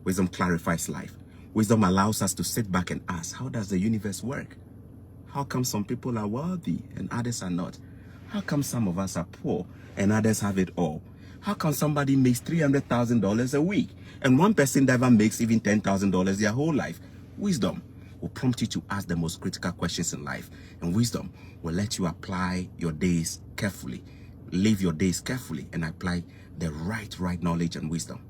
Wisdom clarifies life. Wisdom allows us to sit back and ask, how does the universe work? How come some people are wealthy and others are not? How come some of us are poor and others have it all? How come somebody makes $300,000 a week and one person never makes even $10,000 their whole life? Wisdom will prompt you to ask the most critical questions in life, and wisdom will let you apply your days carefully, live your days carefully, and apply the right knowledge and wisdom.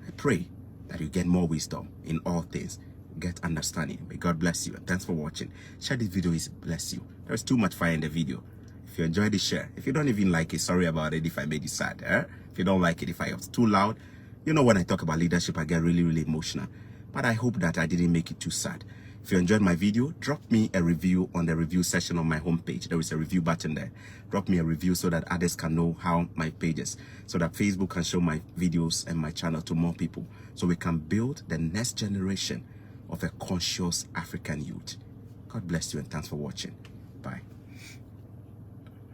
I pray that you get more wisdom in all things, get understanding. May God bless you, and thanks for watching. Share this video, is bless you. There's too much fire in the video. If you enjoyed it, share. If you don't even like it, sorry about it if I made you sad. If you don't like it, if I was too loud, you know when I talk about leadership I get really emotional, but I hope that I didn't make it too sad. If you enjoyed my video, drop me a review on the review section on my homepage. There is a review button there. Drop me a review so that others can know how my page is, so that Facebook can show my videos and my channel to more people, so we can build the next generation of a conscious African youth. God bless you and thanks for watching. Bye.